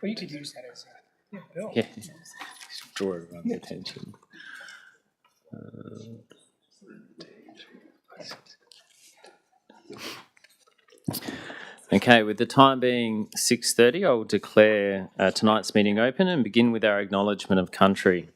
Well, you could use that as a bill. Yeah, draw everyone's attention. Okay, with the time being 6:30, I will declare tonight's meeting open and begin with our acknowledgement of country.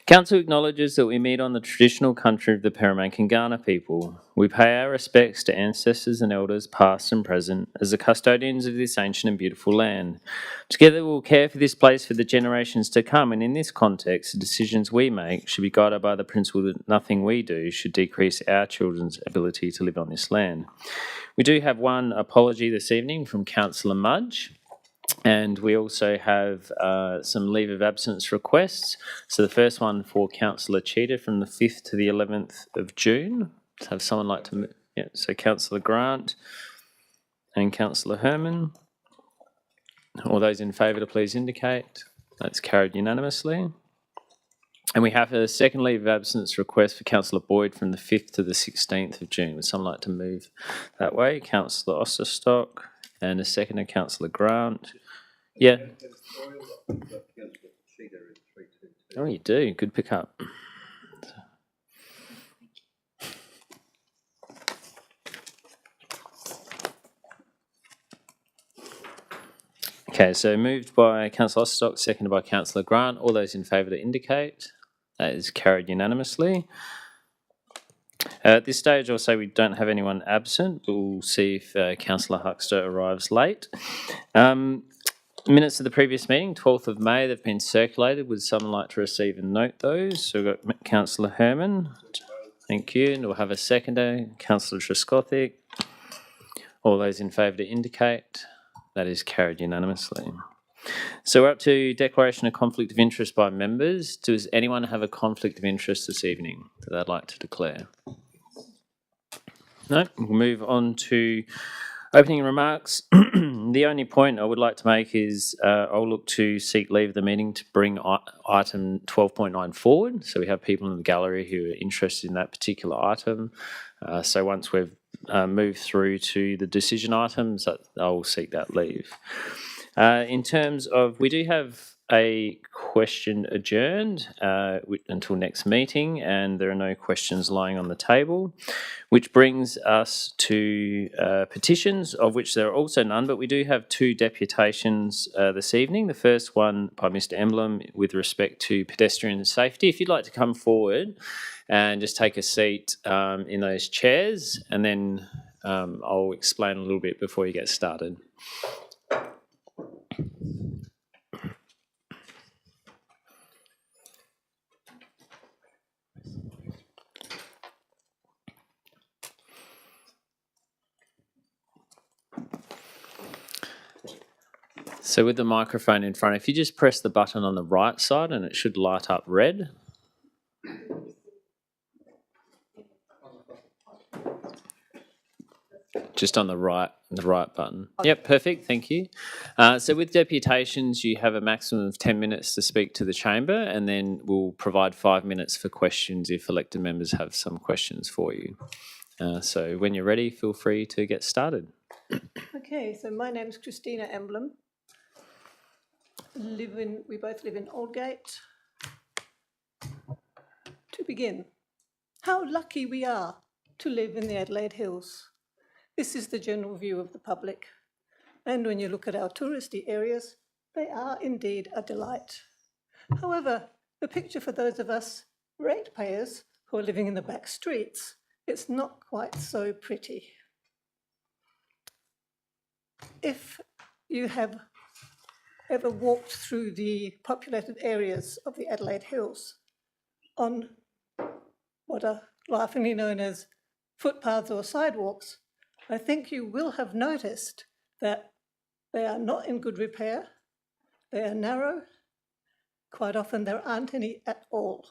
Council acknowledges that we meet on the traditional country of the Paramankangana people. We pay our respects to ancestors and elders past and present as the custodians of this ancient and beautiful land. Together we will care for this place for the generations to come, and in this context, the decisions we make should be guided by the principle that nothing we do should decrease our children's ability to live on this land. We do have one apology this evening from Councillor Mudge. And we also have some leave of absence requests. So the first one for Councillor Cheetah from the 5th to the 11th of June. To have someone like to... Yeah, so Councillor Grant and Councillor Herman. All those in favour to please indicate. That's carried unanimously. And we have a second leave of absence request for Councillor Boyd from the 5th to the 16th of June. Would someone like to move that way? Councillor Osterstock. And a second, Councillor Grant. Yeah. Oh, you do. Good pick up. Okay, so moved by Councillor Osterstock, seconded by Councillor Grant. All those in favour to indicate. That is carried unanimously. At this stage, I'll say we don't have anyone absent. We'll see if Councillor Huckster arrives late. Minutes of the previous meeting, 12th of May, they've been circulated. Would someone like to receive and note those? So we've got Councillor Herman. Thank you. And we'll have a seconder, Councillor Trescothick. All those in favour to indicate. That is carried unanimously. So we're up to declaration of conflict of interest by members. Does anyone have a conflict of interest this evening that they'd like to declare? No, we'll move on to opening remarks. The only point I would like to make is I'll look to seek leave of the meeting to bring item 12.9 forward. So we have people in the gallery who are interested in that particular item. So once we've moved through to the decision items, I will seek that leave. In terms of, we do have a question adjourned until next meeting, and there are no questions lying on the table, which brings us to petitions, of which there are also none, but we do have two deputations this evening. The first one by Mr. Emblem with respect to pedestrian safety. If you'd like to come forward and just take a seat in those chairs, and then I'll explain a little bit before you get started. So with the microphone in front, if you just press the button on the right side and it should light up red. Just on the right button. Yep, perfect, thank you. So with deputations, you have a maximum of 10 minutes to speak to the chamber, and then we'll provide 5 minutes for questions if elected members have some questions for you. So when you're ready, feel free to get started. Okay, so my name's Christina Emblem. We both live in Aldgate. To begin, how lucky we are to live in the Adelaide Hills. This is the general view of the public. And when you look at our touristy areas, they are indeed a delight. However, the picture for those of us ratepayers who are living in the back streets, it's not quite so pretty. If you have ever walked through the populated areas of the Adelaide Hills on what are laughingly known as footpaths or sidewalks, I think you will have noticed that they are not in good repair, they are narrow, quite often there aren't any at all.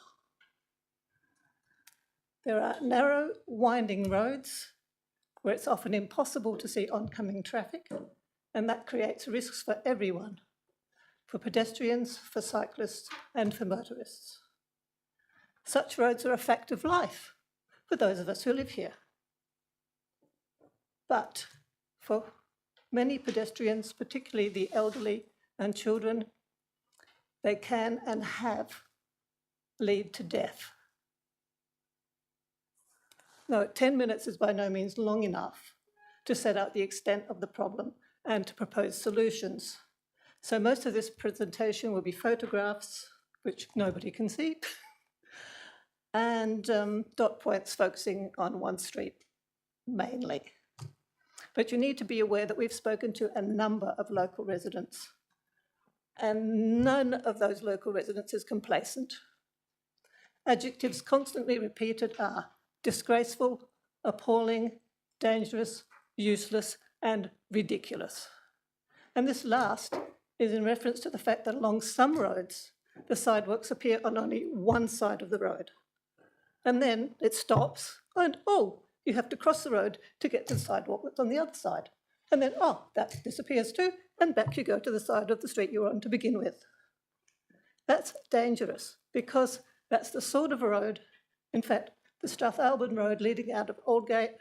There are narrow, winding roads where it's often impossible to see oncoming traffic, and that creates risks for everyone, for pedestrians, for cyclists, and for motorists. Such roads are a fact of life for those of us who live here. But for many pedestrians, particularly the elderly and children, they can and have lead to death. Now, 10 minutes is by no means long enough to set out the extent of the problem and to propose solutions. So most of this presentation will be photographs, which nobody can see, and dot points focusing on one street mainly. But you need to be aware that we've spoken to a number of local residents, and none of those local residents is complacent. Adjectives constantly repeated are disgraceful, appalling, dangerous, useless, and ridiculous. And this last is in reference to the fact that along some roads, the sidewalks appear on only one side of the road. And then it stops, and oh, you have to cross the road to get to the sidewalk that's on the other side. And then, oh, that disappears too, and back you go to the side of the street you were on to begin with. That's dangerous because that's the sort of road, in fact, the Strathalbyn Road leading out of Aldgate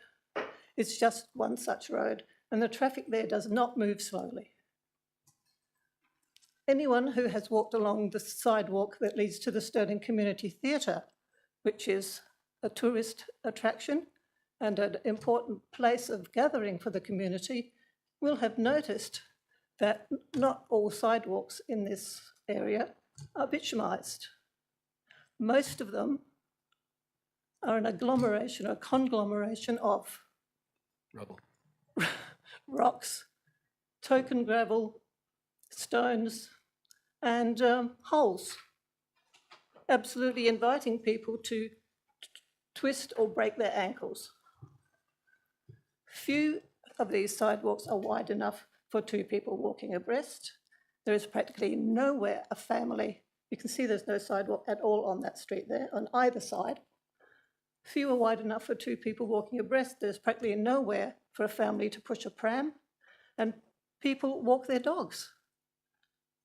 is just one such road, and the traffic there does not move slowly. Anyone who has walked along the sidewalk that leads to the Stirling Community Theatre, which is a tourist attraction and an important place of gathering for the community, will have noticed that not all sidewalks in this area are bitumised. Most of them are an agglomeration or conglomeration of Rubble. rocks, token gravel, stones, and holes, absolutely inviting people to twist or break their ankles. Few of these sidewalks are wide enough for two people walking abreast. There is practically nowhere a family, you can see there's no sidewalk at all on that street there, on either side. Few are wide enough for two people walking abreast. There's practically nowhere for a family to push a pram, and people walk their dogs.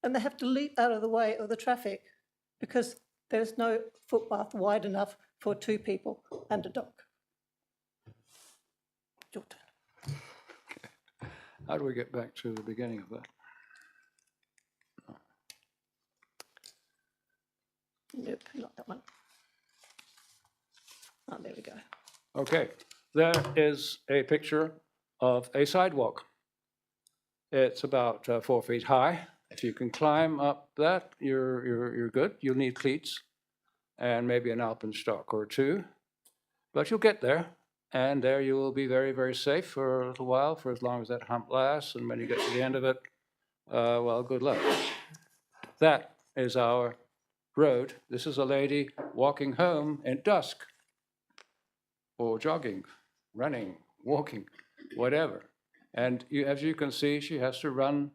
And they have to leap out of the way of the traffic because there's no footpath wide enough for two people and a dog. Your turn. How do we get back to the beginning of that? Nope, not that one. Oh, there we go. Okay, there is a picture of a sidewalk. It's about 4 feet high. If you can climb up that, you're good. You'll need cleats and maybe an alpenstock or two, but you'll get there. And there you will be very, very safe for a little while, for as long as that hump lasts. And when you get to the end of it, well, good luck. That is our road. This is a lady walking home in dusk, or jogging, running, walking, whatever. And as you can see, she has to run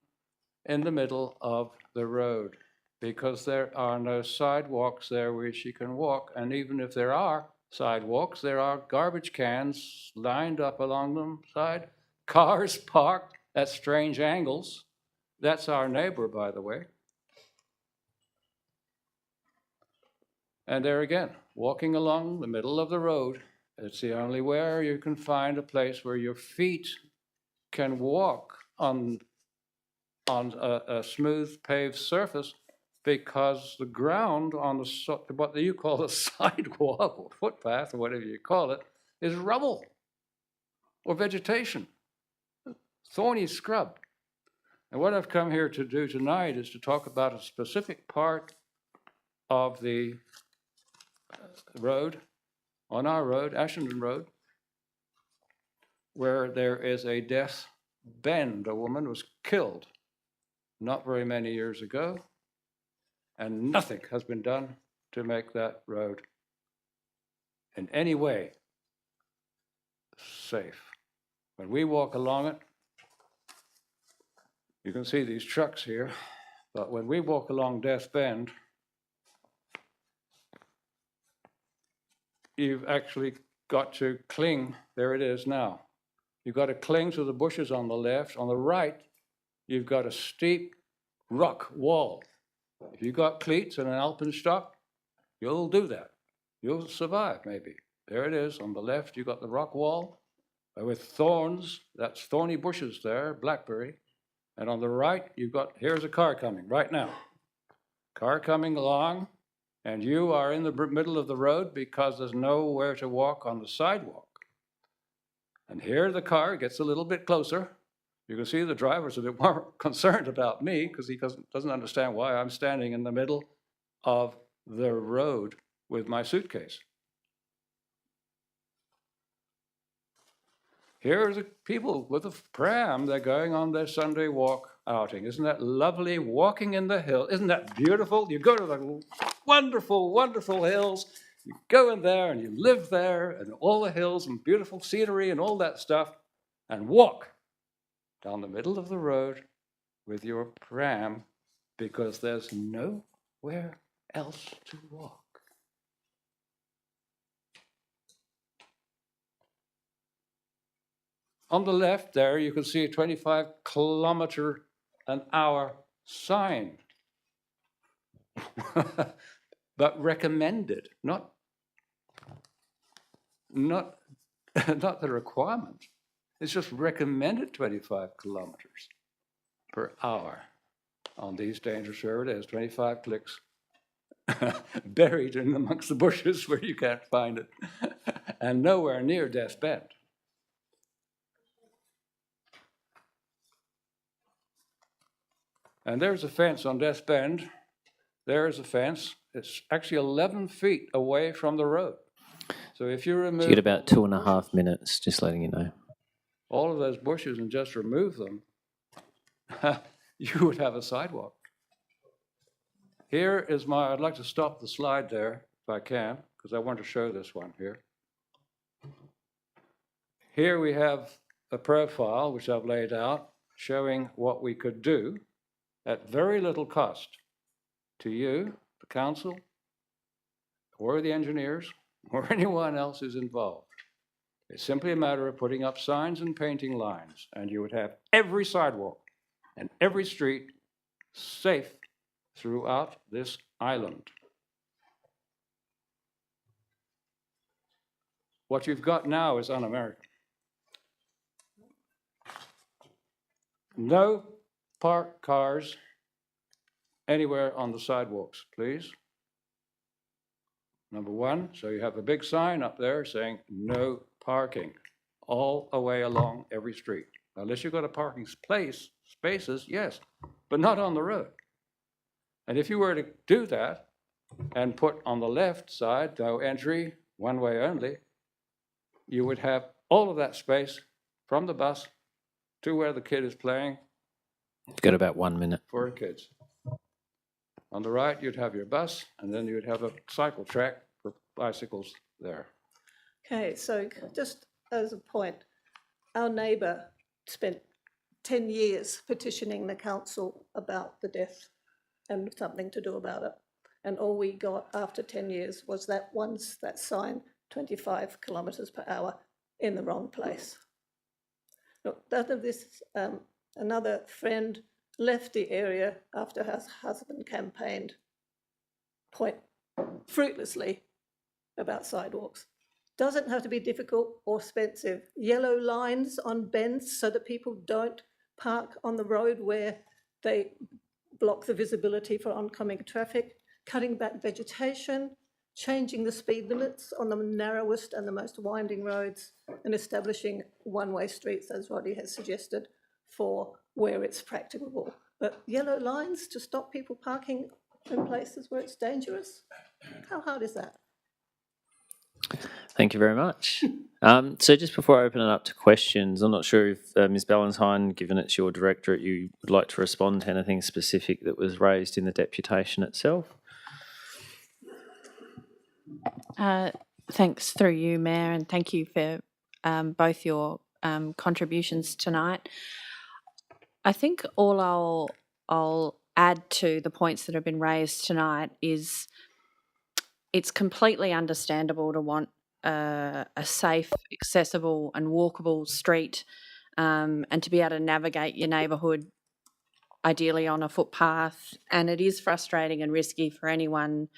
in the middle of the road because there are no sidewalks there where she can walk. And even if there are sidewalks, there are garbage cans lined up along the side, cars parked at strange angles. That's our neighbor, by the way. And there again, walking along the middle of the road, it's the only way you can find a place where your feet can walk on a smooth paved surface, because the ground on what you call the sidewalk or footpath or whatever you call it is rubble or vegetation, thorny scrub. And what I've come here to do tonight is to talk about a specific part of the road, on our road, Ashenden Road, where there is a death bend. A woman was killed not very many years ago, and nothing has been done to make that road in any way safe. When we walk along it, you can see these trucks here, but when we walk along Death Bend, you've actually got to cling. There it is now. You've got to cling to the bushes on the left. On the right, you've got a steep rock wall. If you've got cleats and an alpenstock, you'll do that. You'll survive, maybe. There it is. On the left, you've got the rock wall. with thorns, that's thorny bushes there, blackberry. And on the right, here's a car coming right now. Car coming along, and you are in the middle of the road because there's nowhere to walk on the sidewalk. And here the car gets a little bit closer. You can see the driver's a bit more concerned about me because he doesn't understand why I'm standing in the middle of the road with my suitcase. Here are the people with a pram. They're going on their Sunday walk outing. Isn't that lovely? Walking in the hill. Isn't that beautiful? You go to the wonderful, wonderful hills. You go in there and you live there and all the hills and beautiful scenery and all that stuff and walk down the middle of the road with your pram because there's nowhere else to walk. On the left there, you can see a 25-kilometer-an-hour sign, but recommended, not the requirement. It's just recommended 25 kilometers per hour on these dangerous roads. There's 25 clicks buried in amongst the bushes where you can't find it, and nowhere near Death's Bend. And there's a fence on Death's Bend. There's a fence. It's actually 11 feet away from the road. So if you remove... You get about 2.5 minutes, just letting you know. All of those bushes and just remove them, you would have a sidewalk. Here is I'd like to stop the slide there, if I can, because I want to show this one here. Here we have a profile, which I've laid out, showing what we could do at very little cost to you, the council, or the engineers, or anyone else who's involved. It's simply a matter of putting up signs and painting lines, and you would have every sidewalk and every street safe throughout this island. What you've got now is un-American. No parked cars anywhere on the sidewalks, please. Number one, so you have a big sign up there saying no parking all the way along every street. Unless you've got a parking spaces, yes, but not on the road. And if you were to do that and put on the left side, no entry, one way only, you would have all of that space from the bus to where the kid is playing. You've got about 1 minute. For kids. On the right, you'd have your bus, and then you'd have a cycle track for bicycles there. Okay, so just as a point, our neighbour spent 10 years petitioning the council about the death and something to do about it. And all we got after 10 years was that sign, 25 kilometres per hour in the wrong place. Look, out of this, another friend left the area after her husband campaigned fruitlessly about sidewalks. Doesn't have to be difficult or expensive. Yellow lines on bends so that people don't park on the road where they block the visibility for oncoming traffic, cutting back vegetation, changing the speed limits on the narrowest and the most winding roads, and establishing one-way streets, as Roddy has suggested, for where it's practicable. But yellow lines to stop people parking in places where it's dangerous, how hard is that? Thank you very much. So just before I open it up to questions, I'm not sure if Ms. Ballantyne, given it's your directorate, you would like to respond to anything specific that was raised in the deputation itself. Thanks through you, Mayor, and thank you for both your contributions tonight. I think all I'll add to the points that have been raised tonight is it's completely understandable to want a safe, accessible and walkable street and to be able to navigate your neighbourhood ideally on a footpath. And it is frustrating and risky for anyone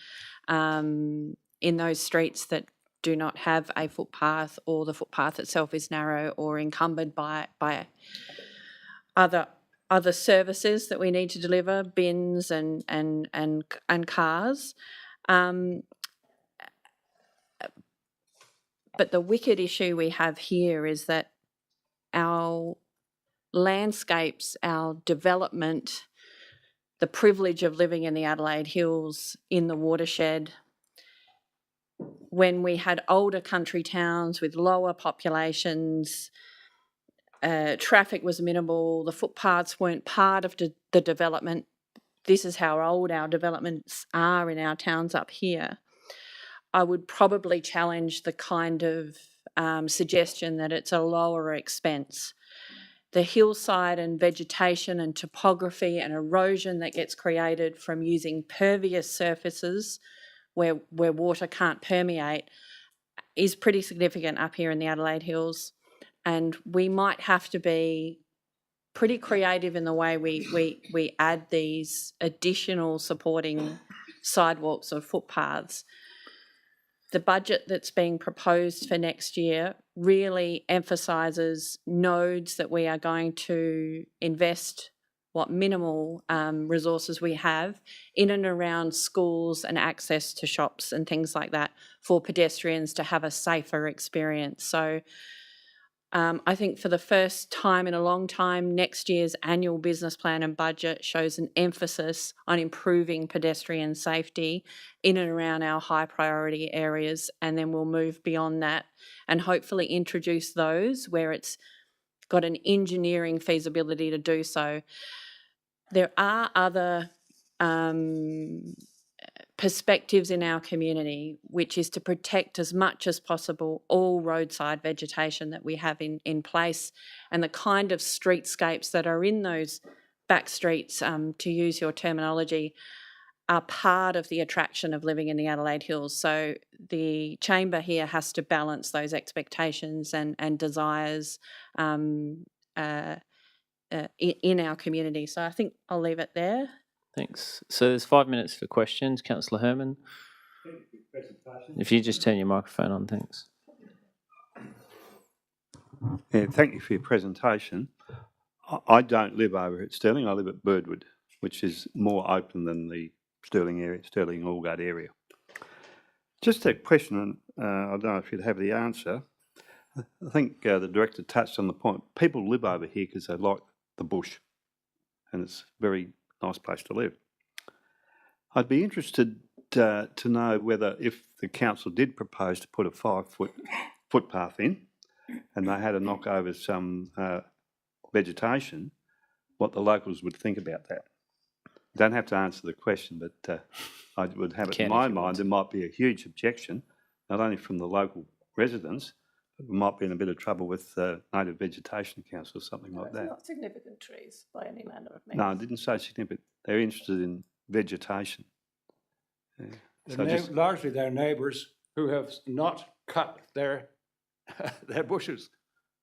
in those streets that do not have a footpath, or the footpath itself is narrow or encumbered by other services that we need to deliver, bins and cars. But the wicked issue we have here is that our landscapes, our development, the privilege of living in the Adelaide Hills in the watershed, when we had older country towns with lower populations, traffic was minimal, the footpaths weren't part of the development. This is how old our developments are in our towns up here. I would probably challenge the kind of suggestion that it's a lower expense. The hillside and vegetation and topography and erosion that gets created from using pervious surfaces where water can't permeate is pretty significant up here in the Adelaide Hills. And we might have to be pretty creative in the way we add these additional supporting sidewalks or footpaths. The budget that's being proposed for next year really emphasises nodes that we are going to invest what minimal resources we have in and around schools and access to shops and things like that for pedestrians to have a safer experience. So I think for the first time in a long time, next year's annual business plan and budget shows an emphasis on improving pedestrian safety in and around our high priority areas, and then we'll move beyond that and hopefully introduce those where it's got an engineering feasibility to do so. There are other perspectives in our community, which is to protect as much as possible all roadside vegetation that we have in place, and the kind of streetscapes that are in those back streets, to use your terminology, are part of the attraction of living in the Adelaide Hills. So the chamber here has to balance those expectations and desires in our community. So I think I'll leave it there. Thanks. So there's 5 minutes for questions. Councillor Herman. If you just turn your microphone on, thanks. Yeah, thank you for your presentation. I don't live over at Stirling. I live at Birdwood, which is more open than the Stirling area, Stirling Allgate area. Just a question, I don't know if you'd have the answer. I think the director touched on the point. People live over here because they like the bush, and it's a very nice place to live. I'd be interested to know whether, if the council did propose to put a 5-foot footpath in and they had to knock over some vegetation, what the locals would think about that. Don't have to answer the question, but I would have it in my mind there might be a huge objection, not only from the local residents, but we might be in a bit of trouble with Native Vegetation Council or something like that. Not significant trees by any manner of means. No, I didn't say significant. They're interested in vegetation. Yeah. So Largely their neighbours who have not cut their their bushes.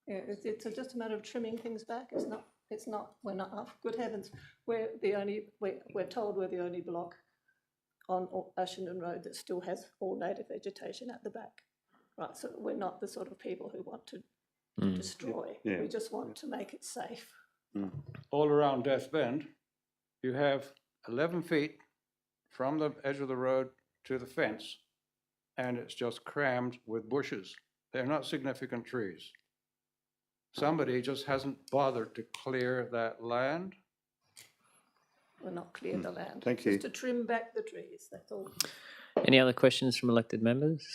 Yeah, it's just a matter of trimming things back. It's not. We're not. Oh, good heavens! We're told we're the only block on Ashenden Road that still has all native vegetation at the back. Right. So we're not the sort of people who want to destroy. Yeah. We just want to make it safe. All around Death Bend, you have 11 feet from the edge of the road to the fence, and it's just crammed with bushes. They're not significant trees. Somebody just hasn't bothered to clear that land. We'll not clear the land. Thank you. Just to trim back the trees, that's all. Any other questions from elected members?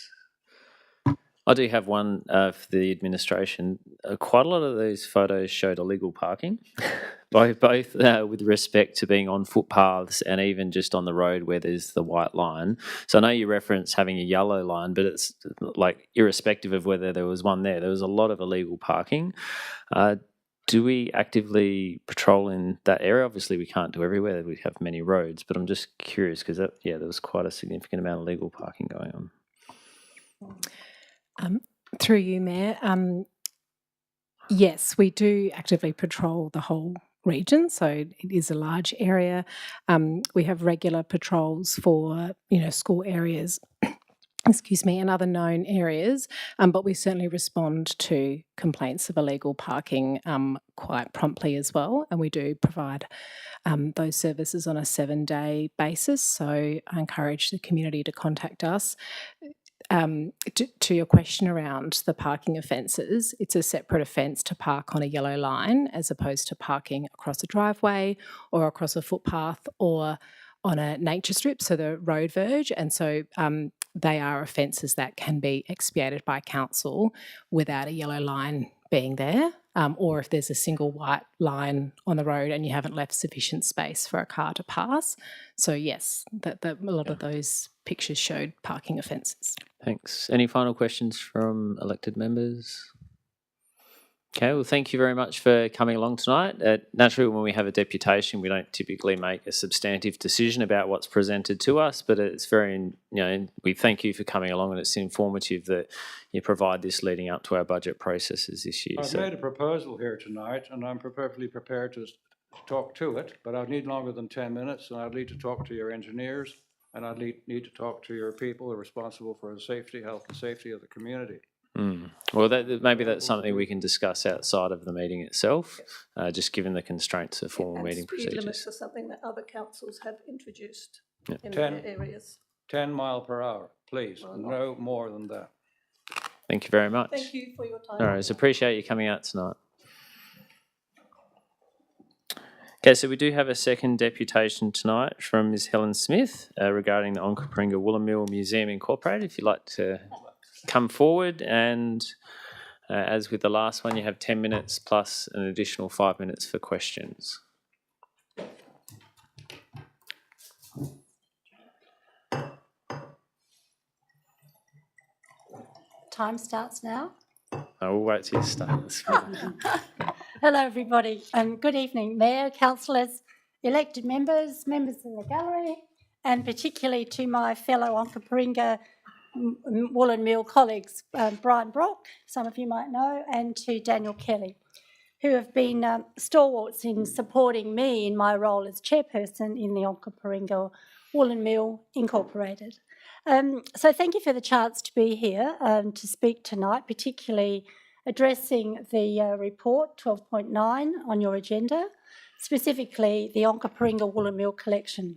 I do have one for the administration. Quite a lot of these photos showed illegal parking, both with respect to being on footpaths and even just on the road where there's the white line. So I know you reference having a yellow line, but it's like irrespective of whether there was one there was a lot of illegal parking. Do we actively patrol in that area? Obviously, we can't do everywhere. We have many roads, but I'm just curious because, there was quite a significant amount of legal parking going on. Through you, Mayor, yes, we do actively patrol the whole region, so it is a large area. We have regular patrols for, school areas and other known areas, but we certainly respond to complaints of illegal parking quite promptly as well, and we do provide those services on a 7-day basis. So I encourage the community to contact us. To your question around the parking offences, it's a separate offence to park on a yellow line as opposed to parking across a driveway or across a footpath or on a nature strip, so the road verge. And so they are offences that can be expiated by council without a yellow line being there, or if there's a single white line on the road and you haven't left sufficient space for a car to pass. So yes, a lot of those pictures showed parking offences. Thanks. Any final questions from elected members? Okay, well, thank you very much for coming along tonight. Naturally, when we have a deputation, we don't typically make a substantive decision about what's presented to us, but it's very, we thank you for coming along, and it's informative that you provide this leading up to our budget processes this year. I've made a proposal here tonight, and I'm perfectly prepared to talk to it, but I'd need longer than 10 minutes, and I'd need to talk to your engineers, and I'd need to talk to your people who are responsible for the health and safety of the community. Well, maybe that's something we can discuss outside of the meeting itself, just given the constraints of formal meeting procedures. Speed limits are something that other councils have introduced in 10 their areas. 10 mile per hour, please, Well, no more than that. Thank you very much. Thank you for your time. All right, appreciate you coming out tonight. Okay, so we do have a second deputation tonight from Ms. Helen Smith regarding the Onkaparinga Woolen Mill Museum Incorporated. If you'd like to come forward, and as with the last one, you have 10 minutes plus an additional 5 minutes for questions. Time starts now. I will wait till you start. Hello, everybody, and good evening, Mayor, councillors, elected members, members in the gallery, and particularly to my fellow Onkaparinga Woolen Mill colleagues, Brian Brock, some of you might know, and to Daniel Kelly, who have been stalwarts in supporting me in my role as chairperson in the Onkaparinga Woolen Mill Incorporated. So thank you for the chance to be here to speak tonight, particularly addressing the report 12.9 on your agenda, specifically the Onkaparinga Woolen Mill collection.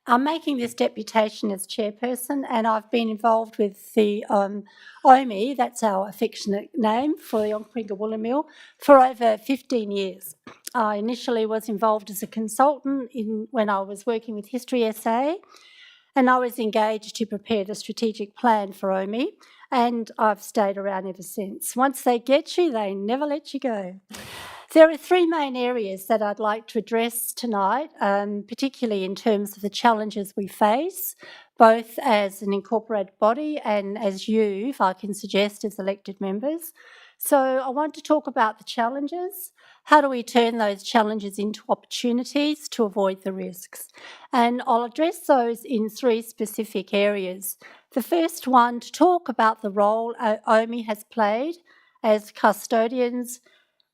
I'm making this deputation as chairperson, and I've been involved with the OMI, that's our affectionate name for the Onkaparinga Woolen Mill, for over 15 years. I initially was involved as a consultant when I was working with History SA, and I was engaged to prepare the strategic plan for OMI, and I've stayed around ever since. Once they get you, they never let you go. There are three main areas that I'd like to address tonight, particularly in terms of the challenges we face, both as an incorporated body and as you, if I can suggest, as elected members. So I want to talk about the challenges. How do we turn those challenges into opportunities to avoid the risks? And I'll address those in three specific areas. The first one, to talk about the role OMI has played as custodians.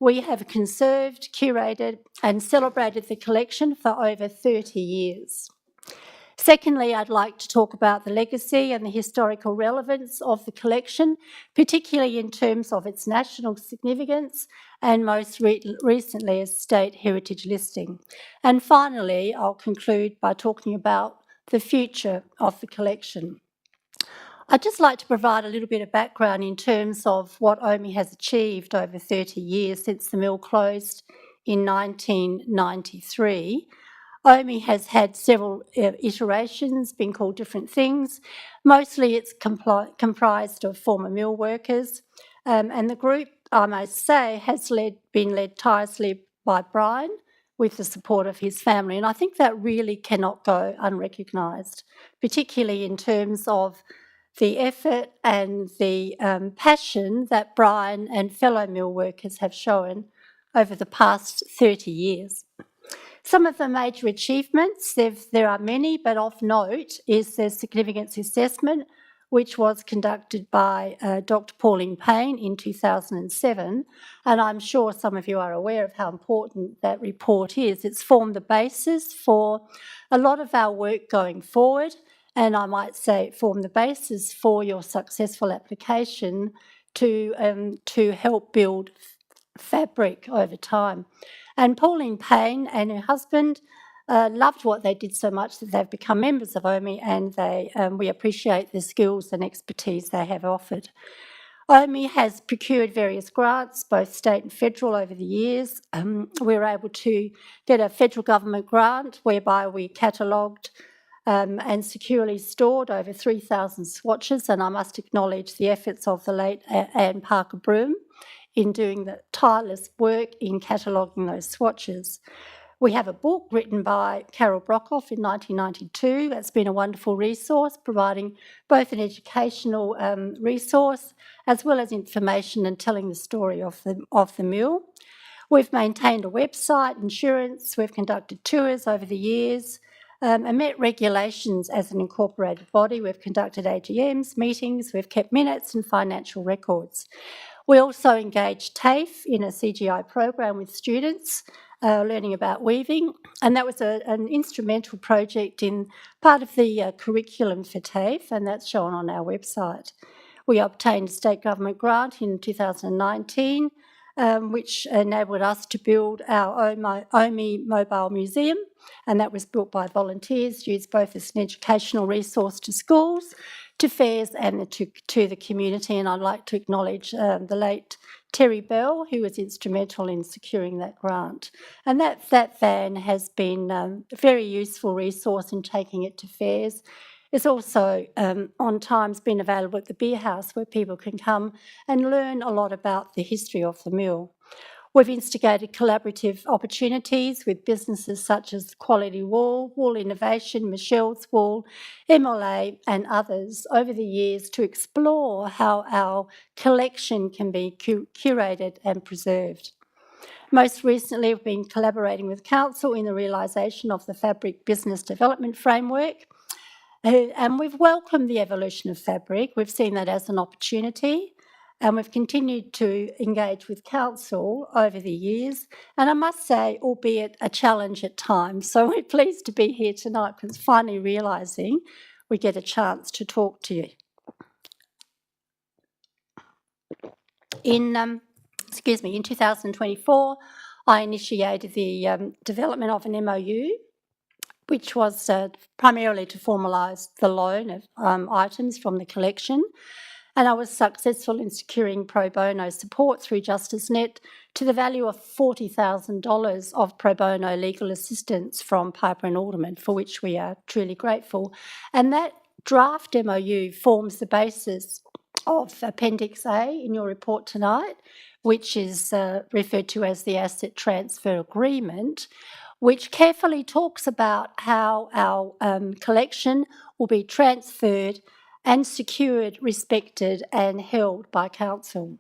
We have conserved, curated and celebrated the collection for over 30 years. Secondly, I'd like to talk about the legacy and the historical relevance of the collection, particularly in terms of its national significance and most recently as state heritage listing. And finally, I'll conclude by talking about the future of the collection. I'd just like to provide a little bit of background in terms of what OMI has achieved over 30 years since the mill closed in 1993. OMI has had several iterations, been called different things. Mostly it's comprised of former mill workers, and the group, I must say, has been led tirelessly by Brian with the support of his family, and I think that really cannot go unrecognised, particularly in terms of the effort and the passion that Brian and fellow mill workers have shown over the past 30 years. Some of the major achievements, there are many, but of note is the significance assessment, which was conducted by Dr. Pauline Payne in 2007, and I'm sure some of you are aware of how important that report is. It's formed the basis for a lot of our work going forward, and I might say form the basis for your successful application to help build fabric over time. And Pauline Payne and her husband loved what they did so much that they've become members of OMI, and we appreciate the skills and expertise they have offered. OMI has procured various grants, both state and federal, over the years. We were able to get a federal government grant whereby we catalogued and securely stored over 3,000 swatches, and I must acknowledge the efforts of the late Anne Parker Broom in doing the tireless work in cataloguing those swatches. We have a book written by Carol Brockhoff in 1992. That's been a wonderful resource, providing both an educational resource as well as information and telling the story of the mill. We've maintained a website, insurance, we've conducted tours over the years, and met regulations as an incorporated body. We've conducted AGMs, meetings, we've kept minutes and financial records. We also engaged TAFE in a CGI program with students learning about weaving, and that was an instrumental project in part of the curriculum for TAFE, and that's shown on our website. We obtained a state government grant in 2019, which enabled us to build our OMI mobile museum, and that was built by volunteers, used both as an educational resource to schools, to fairs and to the community. And I'd like to acknowledge the late Terry Bell, who was instrumental in securing that grant. And that van has been a very useful resource in taking it to fairs. It's also on times been available at the beer house where people can come and learn a lot about the history of the mill. We've instigated collaborative opportunities with businesses such as Quality Wool, Wool Innovation, Michelle's Wool, MLA and others over the years to explore how our collection can be curated and preserved. Most recently, we've been collaborating with Council in the realisation of the Fabric Business Development Framework, and we've welcomed the evolution of fabric. We've seen that as an opportunity, and we've continued to engage with Council over the years, and I must say, albeit a challenge at times. So we're pleased to be here tonight because finally realising we get a chance to talk to you. In 2024, I initiated the development of an MOU, which was primarily to formalise the loan of items from the collection. And I was successful in securing pro bono support through JusticeNet to the value of $40,000 of pro bono legal assistance from Piper and Alderman, for which we are truly grateful. And that draft MOU forms the basis of Appendix A in your report tonight, which is referred to as the Asset Transfer Agreement, which carefully talks about how our collection will be transferred and secured, respected and held by Council.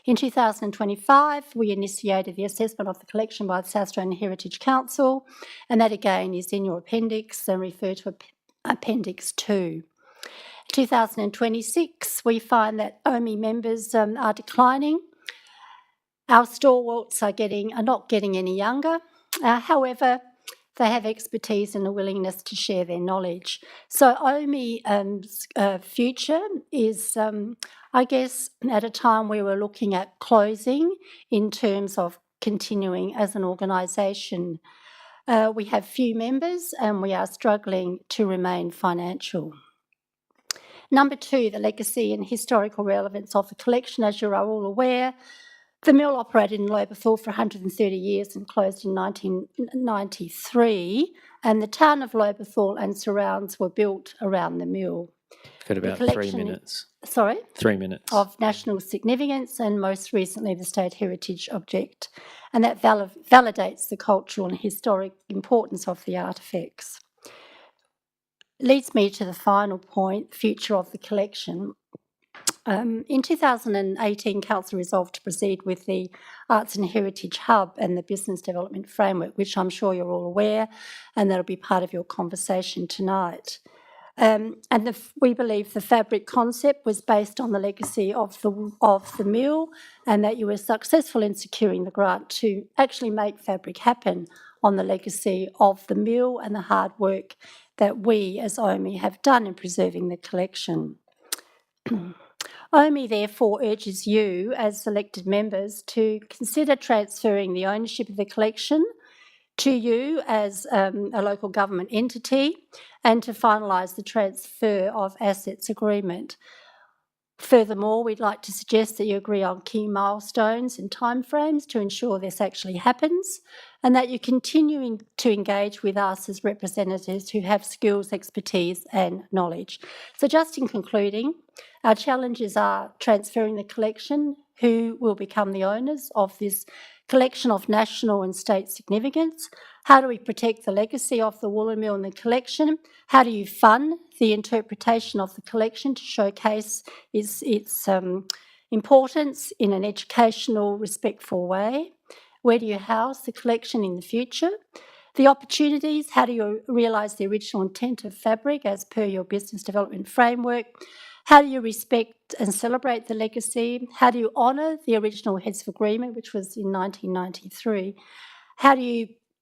In 2025, we initiated the assessment of the collection by the South Australian Heritage Council, and that again is in your appendix and refer to Appendix 2. 2026, we find that OMI members are declining. Our stalwarts are not getting any younger. However, they have expertise and a willingness to share their knowledge. So OMI's future is, I guess, at a time where we're looking at closing in terms of continuing as an organisation. We have few members and we are struggling to remain financial. Number 2, the legacy and historical relevance of the collection. As you're all aware, the mill operated in Lobethal for 130 years and closed in 1993, and the town of Lobethal and surrounds were built around the mill. Got about 3 minutes. Sorry? 3 minutes. Of national significance, and most recently the State Heritage Object, and that validates the cultural and historic importance of the artefacts. Leads me to the final point, future of the collection. In 2018, Council resolved to proceed with the Arts and Heritage Hub and the Business Development Framework, which I'm sure you're all aware, and that'll be part of your conversation tonight. We believe the fabric concept was based on the legacy of the mill, and that you were successful in securing the grant to actually make fabric happen on the legacy of the mill and the hard work that we as OMI have done in preserving the collection. OMI therefore urges you as elected members to consider transferring the ownership of the collection to you as a local government entity and to finalise the transfer of assets agreement. Furthermore, we'd like to suggest that you agree on key milestones and timeframes to ensure this actually happens, and that you're continuing to engage with us as representatives who have skills, expertise and knowledge. So just in concluding, our challenges are transferring the collection, who will become the owners of this collection of national and state significance. How do we protect the legacy of the woolen mill and the collection? How do you fund the interpretation of the collection to showcase its importance in an educational, respectful way? Where do you house the collection in the future? The opportunities, how do you realise the original intent of Fabric as per your business development framework? How do you respect and celebrate the legacy? How do you honour the original Heads of Agreement, which was in 1993?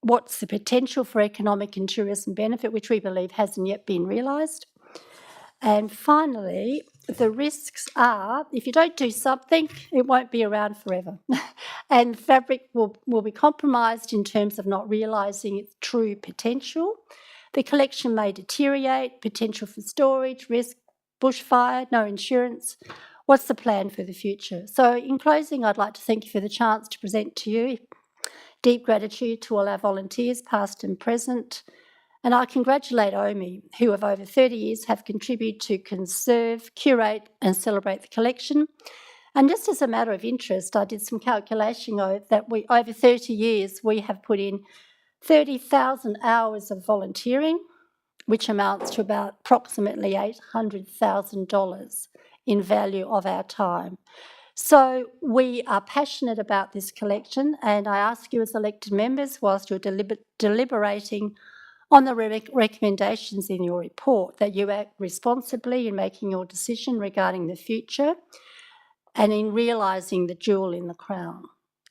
What's the potential for economic and tourism benefit, which we believe hasn't yet been realised? And finally, the risks are, if you don't do something, it won't be around forever. And Fabric will be compromised in terms of not realising its true potential. The collection may deteriorate, potential for storage, risk, bushfire, no insurance. What's the plan for the future? So in closing, I'd like to thank you for the chance to present to you. Deep gratitude to all our volunteers, past and present. And I congratulate OMI, who of over 30 years have contributed to conserve, curate and celebrate the collection. And just as a matter of interest, I did some calculation that over 30 years, we have put in 30,000 hours of volunteering, which amounts to about approximately $800,000 in value of our time. So we are passionate about this collection, and I ask you as elected members, whilst you're deliberating on the recommendations in your report, that you act responsibly in making your decision regarding the future and in realising the jewel in the crown.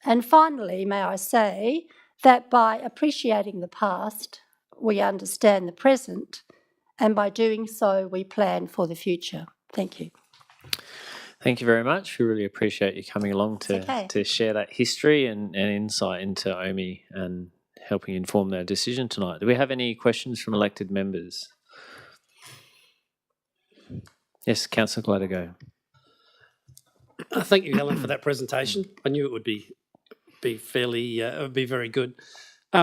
And finally, may I say that by appreciating the past, we understand the present, and by doing so, we plan for the future. Thank you. Thank you very much. We really appreciate you coming along to share that history and insight into OMI and helping inform their decision tonight. Do we have any questions from elected members? Yes, Councillor Gladigo. Thank you, Helen, for that presentation. I knew it would be fairly, it would be very good.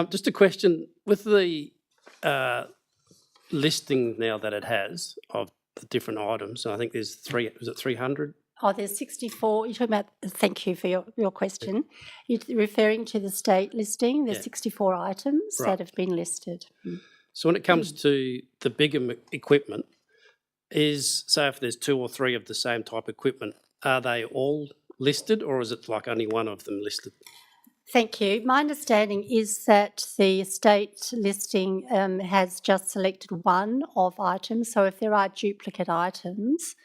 Just a question, with the listing now that it has of the different items, I think there's 300? Oh, there's 64. You're talking about, thank you for your question. You're referring to the state listing. There's 64 items that have been listed. So when it comes to the bigger equipment, say if there's 2 or 3 of the same type equipment, are they all listed, or is it like only one of them listed? Thank you. My understanding is that the state listing has just selected one of items. So if there are duplicate items,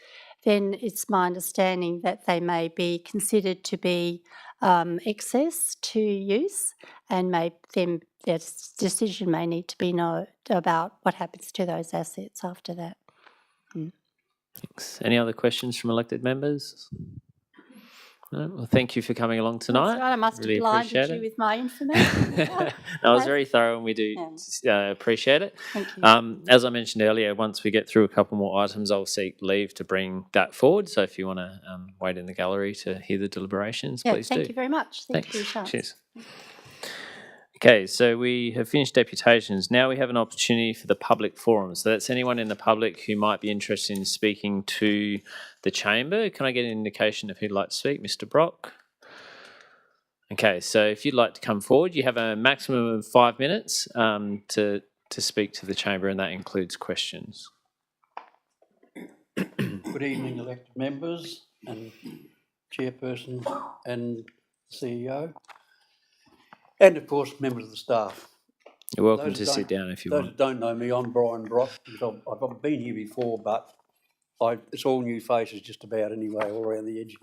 then it's my understanding that they may be considered to be excess to use, and then their decision may need to be known about what happens to those assets after that. Thanks. Any other questions from elected members? No? Well, thank you for coming along tonight. That's right, I must Really have blinded you with my information. That was very thorough, and we do appreciate it. Thank you. As I mentioned earlier, once we get through a couple more items, I'll seek leave to bring that forward. So if you want to wait in the gallery to hear the deliberations, please do. Thank you very much. Thank you for your chance. Cheers. Okay, so we have finished deputations. Now we have an opportunity for the public forum. So that's anyone in the public who might be interested in speaking to the chamber. Can I get an indication of who'd like to speak? Mr. Brock? Okay, so if you'd like to come forward, you have a maximum of 5 minutes to speak to the chamber, and that includes questions. Good evening, elected members and chairperson and CEO. And of course, members of the staff. You're welcome to sit down if you want. Those that don't know me, I'm Brian Brock. I've been here before, but it's all new faces just about anyway, all around the edge.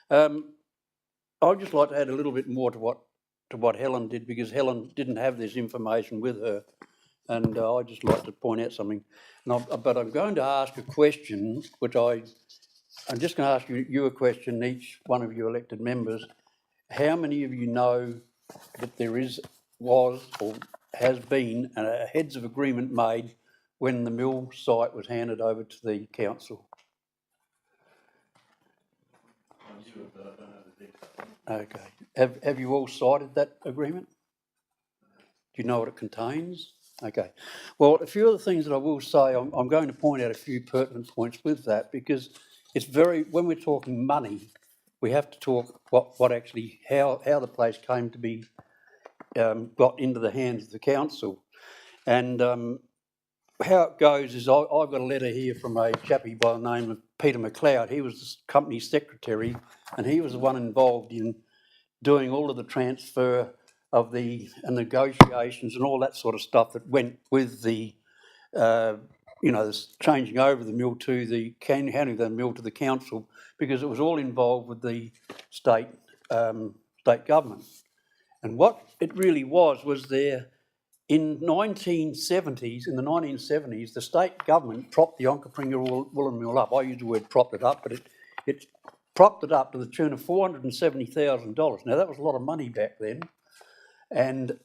I'd just like to add a little bit more to what Helen did, because Helen didn't have this information with her and I'd just like to point out something. But I'm going to ask a question, which I'm just going to ask you a question, each one of you elected members. How many of you know that there was or has been a heads of agreement made when the mill site was handed over to the council? Okay. Have you all cited that agreement? Do you know what it contains? Okay. Well, a few of the things that I will say, I'm going to point out a few pertinent points with that, because it's when we're talking money, we have to talk what actually, how the place came to be got into the hands of the council. And how it goes is I've got a letter here from a chappie by the name of Peter McLeod. He was the company secretary, and he was the one involved in doing all of the transfer of the negotiations and all that sort of stuff that went with the, changing over the mill to handing the mill to the council, because it was all involved with the state government. And what it really was there in the 1970s, the state government propped the Onkaparinga woolen mill up. I use the word propped it up, but it propped it up to the tune of $470,000. Now, that was a lot of money back then, and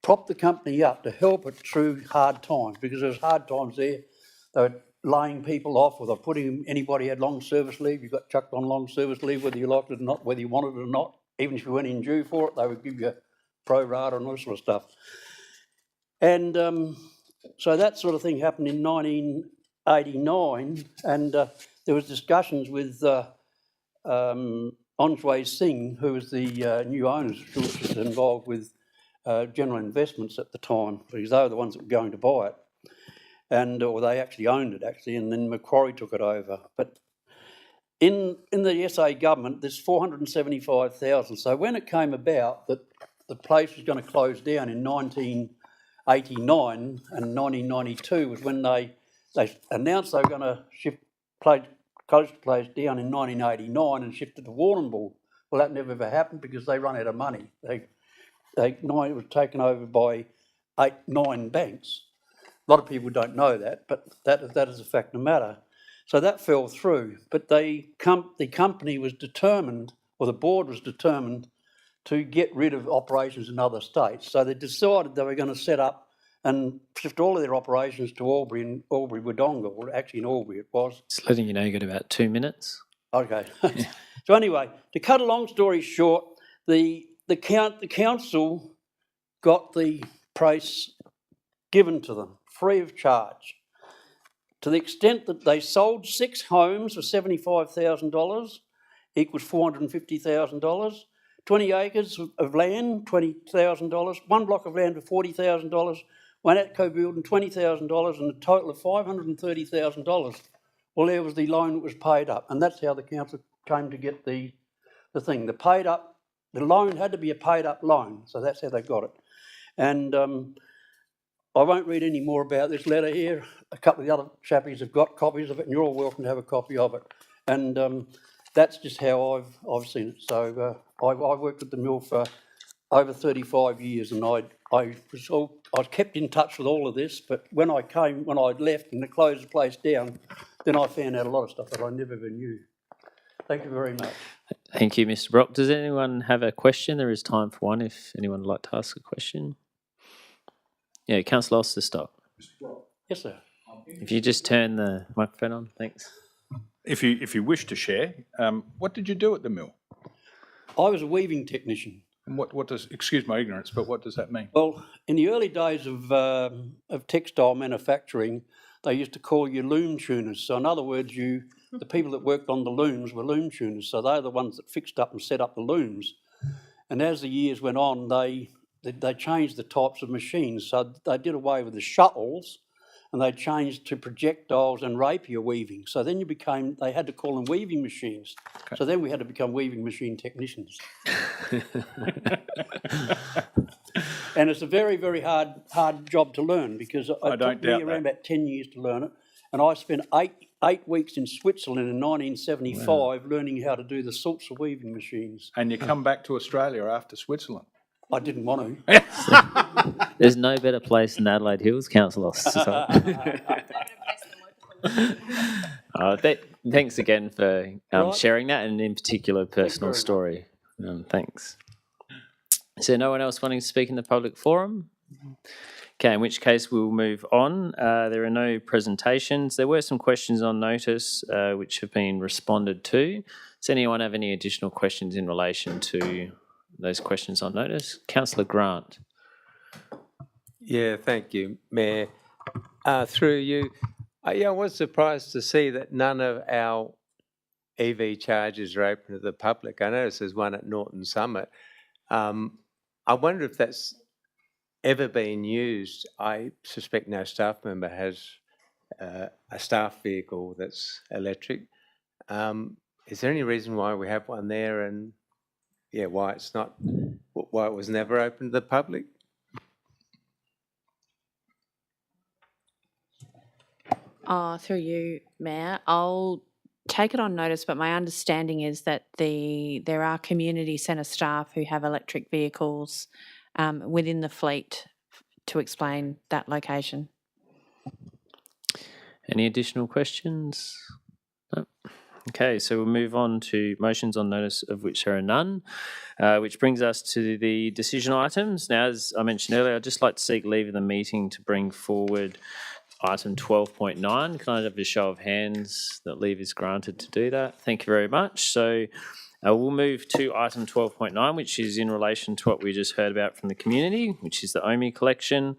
propped the company up to help it through hard times, because there was hard times there. They were laying people off, or they were putting anybody who had long service leave. You got chucked on long service leave, whether you liked it or not, whether you wanted it or not. Even if you went in due for it, they would give you pro rata and all sort of stuff. And so that sort of thing happened in 1989, and there was discussions with Anjay Singh, who was the new owners, who was involved with General Investments at the time, because they were the ones that were going to buy it, or they actually owned it, and then Macquarie took it over. But in the SA government, there's 475,000. So when it came about that the place was going to close down in 1989 and 1992 was when they announced they were going to close the place down in 1989 and shift it to Warrnambool. Well, that never ever happened because they run out of money. It was taken over by 9 banks. A lot of people don't know that, but that is a fact of the matter. So that fell through. But the company was determined, or the board was determined, to get rid of operations in other states. So they decided they were going to set up and shift all of their operations to Albury Wodonga, or actually in Albury it was. Just letting you know, you got about 2 minutes. Okay. So anyway, to cut a long story short, the council got the price given to them free of charge, to the extent that they sold 6 homes for $75,000, equals $450,000. 20 acres of land, $20,000. 1 block of land for $40,000. 1 ATCO building, $20,000, and a total of $530,000. Well, there was the loan that was paid up, and that's how the council came to get the thing. The loan had to be a paid up loan, so that's how they got it. And I won't read any more about this letter here. A couple of the other chappies have got copies of it, and you're all welcome to have a copy of it. And that's just how I've seen it. So I've worked at the mill for over 35 years, and I kept in touch with all of this. But when I left and they closed the place down, then I found out a lot of stuff that I never ever knew. Thank you very much. Thank you, Mr. Brock. Does anyone have a question? There is time for one if anyone would like to ask a question. Yeah, Councillor Osterstock. Yes, sir. If you just turn the microphone on, thanks. If you wish to share, what did you do at the mill? I was a weaving technician. And what does, excuse my ignorance, but what does that mean? Well, in the early days of textile manufacturing, they used to call you loom tuners. So in other words, the people that worked on the looms were loom tuners. So they're the ones that fixed up and set up the looms. And as the years went on, they changed the types of machines. So they did away with the shuttles, and they changed to projectiles and rapier weaving. So then they had to call them weaving machines. Okay. So then we had to become weaving machine technicians. And it's a very, very hard job to learn, because it took me around about 10 years to learn it. And I spent eight weeks in Switzerland in 1975 learning how to do the sorts of weaving machines. And you come back to Australia after Switzerland? I didn't want to. There's no better place than Adelaide Hills, councillor. Thanks again for Right. sharing that, and in particular, personal very much. story. Thanks. Is there no one else wanting to speak in the public forum? Okay, in which case we'll move on. There are no presentations. There were some questions on notice which have been responded to. Does anyone have any additional questions in relation to those questions on notice? Councillor Grant. Yeah, thank you, Mayor. Through you, I was surprised to see that none of our EV chargers are open to the public. I noticed there's one at Norton Summit. I wonder if that's ever been used. I suspect no staff member has a staff vehicle that's electric. Is there any reason why we have one there, and why it was never open to the public? Through you, Mayor, I'll take it on notice, but my understanding is that there are community centre staff who have electric vehicles within the fleet to explain that location. Any additional questions? No. Okay, so we'll move on to motions on notice of which there are none, which brings us to the decision items. Now, as I mentioned earlier, I'd just like to seek leave of the meeting to bring forward item 12.9. Can I have a show of hands that leave is granted to do that? Thank you very much. So we'll move to item 12.9, which is in relation to what we just heard about from the community, which is the OMI collection.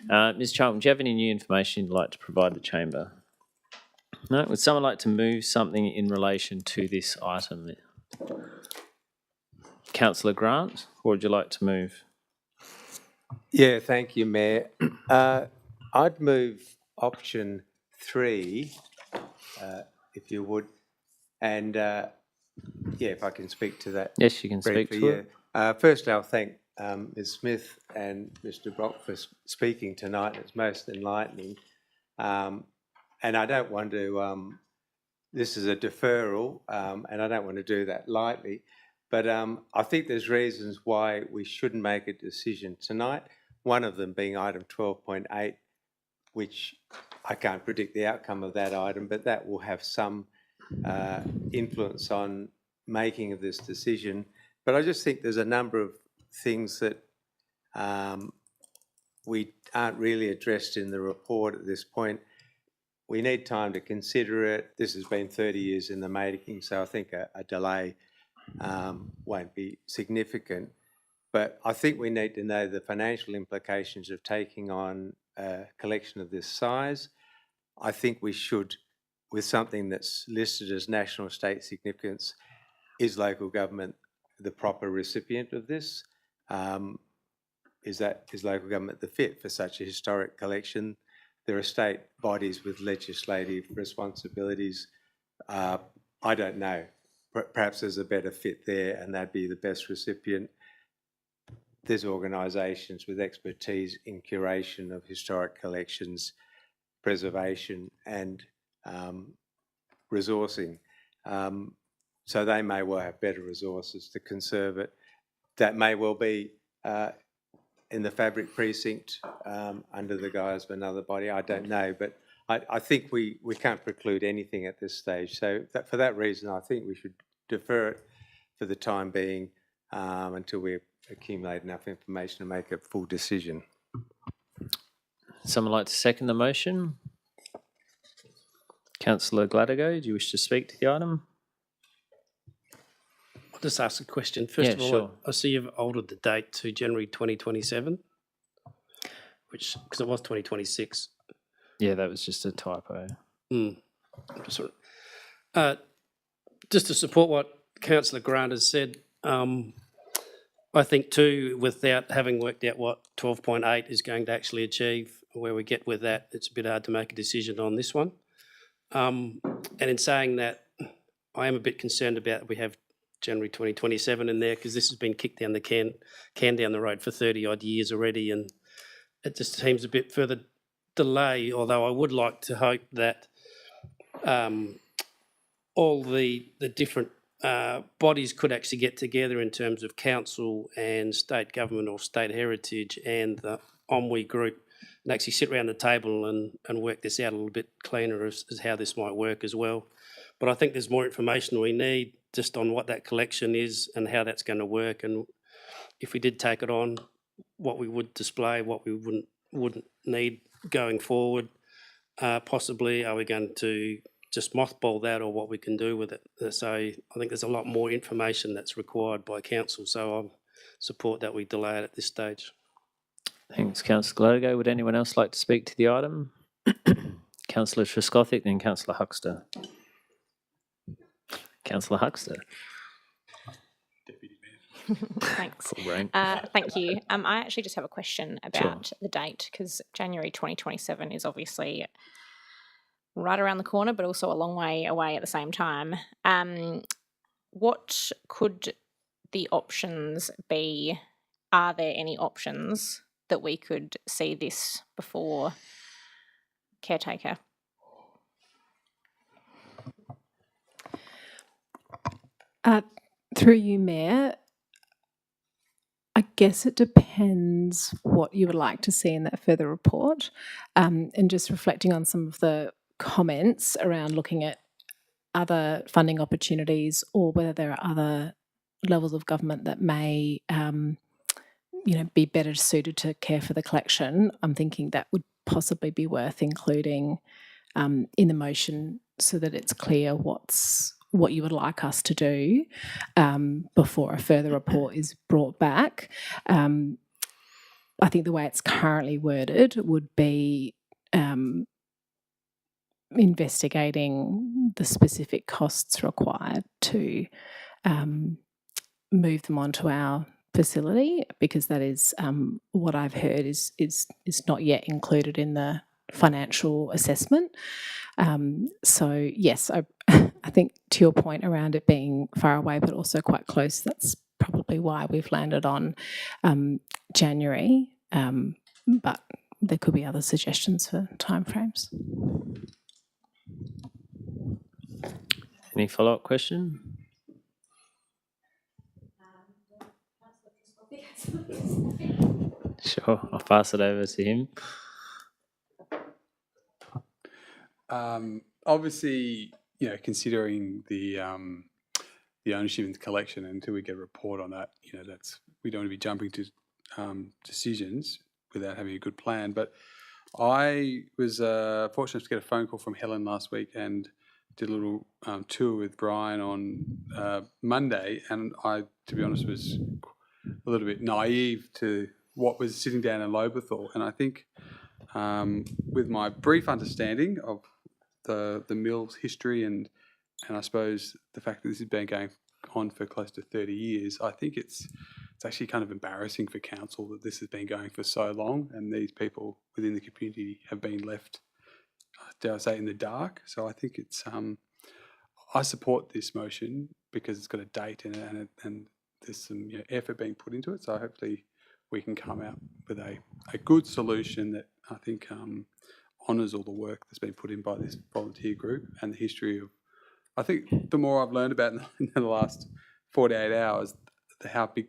Ms Charlton, do you have any new information you'd like to provide the chamber? No? Would someone like to move something in relation to this item? Councillor Grant, or would you like to move? Yeah, thank you, Mayor. I'd move option 3, if you would, and if I can speak to that. Yes, you can speak to it. Firstly, I'll thank Ms Smith and Mr Brock for speaking tonight. It's most enlightening. And I don't want to, this is a deferral, and I don't want to do that lightly, but I think there's reasons why we shouldn't make a decision tonight, one of them being item 12.8, which I can't predict the outcome of that item, but that will have some influence on making of this decision. But I just think there's a number of things that we aren't really addressed in the report at this point. We need time to consider it. This has been 30 years in the making, so I think a delay won't be significant. But I think we need to know the financial implications of taking on a collection of this size. I think we should, with something that's listed as national state significance, is local government the proper recipient of this? Is local government the fit for such a historic collection? There are state bodies with legislative responsibilities. I don't know. Perhaps there's a better fit there and that'd be the best recipient. There's organisations with expertise in curation of historic collections, preservation and resourcing. So they may well have better resources to conserve it. That may well be in the fabric precinct under the guise of another body. I don't know, but I think we can't preclude anything at this stage. So for that reason, I think we should defer it for the time being until we accumulate enough information to make a full decision. Someone like to second the motion? Councillor Gladigo, do you wish to speak to the item? I'll just ask a question. First of all, sure. I see you've altered the date to January 2027, which, because it was 2026. Yeah, that was just a typo. Just to support what Councillor Grant has said, I think too, without having worked out what 12.8 is going to actually achieve, where we get with that, it's a bit hard to make a decision on this one. And in saying that, I am a bit concerned about we have January 2027 in there, because this has been kicked down the can down the road for 30 odd years already, and it just seems a bit further delay, although I would like to hope that all the different bodies could actually get together in terms of council and state government or state heritage and the OMWI group and actually sit around the table and work this out a little bit cleaner as how this might work as well. But I think there's more information we need just on what that collection is and how that's going to work, and if we did take it on, what we would display, what we wouldn't need going forward. Possibly, are we going to just mothball that, or what we can do with it? So I think there's a lot more information that's required by council, so I support that we delay it at this stage. Thanks, Councillor Glogo. Would anyone else like to speak to the item? Councillor Trescothick, then Councillor Huxter. Councillor Huxter. Thanks. Full brain. Thank you. I actually just have a question about the date, because January 2027 is obviously right around the corner, but also a long way away at the same time. What could the options be? Are there any options that we could see this before caretaker? Through you, Mayor, I guess it depends what you would like to see in that further report. And just reflecting on some of the comments around looking at other funding opportunities, or whether there are other levels of government that may be better suited to care for the collection, I'm thinking that would possibly be worth including in the motion, so that it's clear what you would like us to do before a further report is brought back. I think the way it's currently worded would be investigating the specific costs required to move them onto our facility, because that is what I've heard is not yet included in the financial assessment. So yes, I think to your point around it being far away but also quite close, that's probably why we've landed on January. But there could be other suggestions for timeframes. Any follow-up question? Sure, I'll pass it over to him. Obviously, considering the ownership and the collection, until we get a report on that, we don't want to be jumping to decisions without having a good plan. But I was fortunate to get a phone call from Helen last week and did a little tour with Brian on Monday, and I, to be honest, was a little bit naive to what was sitting down in Lobethal. And I think with my brief understanding of the mill's history and I suppose the fact that this has been going on for close to 30 years, I think it's actually kind of embarrassing for council that this has been going for so long and these people within the community have been left, dare I say, in the dark. So I think it's I support this motion because it's got a date in it and there's some effort being put into it. So hopefully we can come out with a good solution that I think honours all the work that's been put in by this volunteer group and the history of. I think the more I've learned about in the last 48 hours, how big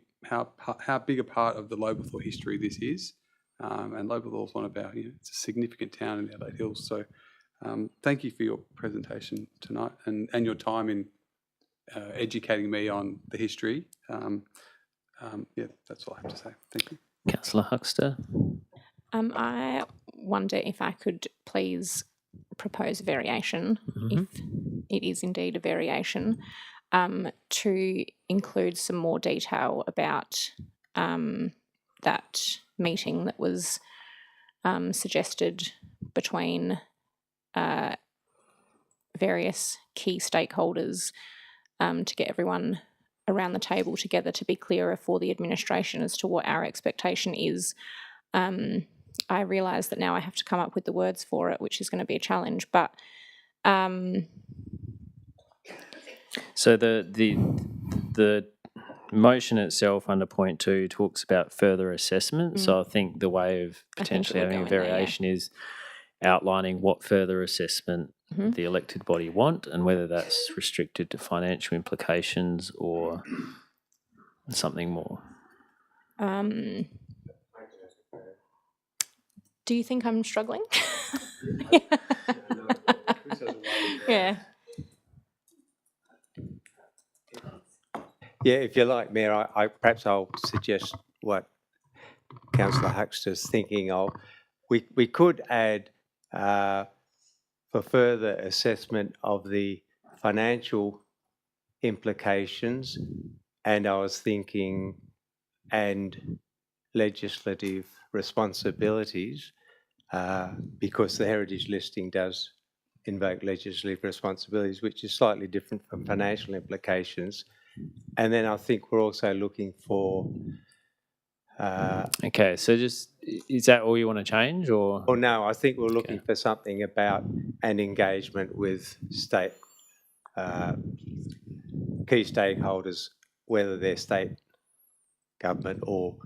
a part of the Lobethal history this is, and Lobethal is one of our, it's a significant town in the Adelaide Hills. So thank you for your presentation tonight and your time in educating me on the history. That's all I have to say. Thank you. Councillor Huxter. I wonder if I could please propose a variation, if it is indeed a variation, to include some more detail about that meeting that was suggested between various key stakeholders to get everyone around the table together to be clearer for the administration as to what our expectation is. I realise that now I have to come up with the words for it, which is going to be a challenge, but so the motion itself under point 2 talks about further assessment. So I think the way of potentially having a variation is outlining what further assessment Mhm. the elected body want and whether that's restricted to financial implications or something more. Do you think I'm struggling? Yeah. Yeah, if you like, Mayor, perhaps I'll suggest what Councillor Huxter's thinking of. We could add for further assessment of the financial implications, and I was thinking, and legislative responsibilities, because the heritage listing does invoke legislative responsibilities, which is slightly different from financial implications. And then I think we're also looking for. Okay, so just is that all you want to change, or? Well, no, I think we're looking for something about an engagement with state key stakeholders, whether they're state government or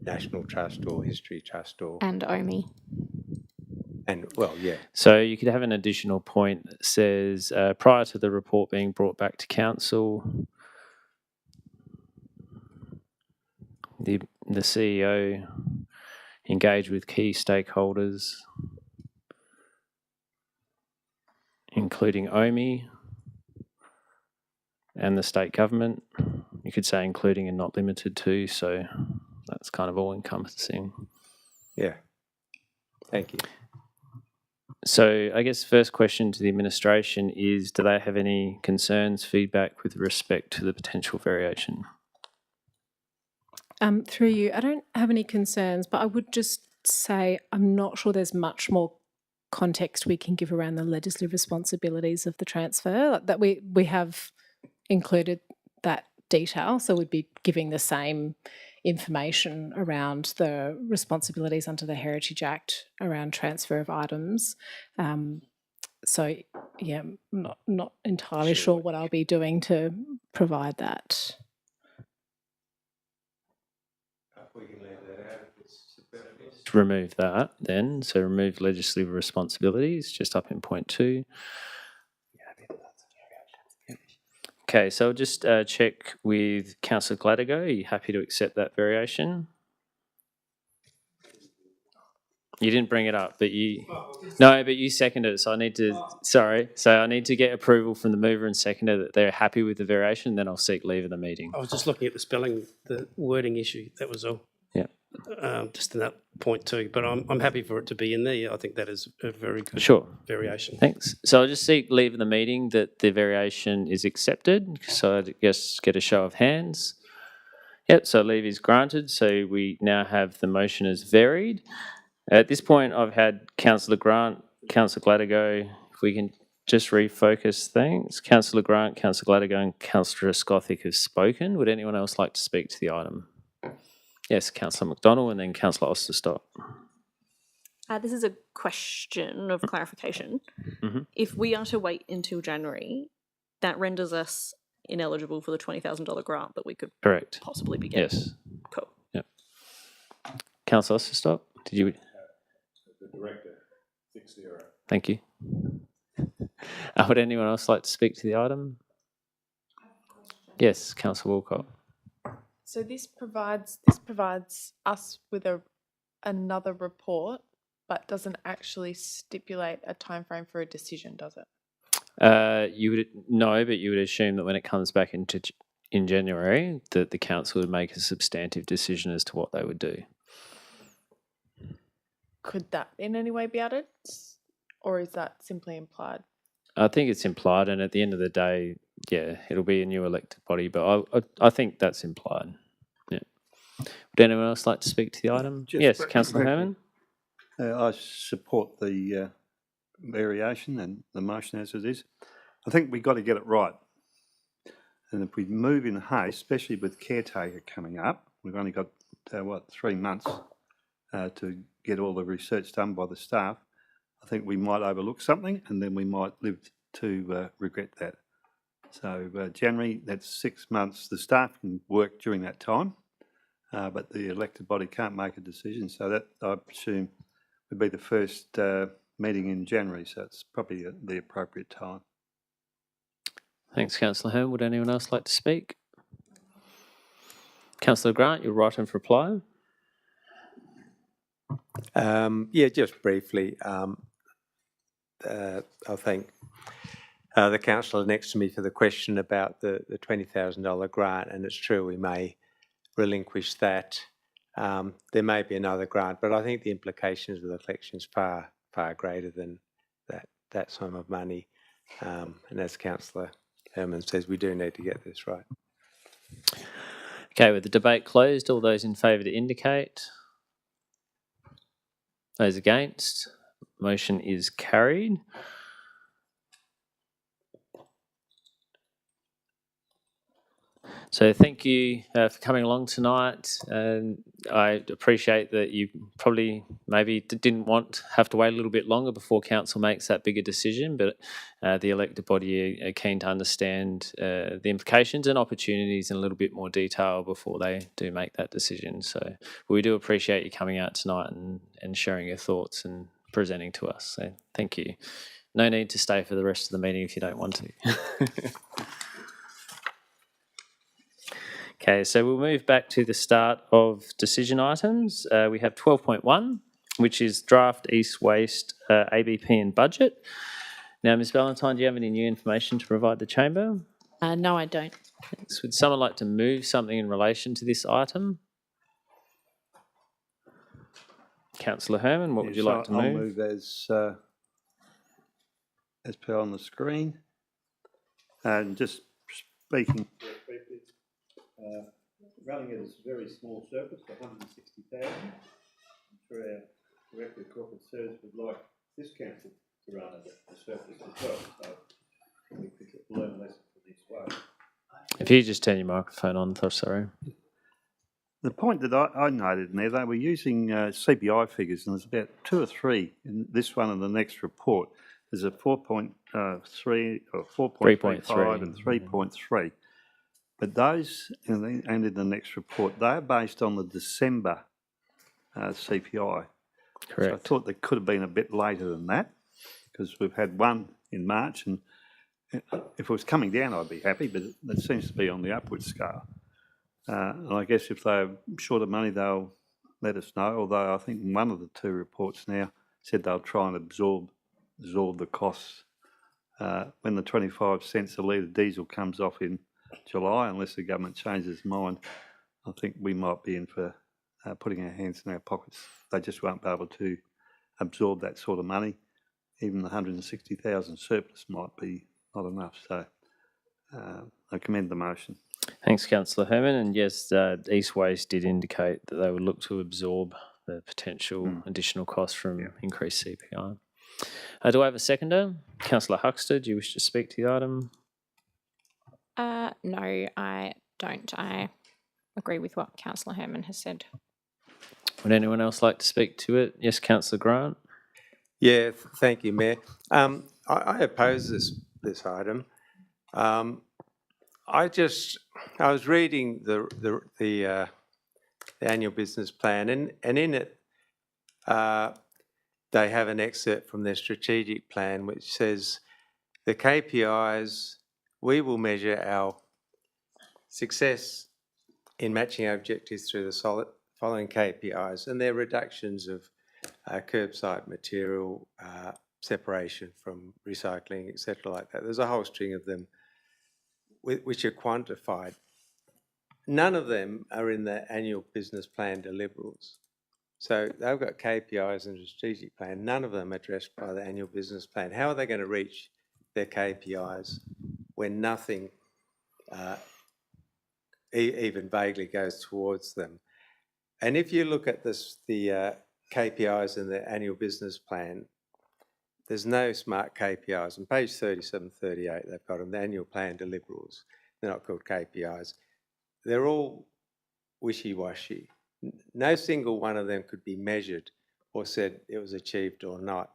National Trust or History Trust or. And OMI. And well, yeah. So you could have an additional point that says prior to the report being brought back to council, the CEO engage with key stakeholders, including OMI and the state government. You could say including and not limited to, so that's kind of all encompassing. Yeah. Thank you. So I guess first question to the administration is, do they have any concerns, feedback with respect to the potential variation? Through you, I don't have any concerns, but I would just say I'm not sure there's much more context we can give around the legislative responsibilities of the transfer. That we have included that detail, so we'd be giving the same information around the responsibilities under the Heritage Act around transfer of items. So yeah, I'm not entirely sure what I'll be doing to provide that. We can leave that out. To remove that then, so remove legislative responsibilities, just up in point 2. Okay, so I'll just check with Councillor Gladigo. Are you happy to accept that variation? You didn't bring it up, but you... No, but you seconded it, so I need to... Sorry. So I need to get approval from the mover and seconder that they're happy with the variation, then I'll seek leave of the meeting. I was just looking at the spelling, the wording issue, that was all. Yeah. Just in that point too, but I'm happy for it to be in there. I think that is a very good variation. Thanks. So I'll just seek leave of the meeting that the variation is accepted. So I guess get a show of hands. Yep, so leave is granted. So we now have the motion as varied. At this point, I've had Councillor Grant, Councillor Gladigo. If we can just refocus things. Councillor Grant, Councillor Gladigo and Councillor Skothick have spoken. Would anyone else like to speak to the item? Yes, Councillor McDonald and then Councillor Osterstock. This is a question of clarification. Mm-hmm. If we are to wait until January, that renders us ineligible for the $20,000 grant that we could possibly be getting. Yes. Cool. Yep. Councillor Osterstock, did you... The director, 6-0. Thank you. Would anyone else like to speak to the item? Yes, Councillor Walcott. So this provides us with another report, but doesn't actually stipulate a timeframe for a decision, does it? You would no, but you would assume that when it comes back in January, that the council would make a substantive decision as to what they would do. Could that in any way be added, or is that simply implied? I think it's implied, and at the end of the day, yeah, it'll be a new elected body, but I think that's implied. Yeah. Would anyone else like to speak to the item? Yes, Councillor Herman. I support the variation and the motion as it is. I think we've got to get it right. And if we move in haste, especially with caretaker coming up, we've only got, 3 months to get all the research done by the staff. I think we might overlook something and then we might live to regret that. So January, that's 6 months. The staff can work during that time, but the elected body can't make a decision. So that, I presume, would be the first meeting in January, so it's probably the appropriate time. Thanks, Councillor Hearn. Would anyone else like to speak? Councillor Grant, you're right in for reply. Yeah, just briefly. I thank the councillor next to me for the question about the $20,000 grant, and it's true we may relinquish that. There may be another grant, but I think the implications of the collection is far greater than that sum of money. And as Councillor Herman says, we do need to get this right. Okay, with the debate closed, all those in favour to indicate. Those against, motion is carried. So thank you for coming along tonight. I appreciate that you probably maybe didn't have to wait a little bit longer before council makes that bigger decision, but the elected body are keen to understand the implications and opportunities in a little bit more detail before they do make that decision. So we do appreciate you coming out tonight and sharing your thoughts and presenting to us. So thank you. No need to stay for the rest of the meeting if you don't want to. Okay, so we'll move back to the start of decision items. We have 12.1, which is draft East Waste ABP and budget. Now, Ms Valentine, do you have any new information to provide the chamber? No, I don't. Thanks. Would someone like to move something in relation to this item? Councillor Herman, what would you like to move? I'll move as per on the screen. And just speaking briefly, running at a very small surplus for 160,000. I'm sure our Director of Corporate Service would like this council to run at a surplus as well. So we could learn a lesson from this way. If you just turn your microphone on, sorry. The point that I noted in there, they were using CPI figures, and there's about 2 or 3 in this one and the next report. There's a 4.3 or 4.35 and 3.3. But those, and in the next report, they are based on the December CPI. Correct. So I thought they could have been a bit later than that, because we've had one in March, and if it was coming down, I'd be happy, but it seems to be on the upward scale. And I guess if they're short of money, they'll let us know, although I think one of the 2 reports now said they'll try and absorb the costs. When the 25 cents a litre diesel comes off in July, unless the government changes its mind, I think we might be in for putting our hands in our pockets. They just won't be able to absorb that sort of money. Even the 160,000 surplus might be not enough. So I commend the motion. Thanks, Councillor Herman. And yes, East Waste did indicate that they would look to absorb the potential additional costs from increased CPI. Do I have a seconder? Councillor Huxter, do you wish to speak to the item? No, I don't. I agree with what Councillor Herman has said. Would anyone else like to speak to it? Yes, Councillor Grant. Yeah, thank you, Mayor. I oppose this item. I was reading the annual business plan, and in it they have an excerpt from their strategic plan which says the KPIs, we will measure our success in matching our objectives through the following KPIs, and they're reductions of curbside material, separation from recycling, etc. like that. There's a whole string of them which are quantified. None of them are in the annual business plan deliverables. So they've got KPIs and a strategic plan. None of them are addressed by the annual business plan. How are they going to reach their KPIs when nothing even vaguely goes towards them? And if you look at the KPIs in the annual business plan, there's no smart KPIs. On page 37, 38, they've got them, the annual plan deliverables. They're not called KPIs. They're all wishy-washy. No single one of them could be measured or said it was achieved or not.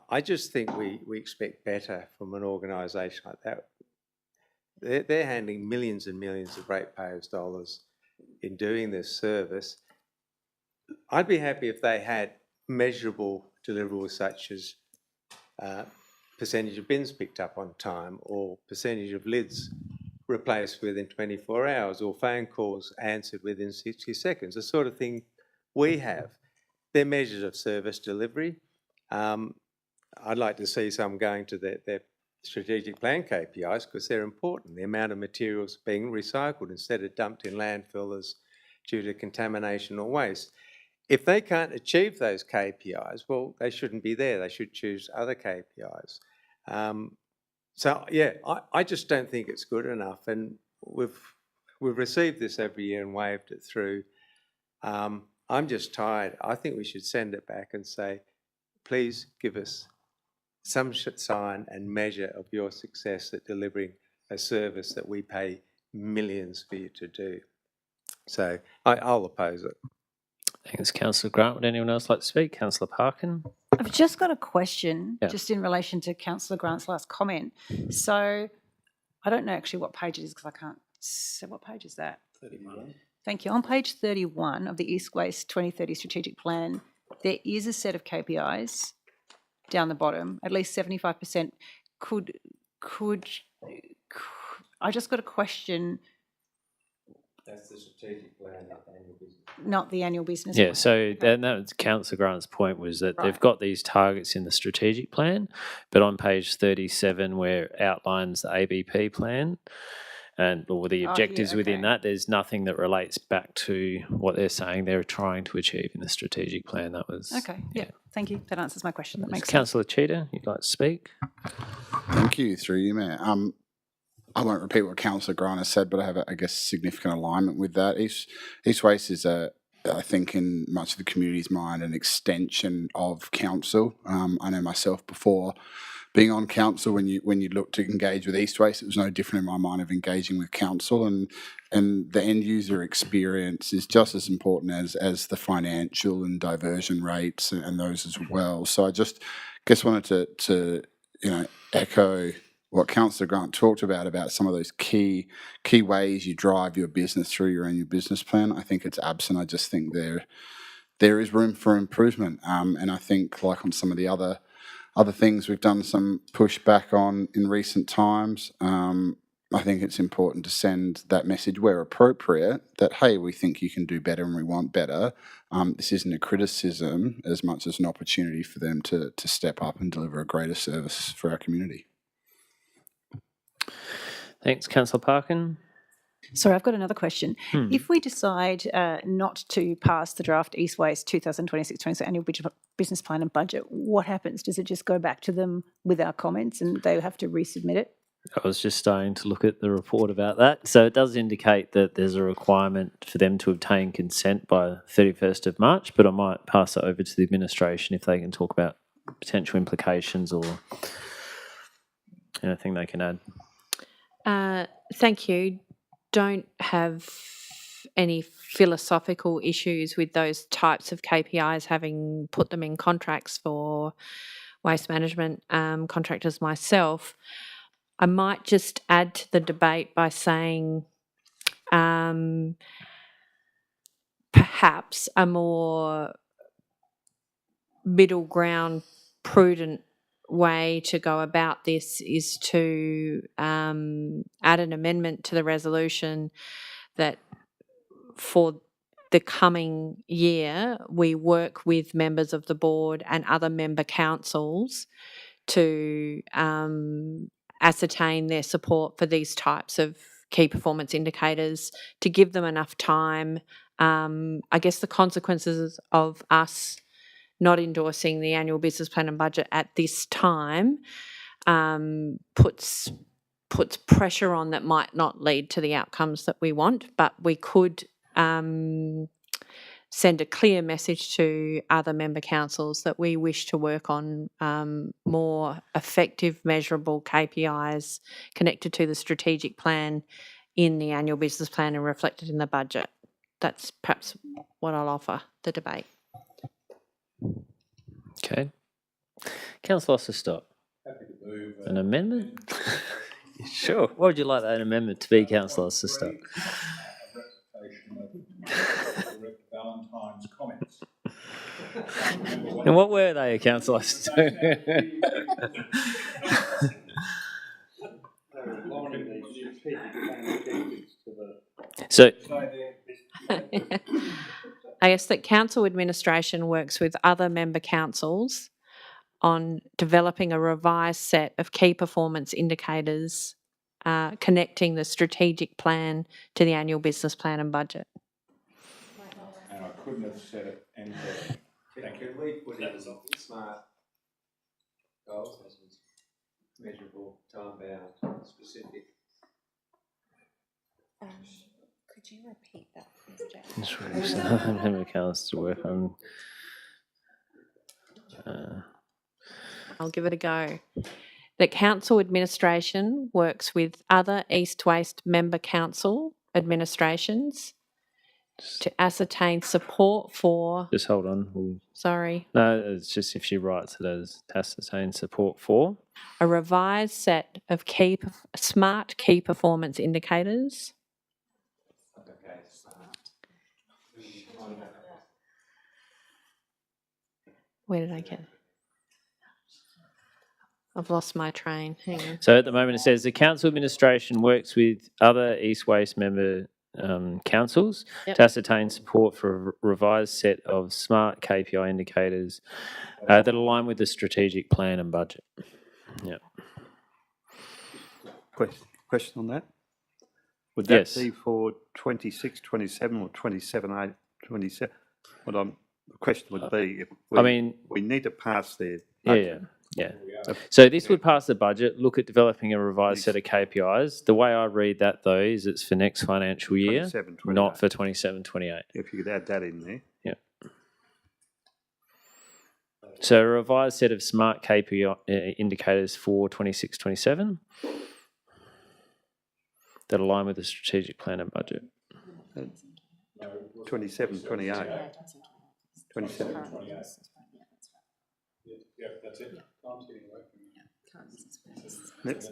I just think we expect better from an organisation like that. They're handling millions and millions of ratepayers' dollars in doing this service. I'd be happy if they had measurable deliverables such as percentage of bins picked up on time, or percentage of lids replaced within 24 hours, or phone calls answered within 60 seconds, the sort of thing we have. They're measures of service delivery. I'd like to see some going to their strategic plan KPIs because they're important. The amount of materials being recycled instead of dumped in landfill as due to contamination or waste. If they can't achieve those KPIs, well, they shouldn't be there. They should choose other KPIs. So yeah, I just don't think it's good enough. And we've received this every year and waved it through. I'm just tired. I think we should send it back and say, please give us some sign and measure of your success at delivering a service that we pay millions for you to do. So I'll oppose it. Thanks, Councillor Grant. Would anyone else like to speak? Councillor Parkin? I've just got a question, Yeah. just in relation to Councillor Grant's last comment. So I don't know actually what page it is because I can't say what page is that. 31. Thank you. On page 31 of the East Waste 2030 Strategic Plan, there is a set of KPIs down the bottom. At least 75% could I just got a question. That's the strategic plan, not the annual business. Not the annual business Yeah, plan. so Okay. that was Councillor Grant's point, was that they've Right. got these targets in the strategic plan, but on page 37 where it outlines the ABP plan and or the objectives within okay. that, there's nothing that relates back to what they're saying they're trying to achieve in the strategic plan. That was Okay, yeah. Thank you. That answers my question. That makes sense. Councillor Cheetah, you'd like to speak? Thank you, through you, Mayor. I won't repeat what Councillor Grant has said, but I have, I guess, significant alignment with that. East Waste is, I think, in much of the community's mind, an extension of council. I know myself before being on council, when you look to engage with East Waste, it was no different in my mind of engaging with council, and the end user experience is just as important as the financial and diversion rates and those as well. So I just guess wanted to echo what Councillor Grant talked about some of those key ways you drive your business through your annual business plan. I think it's absent. I just think there is room for improvement. And I think, like on some of the other things we've done some pushback on in recent times, I think it's important to send that message where appropriate that, hey, we think you can do better and we want better. This isn't a criticism as much as an opportunity for them to step up and deliver a greater service for our community. Thanks, Councillor Parkin. Sorry, I've got another question. If we decide not to pass the draft East Waste 2026-27 annual business plan and budget, what happens? Does it just go back to them with our comments and they have to resubmit it? I was just starting to look at the report about that. So it does indicate that there's a requirement for them to obtain consent by 31st of March, but I might pass it over to the administration if they can talk about potential implications or anything they can add. Thank you. Don't have any philosophical issues with those types of KPIs, having put them in contracts for waste management contractors myself. I might just add to the debate by saying perhaps a more middle ground, prudent way to go about this is to add an amendment to the resolution that for the coming year we work with members of the board and other member councils to ascertain their support for these types of key performance indicators, to give them enough time. I guess the consequences of us not endorsing the annual business plan and budget at this time puts pressure on that might not lead to the outcomes that we want, but we could send a clear message to other member councils that we wish to work on more effective, measurable KPIs connected to the strategic plan in the annual business plan and reflected in the budget. That's perhaps what I'll offer the debate. Okay. Councillor Osterstock. Happy to move an amendment? Sure. What would you like that amendment to be, Councillor Osterstock? a replication of Director Valentine's comments. And what were they, councillor? So, I guess that council administration works with other member councils on developing a revised set of key performance indicators, connecting the strategic plan to the annual business plan and budget. And I couldn't have said it any better. Can we put in SMART goals, measurable, time-bound, specific? Could you repeat that, Mr. Chair? that's really sad. Member councils to work on. I'll give it a go. That council administration works with other East-West member council administrations to ascertain support for. Just hold on. Sorry. No, it's just if she writes it as ascertain support for. A revised set of smart key performance indicators. Where did I get it? I've lost my train. Hang on. So at the moment it says the council administration works with other East Waste member councils to ascertain support for a revised set of smart KPI indicators that align with the strategic plan and budget. Yeah. Question on that? Would that be for 26, 27 or 27, 8, 27? The question would be if we need to pass their budget. Yeah. So this would pass the budget, look at developing a revised set of KPIs. The way I read that, though, is it's for next financial year, not for 27-28. If you could add that in there. Yeah. So a revised set of smart KPI indicators for 26-27 that align with the strategic plan and budget. 27, 28. 27. Yeah, that's it.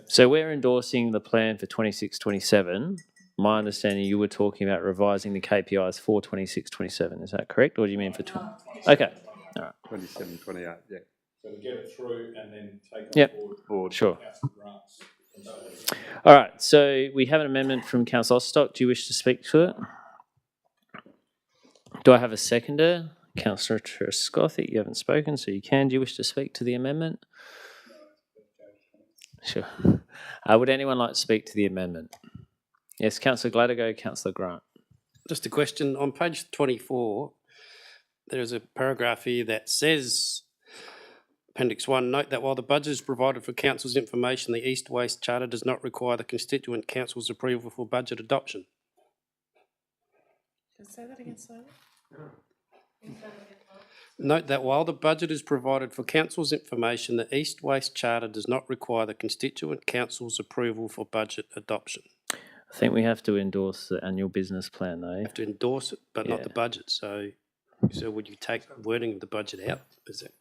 So we're endorsing the plan for 26-27. My understanding, you were talking about revising the KPIs for 26-27. Is that correct, or do you mean for 20? Okay, all right. 27, 28. Yeah. So to get it through and then take it forward. Sure. All right. So we have an amendment from Councillor Ostock. Do you wish to speak to it? Do I have a seconder? Councillor Trescothick, you haven't spoken, so you can. Do you wish to speak to the amendment? Sure. Would anyone like to speak to the amendment? Yes, Councillor Gladigo, Councillor Grant. Just a question. On page 24, there's a paragraph here that says, Appendix 1, note that while the budget is provided for Council's information, the East Waste Charter does not require the constituent council's approval for budget adoption. Say that again slowly. Note that while the budget is provided for Council's information, the East Waste Charter does not require the constituent council's approval for budget adoption. I think we have to endorse the annual business plan, though. Have to endorse it, but not the budget. So would you take wording of the budget out? Is that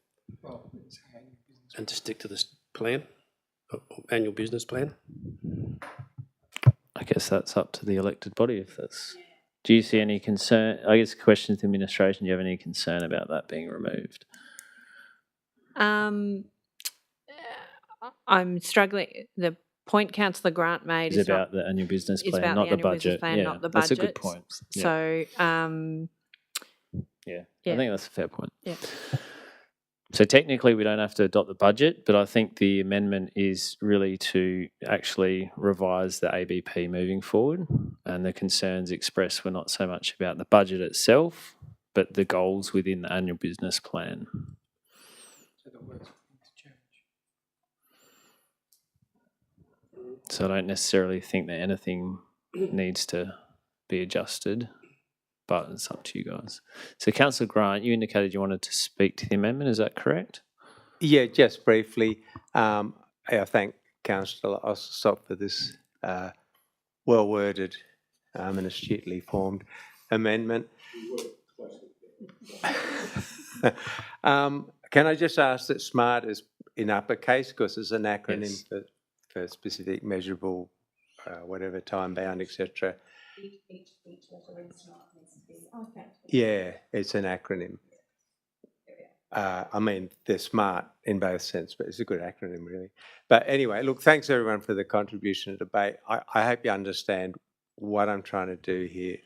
and to stick to this plan, annual business plan? I guess that's up to the elected body if that's. Do you see any concern? I guess the question to the administration, do you have any concern about that being removed? I'm struggling. The point Councillor Grant made is about the annual business plan, not the budget. Plan, not the budget. That's a good point. Yeah. So, I think that's a fair point. Yeah. So technically we don't have to adopt the budget, but I think the amendment is really to actually revise the ABP moving forward, and the concerns expressed were not so much about the budget itself, but the goals within the annual business plan. So I don't necessarily think that anything needs to be adjusted, but it's up to you guys. So Councillor Grant, you indicated you wanted to speak to the amendment, is that correct? Yeah, just briefly. I thank Councillor Ostock for this well-worded and astutely formed amendment. Can I just ask that SMART is in uppercase because it's an acronym for specific, measurable, whatever, time-bound, etc. Yeah, it's an acronym. I mean, they're smart in both sense, but it's a good acronym, really. But anyway, look, thanks everyone for the contribution to debate. I hope you understand what I'm trying to do here,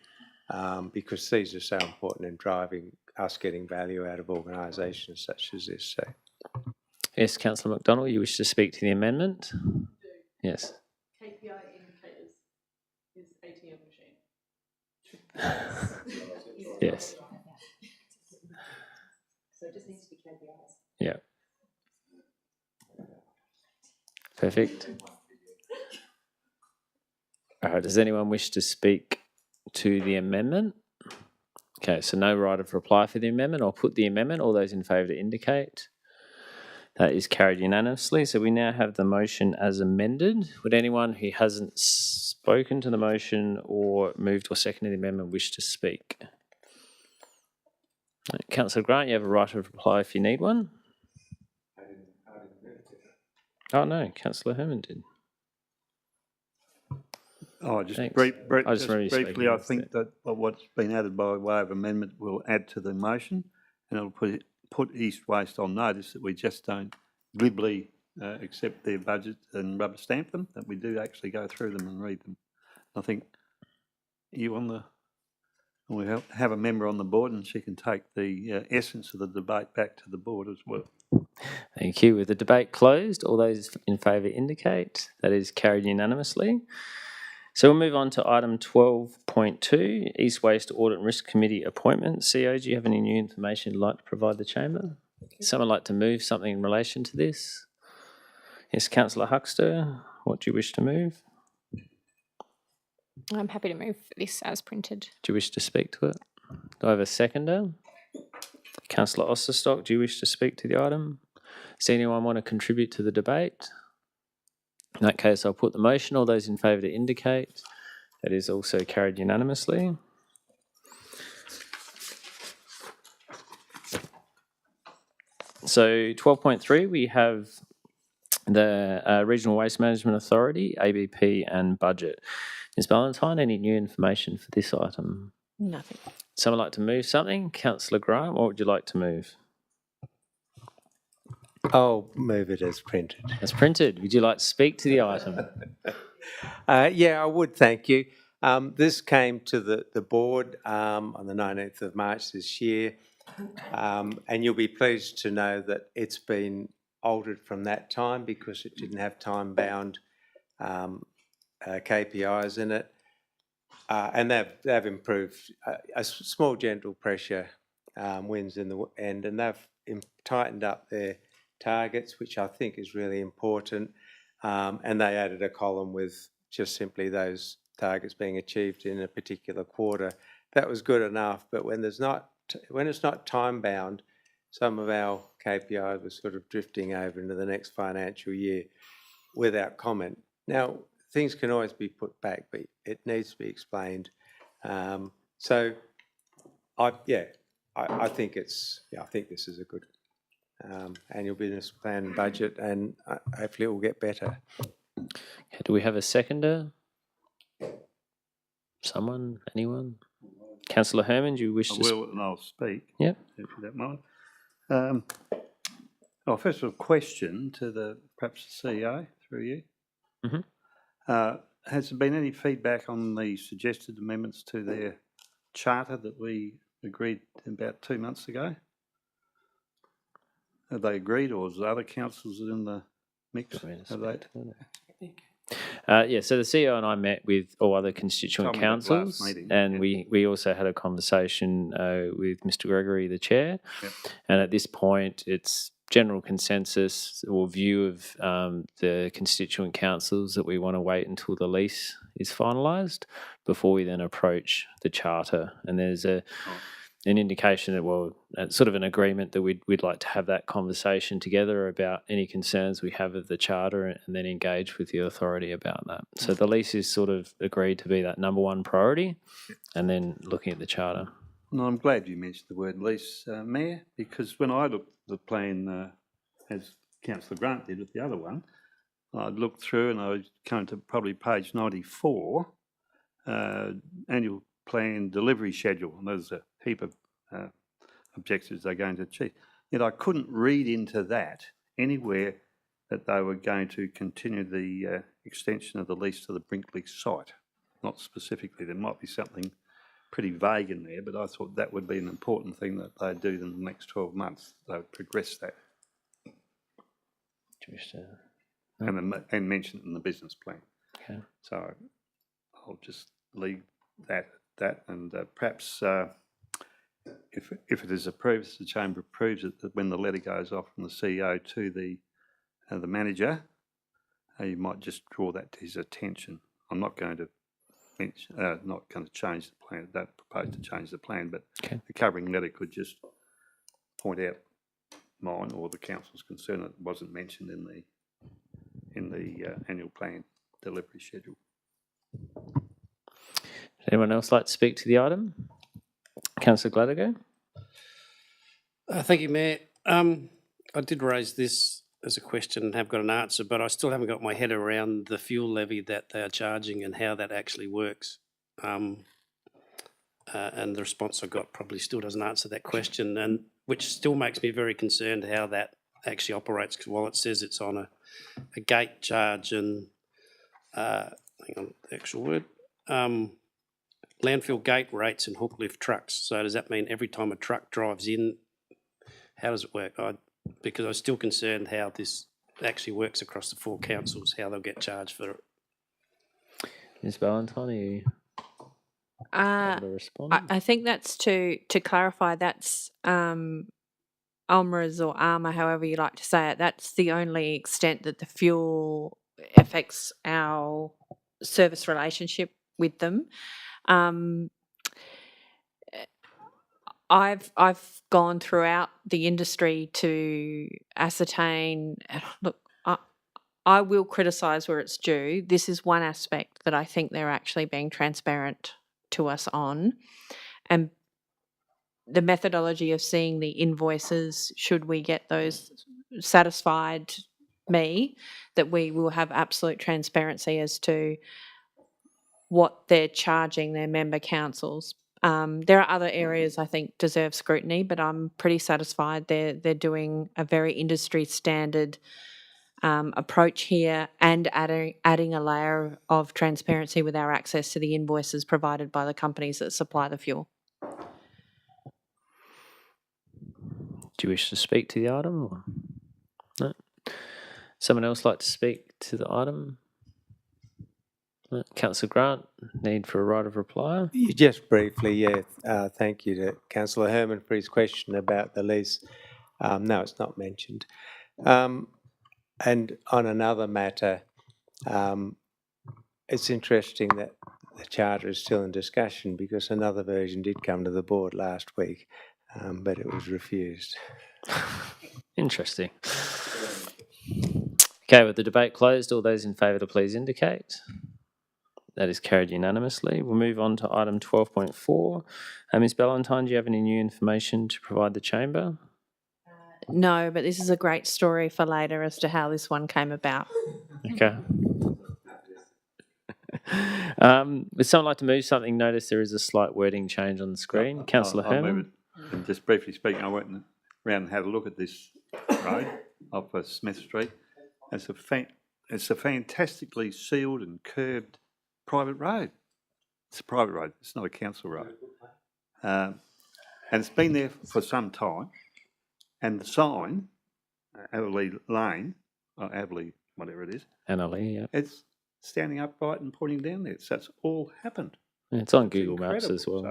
because these are so important in driving us getting value out of organisations such as this. So, Yes, Councillor McDonald, you wish to speak to the amendment? Yes. KPI indicators is ATM machine. Yes. So it just needs to be KPIs. Yeah. Perfect. All right, does anyone wish to speak to the amendment? Okay, so no right of reply for the amendment. I'll put the amendment. All those in favour to indicate. That is carried unanimously. So we now have the motion as amended. Would anyone who hasn't spoken to the motion or moved or seconded the amendment wish to speak? Councillor Grant, you have a right of reply if you need one. Oh no, Councillor Herman did. Oh, just, Thanks. just briefly, I think that what's been added by way of amendment will add to the motion, and it'll put East Waste on notice that we just don't glibly accept their budget and rubber stamp them, that we do actually go through them and read them. I think you we have a member on the board, and she can take the essence of the debate back to the board as well. Thank you. With the debate closed, all those in favour indicate. That is carried unanimously. So we'll move on to item 12.2, East Waste Audit and Risk Committee appointment. CEO, do you have any new information you'd like to provide the chamber? Someone like to move something in relation to this? Yes, Councillor Huckster, what do you wish to move? I'm happy to move this as printed. Do you wish to speak to it? Do I have a seconder? Councillor Osterstock, do you wish to speak to the item? Does anyone want to contribute to the debate? In that case, I'll put the motion. All those in favour to indicate. That is also carried unanimously. So 12.3, we have the Regional Waste Management Authority, ABP and budget. Ms Ballantyne, any new information for this item? Nothing. Someone like to move something? Councillor Grant, what would you like to move? I'll move it as printed. As printed. Would you like to speak to the item? Yeah, I would, thank you. This came to the board on the 19th of March this year, and you'll be pleased to know that it's been altered from that time because it didn't have time-bound KPIs in it, and they've improved. A small gentle pressure wins in the end, and they've tightened up their targets, which I think is really important, and they added a column with just simply those targets being achieved in a particular quarter. That was good enough, but when it's not time bound, some of our KPIs were sort of drifting over into the next financial year without comment. Now, things can always be put back, but it needs to be explained. So, I think I think this is a good annual business plan and budget, and hopefully it will get better. Okay, do we have a seconder? Someone? Anyone? Councillor Herman, do you wish to speak? I will, and I'll speak. Yep. If you don't mind. First of all, question to perhaps the CEO through you. Mm-hmm. Has there been any feedback on the suggested amendments to their charter that we agreed about 2 months ago? Have they agreed, or is there other councils in the mix? Yeah, so the CEO and I met with all other constituent councils, and we also had a conversation with Mr. Gregory, the chair. Yep. And at this point, it's general consensus or view of the constituent councils that we want to wait until the lease is finalised before we then approach the charter. And there's an indication that, sort of an agreement that we'd like to have that conversation together about any concerns we have of the charter and then engage with the authority about that. So the lease is sort of agreed to be that number one priority, and then looking at the charter. No, I'm glad you mentioned the word lease, Mayor, because when I looked at the plan, as Councillor Grant did with the other one, I'd looked through and I was coming to probably page 94, annual plan delivery schedule, and there's a heap of objectives they're going to achieve. Yet I couldn't read into that anywhere that they were going to continue the extension of the lease to the Brinkley site. Not specifically, there might be something pretty vague in there, but I thought that would be an important thing that they'd do in the next 12 months. They would progress that and mention it in the business plan. Okay. So I'll just leave that and perhaps if it is approved, if the Chamber approves it, that when the letter goes off from the CEO to the manager, you might just draw that to his attention. I'm not going to change the plan. Don't propose to change the plan, but the covering letter could just point out mine or the council's concern that it wasn't mentioned in the annual plan delivery schedule. Anyone else like to speak to the item? Councillor Gladego. Thank you, Mayor. I did raise this as a question and have got an answer, but I still haven't got my head around the fuel levy that they are charging and how that actually works. And the response I got probably still doesn't answer that question, and which still makes me very concerned how that actually operates, because while it says it's on a gate charge and, hang on, the actual word, landfill gate rates and hook lift trucks. So does that mean every time a truck drives in, how does it work? Because I'm still concerned how this actually works across the 4 councils, how they'll get charged for it. Ms. Ballantyne, are you able to respond? I think that's to clarify, that's ULMRA's or ARMA, however you like to say it, that's the only extent that the fuel affects our service relationship with them. I've gone throughout the industry to ascertain. Look, I will criticise where it's due. This is one aspect that I think they're actually being transparent to us on, and the methodology of seeing the invoices, should we get those satisfied me that we will have absolute transparency as to what they're charging their member councils. There are other areas I think deserve scrutiny, but I'm pretty satisfied they're doing a very industry standard approach here and adding a layer of transparency with our access to the invoices provided by the companies that supply the fuel. Do you wish to speak to the item? Or? No. Someone else like to speak to the item? No. Councillor Grant, need for a right of reply? Just briefly, yeah. Thank you to Councillor Herman for his question about the lease. No, it's not mentioned. And on another matter, it's interesting that the charter is still in discussion, because another version did come to the board last week, but it was refused. Interesting. Okay, with the debate closed, all those in favour to please indicate. That is carried unanimously. We'll move on to item 12.4. Ms. Ballantyne, do you have any new information to provide the chamber? No, but this is a great story for later as to how this one came about. Okay. Would someone like to move something? Notice there is a slight wording change on the screen. Councillor Herman. And just briefly speaking, I went around and had a look at this road off Smith Street. It's a fantastically sealed and curbed private road. It's a private road. It's not a council road. And it's been there for some time. And the sign, Adelaide Lane, or Adelaide, whatever it is. Adelaide, yeah. It's standing upright and pointing down there. So it's all happened. Yeah, it's on Google Maps as well.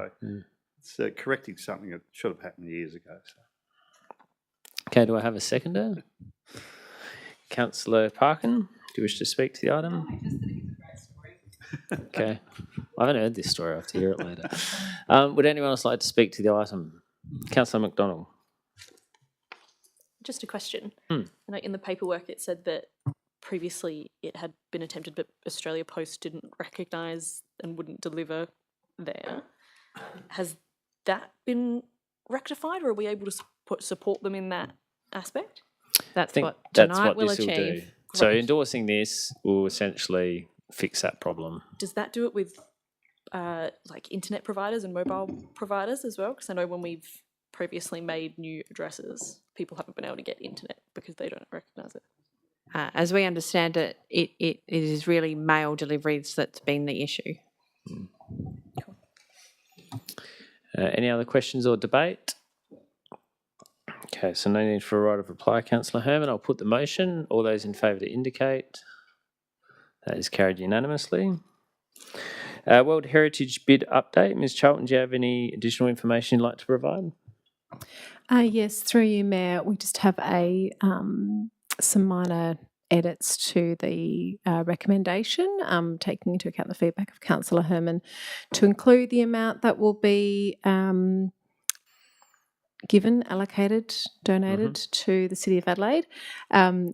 So it's correcting something that should have happened years ago. So. Okay, do I have a seconder? Councillor Parkin, do you wish to speak to the item? I just think it's a great story. Okay. I haven't heard this story. I'll have to hear it later. Would anyone else like to speak to the item? Councillor McDonald. Just a question. Hmm. I know in the paperwork it said that previously it had been attempted, but Australia Post didn't recognise and wouldn't deliver there. Has that been rectified, or are we able to support them in that aspect? That's what that's tonight what will this will do. achieve. So endorsing this will essentially fix that problem. Does that do it with like internet providers and mobile providers as well? Because I know when we've previously made new addresses, people haven't been able to get internet because they don't recognise it. As we understand it, it is really mail deliveries that's been the issue. Any other questions or debate? Okay, so no need for a right of reply. Councillor Herman, I'll put the motion. All those in favour to indicate. That is carried unanimously. World Heritage bid update. Ms Charlton, do you have any additional information you'd like to provide? Yes, through you, Mayor. We just have some minor edits to the recommendation, taking into account the feedback of Councillor Herman, to include the amount that will be given, allocated, donated to the City of Adelaide, and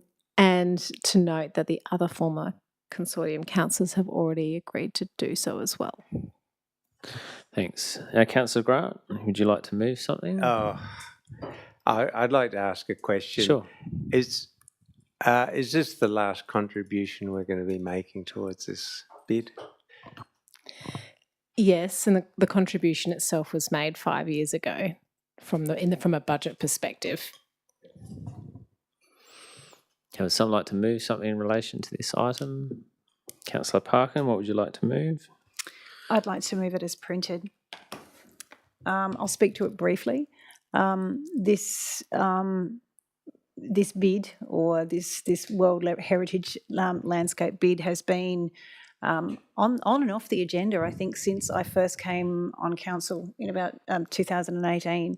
to note that the other former consortium councillors have already agreed to do so as well. Thanks. Councillor Grant, would you like to move something? I'd like to ask a question. Sure. Is this the last contribution we're going to be making towards this bid? Yes, and the contribution itself was made 5 years ago from a budget perspective. Would someone like to move something in relation to this item? Councillor Parkin, what would you like to move? I'd like to move it as printed. I'll speak to it briefly. This bid, or this World Heritage Landscape bid, has been on and off the agenda, I think, since I first came on council in about 2018.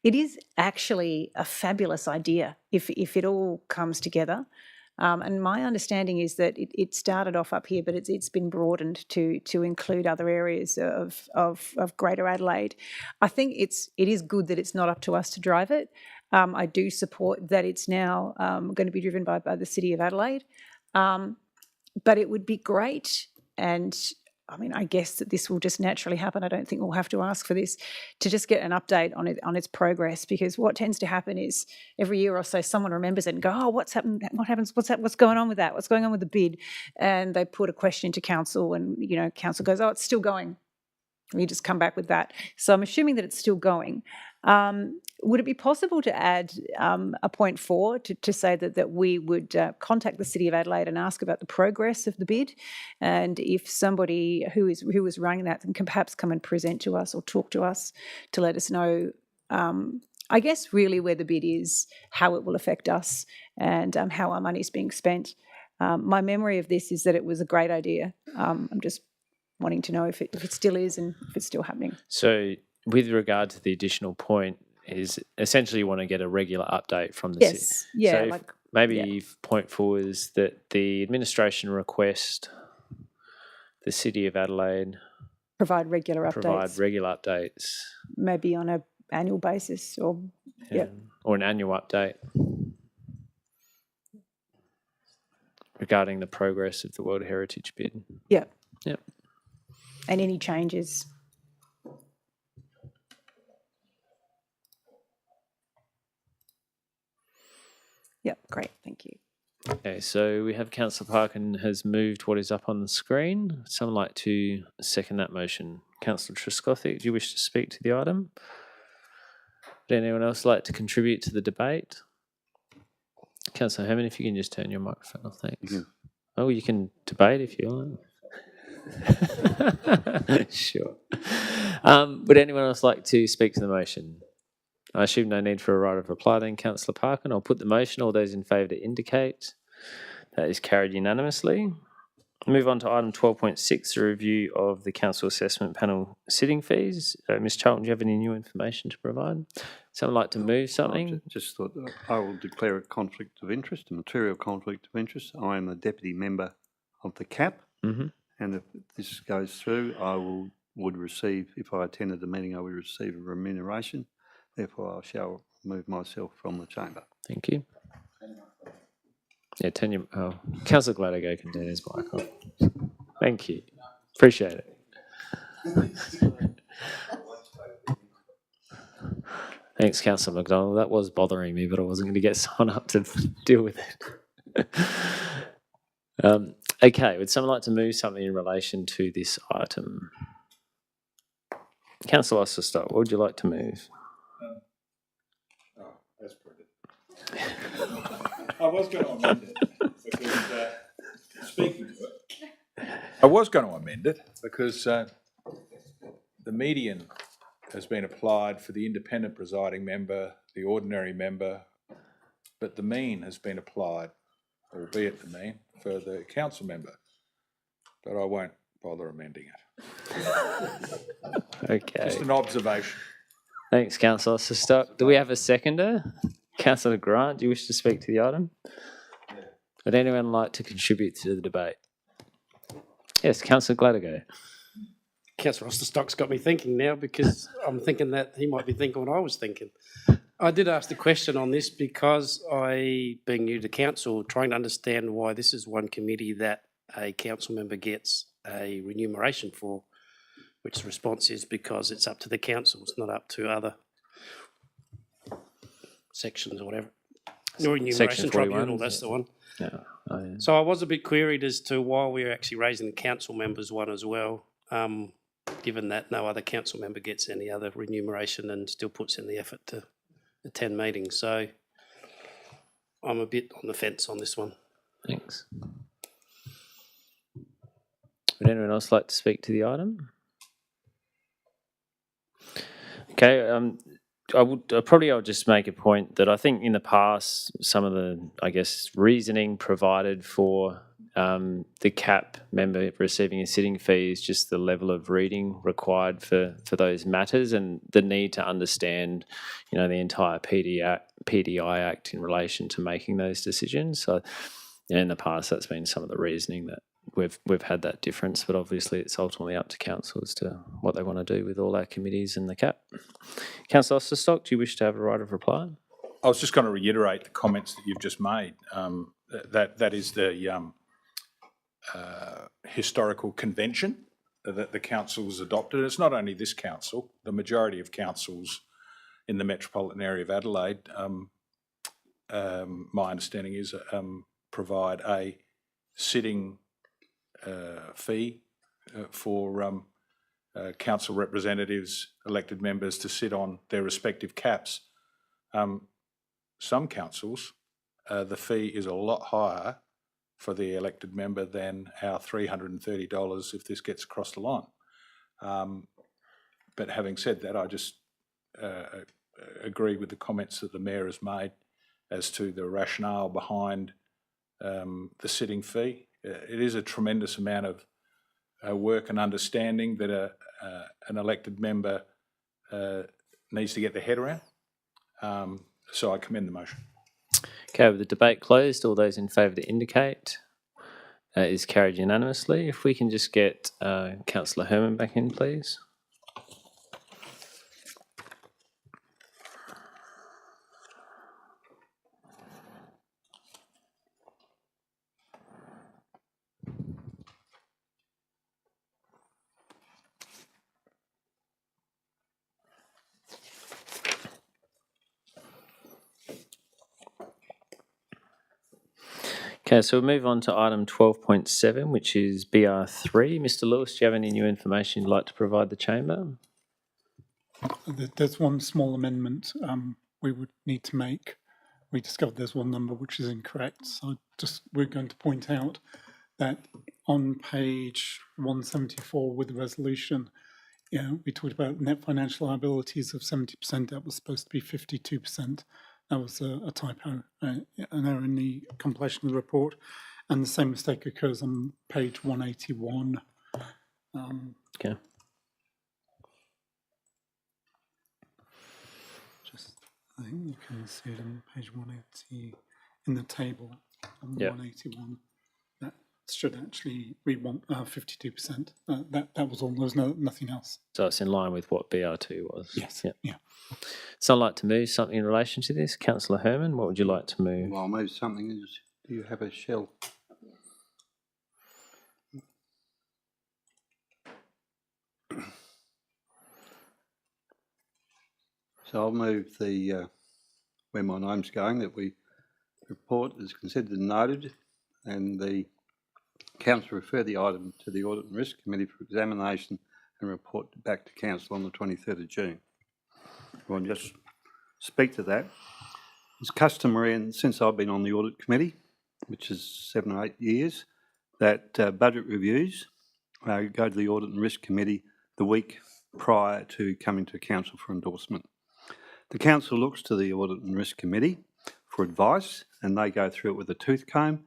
It is actually a fabulous idea if it all comes together. And my understanding is that it started off up here, but it's been broadened to include other areas of Greater Adelaide. I think it is good that it's not up to us to drive it. I do support that it's now going to be driven by the City of Adelaide. But it would be great, and I mean, I guess that this will just naturally happen. I don't think we'll have to ask for this, to just get an update on its progress, because what tends to happen is every year or so someone remembers it and go, oh, what's happened? What happens? What's going on with that? What's going on with the bid? And they put a question to council, and council goes, oh, it's still going. And you just come back with that. So I'm assuming that it's still going. Would it be possible to add a point 4 to say that we would contact the City of Adelaide and ask about the progress of the bid, and if somebody who is running that can perhaps come and present to us or talk to us to let us know, I guess, really where the bid is, how it will affect us, and how our money is being spent. My memory of this is that it was a great idea. I'm just wanting to know if it still is and if it's still happening. So with regard to the additional point, is essentially you want to get a regular update from the Yes, city. yeah. So maybe point 4 is that the administration request the City of Adelaide Provide regular updates. Maybe on an annual basis, or or an annual update regarding the progress of the World Heritage bid. Yeah. Yep. And any changes. Yep, great, thank you. Okay, so we have Councillor Parkin has moved what is up on the screen. Would someone like to second that motion? Councillor Trescothick, do you wish to speak to the item? Would anyone else like to contribute to the debate? Councillor Herman, if you can just turn your microphone off, thanks. Oh, you can debate if you like. Sure. Would anyone else like to speak to the motion? I assume no need for a right of reply then, Councillor Parkin. I'll put the motion. All those in favour to indicate. That is carried unanimously. Move on to item 12.6, the review of the Council Assessment Panel sitting fees. Ms Charlton, do you have any new information to provide? Someone like to move something? I just thought that I will declare a conflict of interest, a material conflict of interest. I am a deputy member of the CAP, and if this goes through, I would receive, if I attended the meeting, I would receive a remuneration. Therefore, I shall remove myself from the chamber. Thank you. Yeah, turn your... Oh, Councillor Gladigo can turn his mic off. Thank you. Appreciate it. Thanks, Councillor McDonald. That was bothering me, but I wasn't going to get someone up to deal with it. Okay, would someone like to move something in relation to this item? Councillor Osterstock, what would you like to move? I was going to amend it because, speaking to it, I was going to amend it because the median has been applied for the independent presiding member, the ordinary member, but the mean has been applied, albeit the mean, for the council member. But I won't bother amending it. Okay. Just an observation. Thanks, Councillor Stock. Do we have a seconder? Councillor Grant, do you wish to speak to the item? Would anyone like to contribute to the debate? Yes, Councillor Gladigo. Councillor Osterstock's got me thinking now because I'm thinking that he might be thinking what I was thinking. I did ask the question on this because I, being new to council, trying to understand why this is one committee that a council member gets a remuneration for, which the response is because it's up to the council, it's not up to other sections or whatever. Or remuneration tribunal, that's the one. Yeah. Oh, yeah. So I was a bit queried as to why we're actually raising the council members one as well, given that no other council member gets any other remuneration and still puts in the effort to attend meetings. So I'm a bit on the fence on this one. Thanks. Would anyone else like to speak to the item? Okay, I'll just make a point that I think in the past, some of the, reasoning provided for the CAP member receiving a sitting fee is just the level of reading required for those matters and the need to understand, the entire PDI Act in relation to making those decisions. So in the past, that's been some of the reasoning that we've had that difference, but obviously it's ultimately up to council as to what they want to do with all our committees and the CAP. Councillor Osterstock, do you wish to have a right of reply? I was just going to reiterate the comments that you've just made. That is the historical convention that the council has adopted. It's not only this council, the majority of councils in the metropolitan area of Adelaide, my understanding is, provide a sitting fee for council representatives, elected members to sit on their respective caps. Some councils, the fee is a lot higher for the elected member than our $330 if this gets across the line. But having said that, I just agree with the comments that the Mayor has made as to the rationale behind the sitting fee. It is a tremendous amount of work and understanding that an elected member needs to get their head around. So I commend the motion. Okay, with the debate closed, all those in favour to indicate is carried unanimously. If we can just get Councillor Herman back in, please. Okay, so we'll move on to item 12.7, which is BR3. Mr. Lewis, do you have any new information you'd like to provide the chamber? There's one small amendment we would need to make. We discovered there's one number which is incorrect. So we're going to point out that on page 174 with the resolution, we talked about net financial liabilities of 70%. That was supposed to be 52%. That was a typo, an error in the compilation of the report. And the same mistake occurs on page 181. Okay. I think you can see it on page 180 in the table on 181. That should actually read 52%. That was all. There was nothing else. So it's in line with what BR2 was? Yes. Yep. Yeah. So I'd like to move something in relation to this. Councillor Herman, what would you like to move? Well, I'll move something. Do you have a shell? So I'll move the where my name's going, that we report is considered and noted, and the council refer the item to the Audit and Risk Committee for examination and report back to council on the 23rd of June. You want to just speak to that? It's customary, and since I've been on the audit committee, which is 7 or 8 years, that budget reviews go to the audit and risk committee the week prior to coming to council for endorsement. The council looks to the audit and risk committee for advice, and they go through it with a tooth comb,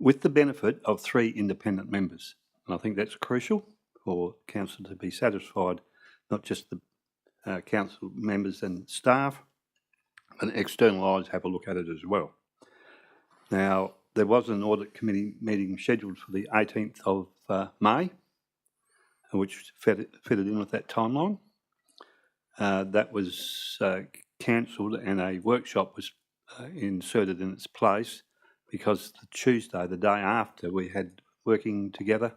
with the benefit of 3 independent members. And I think that's crucial for council to be satisfied, not just the council members and staff, but external eyes have a look at it as well. Now, there was an audit committee meeting scheduled for the 18th of May, which fitted in with that timeline. That was cancelled, and a workshop was inserted in its place because the Tuesday, the day after, we had working together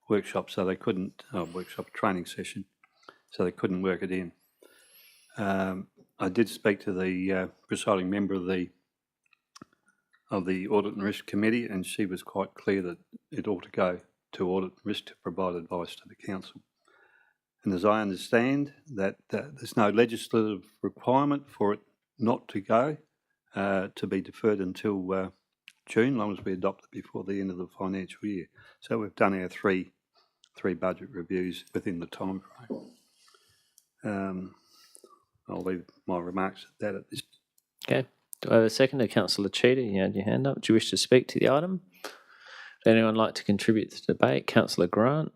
workshop, so they couldn't, workshop training session, so they couldn't work it in. I did speak to the presiding member of the Audit and Risk Committee, and she was quite clear that it ought to go to Audit and Risk to provide advice to the council. And as I understand, that there's no legislative requirement for it not to go, to be deferred until June, as long as we adopt it before the end of the financial year. So we've done our three budget reviews within the time frame. I'll leave my remarks at that at this. Okay. Do I have a second to Councillor Cheetah? You had your hand up. Do you wish to speak to the item? Would anyone like to contribute to the debate? Councillor Grant.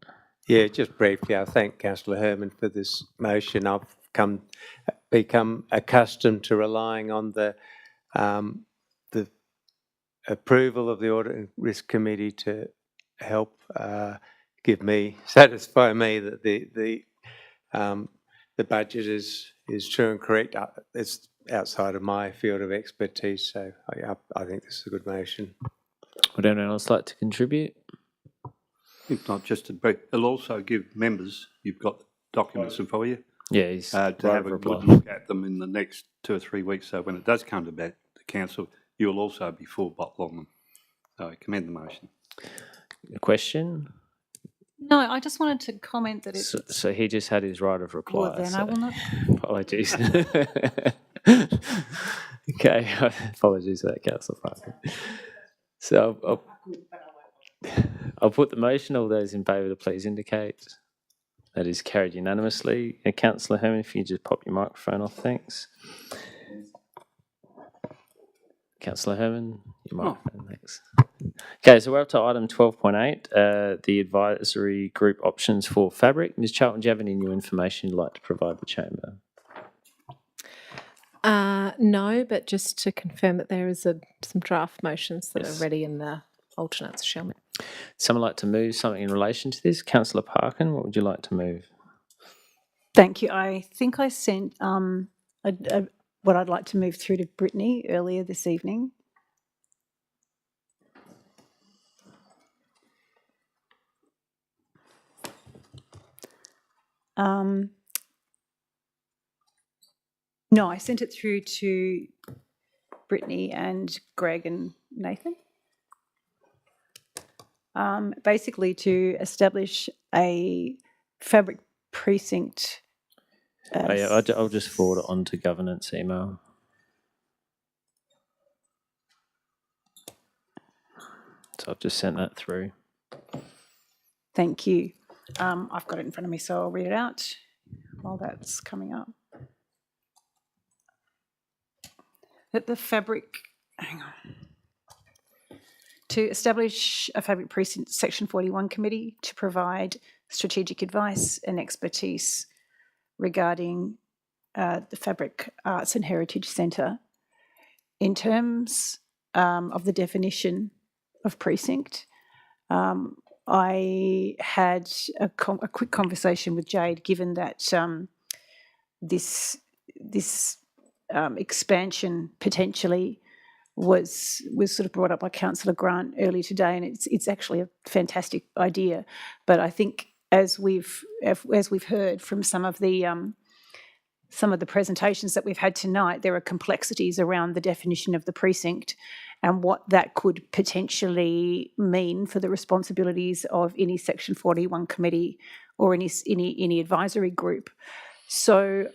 Yeah, just briefly, I thank Councillor Herman for this motion. I've become accustomed to relying on the approval of the Audit and Risk Committee to help satisfy me that the budget is true and correct. It's outside of my field of expertise, so I think this is a good motion. Would anyone else like to contribute? If not, just a brief, it'll also give members, you've got documents in front of you. Yeah, he's to have a good look at them in the next 2 or 3 weeks, so when it does come to the council, you'll also be full bottle on them. So I commend the motion. A question? No, I just wanted to comment that it's... So he just had his right of reply. Well, then I will not... Apologies. Okay, apologies for that, Councillor Parker. So I'll put the motion. All those in favour, please indicate. That is carried unanimously. Councillor Herman, if you just pop your microphone off, thanks. Councillor Herman, your microphone, thanks. Okay, so we're up to item 12.8, the advisory group options for fabric. Ms Charlton, do you have any new information you'd like to provide the chamber? No, but just to confirm that there is some draft motions that are ready in the alternates, shall we? Someone like to move something in relation to this? Councillor Parkin, what would you like to move? Thank you. I think I sent what I'd like to move through to Brittany earlier this evening. No, I sent it through to Brittany and Greg and Nathan. Basically to establish a fabric precinct. I'll just forward it on to governance email. So I've just sent that through. Thank you. I've got it in front of me, so I'll read it out while that's coming up. That the fabric, hang on. To establish a fabric precinct section 41 committee to provide strategic advice and expertise regarding the Fabric Arts and Heritage Centre. In terms of the definition of precinct, I had a quick conversation with Jade, given that this expansion potentially was sort of brought up by Councillor Grant earlier today, and it's actually a fantastic idea. But I think as we've heard from some of the presentations that we've had tonight, there are complexities around the definition of the precinct and what that could potentially mean for the responsibilities of any Section 41 committee or any advisory group. So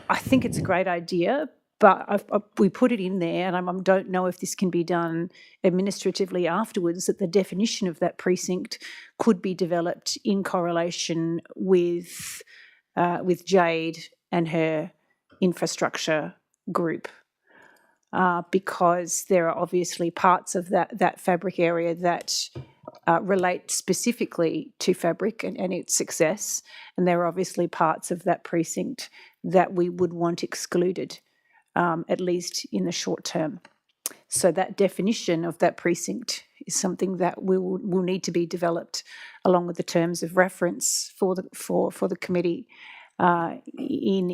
I think it's a great idea, but we put it in there, and I don't know if this can be done administratively afterwards, that the definition of that precinct could be developed in correlation with Jade and her infrastructure group. Because there are obviously parts of that fabric area that relate specifically to fabric and its success, and there are obviously parts of that precinct that we would want excluded, at least in the short term. So that definition of that precinct is something that will need to be developed along with the terms of reference for the committee in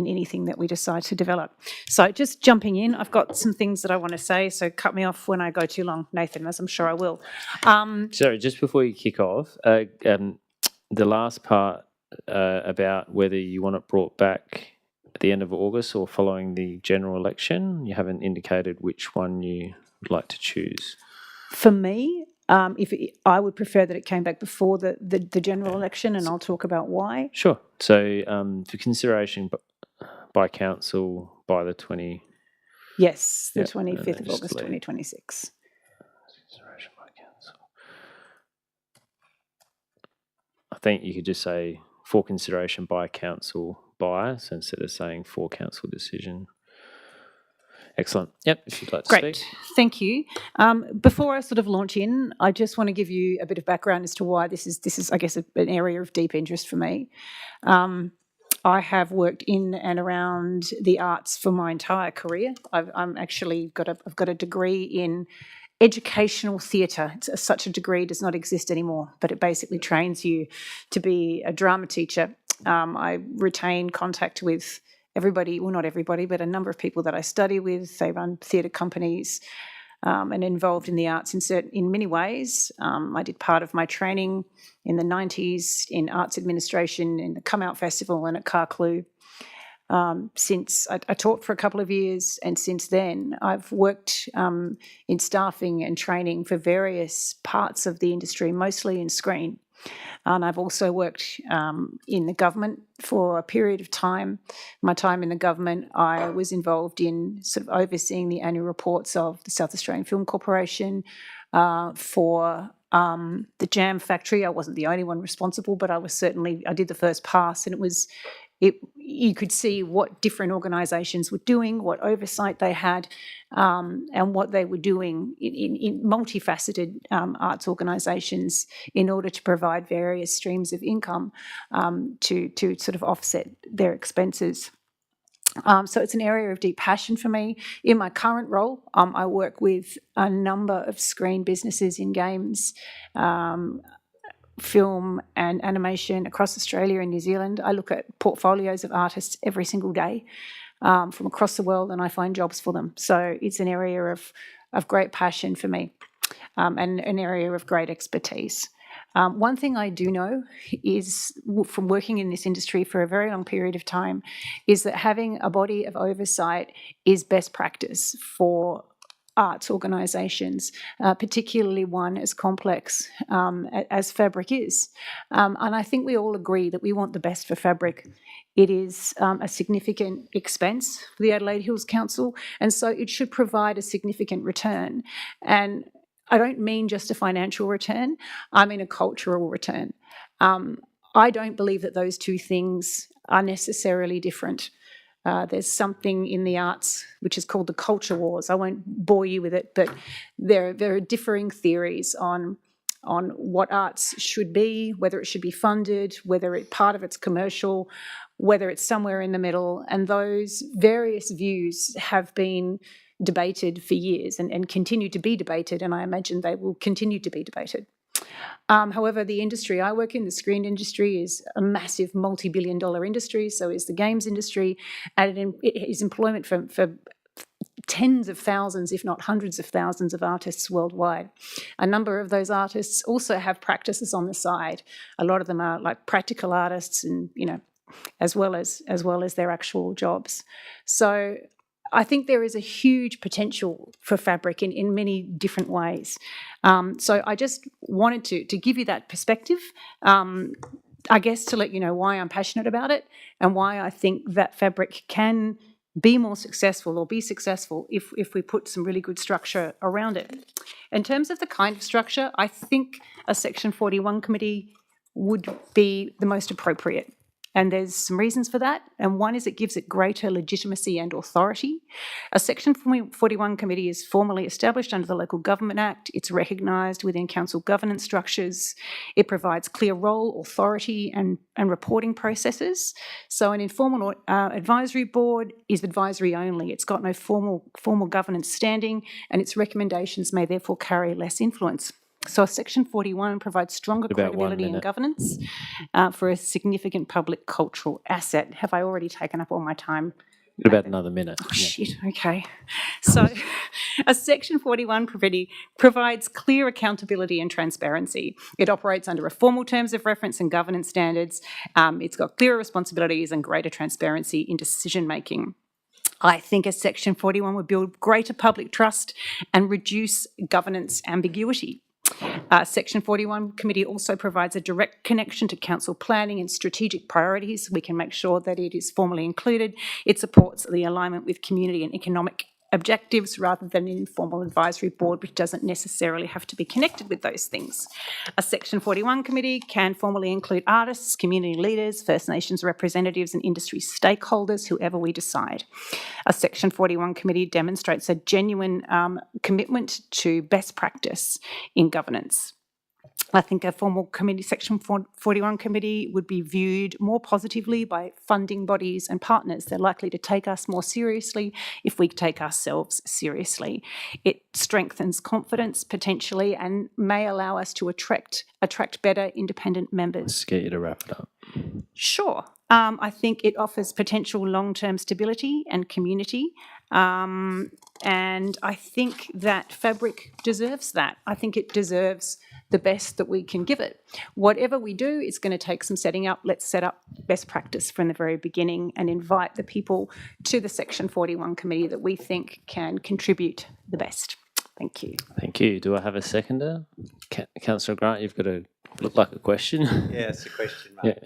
anything that we decide to develop. So just jumping in, I've got some things that I want to say, so cut me off when I go too long, Nathan, as I'm sure I will. Sorry, just before you kick off, the last part about whether you want it brought back at the end of August or following the general election, you haven't indicated which one you would like to choose. For me, I would prefer that it came back before the general election, and I'll talk about why. Sure. So for consideration by council by the 20... Yes, the Yep, 25th of just August, leave. 2026. Consideration by council. I think you could just say for consideration by council by, so instead of saying for council decision. Excellent. Yep, if you'd like to Great, speak. thank you. Before I sort of launch in, I just want to give you a bit of background as to why this is I guess, an area of deep interest for me. I have worked in and around the arts for my entire career. I've got a degree in educational theatre. Such a degree does not exist anymore, but it basically trains you to be a drama teacher. I retain contact with everybody, well, not everybody, but a number of people that I study with. They run theatre companies and involved in the arts in many ways. I did part of my training in the 90s in arts administration in the Come Out Festival and at Carclew. Since I taught for a couple of years, and since then I've worked in staffing and training for various parts of the industry, mostly in screen. And I've also worked in the government for a period of time. My time in the government, I was involved in sort of overseeing the annual reports of the South Australian Film Corporation for the Jam Factory. I wasn't the only one responsible, but I did the first pass, and you could see what different organisations were doing, what oversight they had, and what they were doing in multifaceted arts organisations in order to provide various streams of income to sort of offset their expenses. So it's an area of deep passion for me. In my current role, I work with a number of screen businesses in games, film and animation across Australia and New Zealand. I look at portfolios of artists every single day from across the world, and I find jobs for them. So it's an area of great passion for me and an area of great expertise. One thing I do know is, from working in this industry for a very long period of time, is that having a body of oversight is best practice for arts organisations, particularly one as complex as fabric is. And I think we all agree that we want the best for fabric. It is a significant expense for the Adelaide Hills Council, and so it should provide a significant return. And I don't mean just a financial return, I mean a cultural return. I don't believe that those two things are necessarily different. There's something in the arts which is called the culture wars. I won't bore you with it, but there are differing theories on what arts should be, whether it should be funded, whether part of it's commercial, whether it's somewhere in the middle. And those various views have been debated for years and continue to be debated, and I imagine they will continue to be debated. However, the industry I work in, the screen industry, is a massive multi-billion-dollar industry, so is the games industry, and it is employment for tens of thousands, if not hundreds of thousands of artists worldwide. A number of those artists also have practices on the side. A lot of them are like practical artists, and as well as their actual jobs. So I think there is a huge potential for fabric in many different ways. So I just wanted to give you that perspective, I guess, to let you know why I'm passionate about it and why I think that fabric can be more successful or be successful if we put some really good structure around it. In terms of the kind of structure, I think a Section 41 committee would be the most appropriate. And there's some reasons for that. And one is it gives it greater legitimacy and authority. A Section 41 committee is formally established under the Local Government Act. It's recognised within council governance structures. It provides clear role, authority and reporting processes. So an informal advisory board is advisory only. It's got no formal governance standing, and its recommendations may therefore carry less influence. So Section 41 provides stronger credibility and governance for a significant public cultural asset. Have I already taken up all my time? About another minute. Oh, shit, okay. So a Section 41 committee provides clear accountability and transparency. It operates under a formal terms of reference and governance standards. It's got clearer responsibilities and greater transparency in decision making. I think a Section 41 would build greater public trust and reduce governance ambiguity. Section 41 committee also provides a direct connection to council planning and strategic priorities. We can make sure that it is formally included. It supports the alignment with community and economic objectives rather than an informal advisory board, which doesn't necessarily have to be connected with those things. A Section 41 committee can formally include artists, community leaders, First Nations representatives and industry stakeholders, whoever we decide. A Section 41 committee demonstrates a genuine commitment to best practice in governance. I think a formal committee, Section 41 committee, would be viewed more positively by funding bodies and partners. They're likely to take us more seriously if we take ourselves seriously. It strengthens confidence potentially and may allow us to attract better independent members. Let's get you to wrap it up. Sure. I think it offers potential long-term stability and community. And I think that Fabric deserves that. I think it deserves the best that we can give it. Whatever we do is going to take some setting up. Let's set up best practice from the very beginning and invite the people to the Section 41 committee that we think can contribute the best. Thank you. Thank you. Do I have a seconder? Councillor Grant, you've got to look like a question. Yeah, it's a question, mate.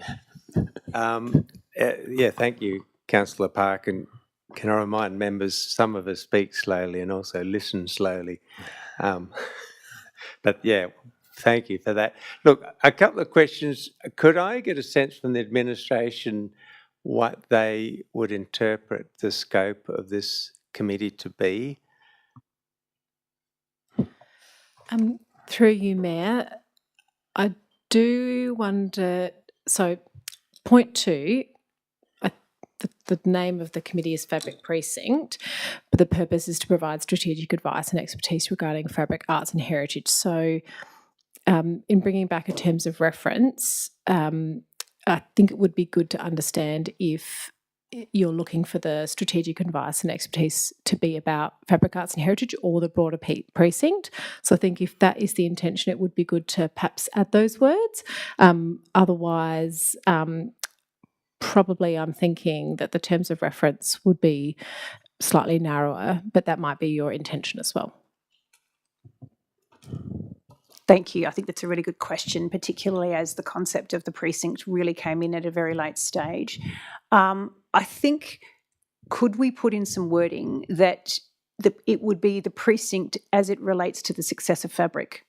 Yeah, thank you, Councillor Park. And can I remind members, some of us speak slowly and also listen slowly. But yeah, thank you for that. Look, a couple of questions. Could I get a sense from the administration what they would interpret the scope of this committee to be? Through you, Mayor, I do wonder, so point 2, the name of the committee is Fabric Precinct, but the purpose is to provide strategic advice and expertise regarding fabric, arts and heritage. So in bringing back a terms of reference, I think it would be good to understand if you're looking for the strategic advice and expertise to be about fabric, arts and heritage or the broader precinct. So I think if that is the intention, it would be good to perhaps add those words. Otherwise, probably I'm thinking that the terms of reference would be slightly narrower, but that might be your intention as well. Thank you. I think that's a really good question, particularly as the concept of the precinct really came in at a very late stage. I think, could we put in some wording that it would be the precinct as it relates to the success of Fabric,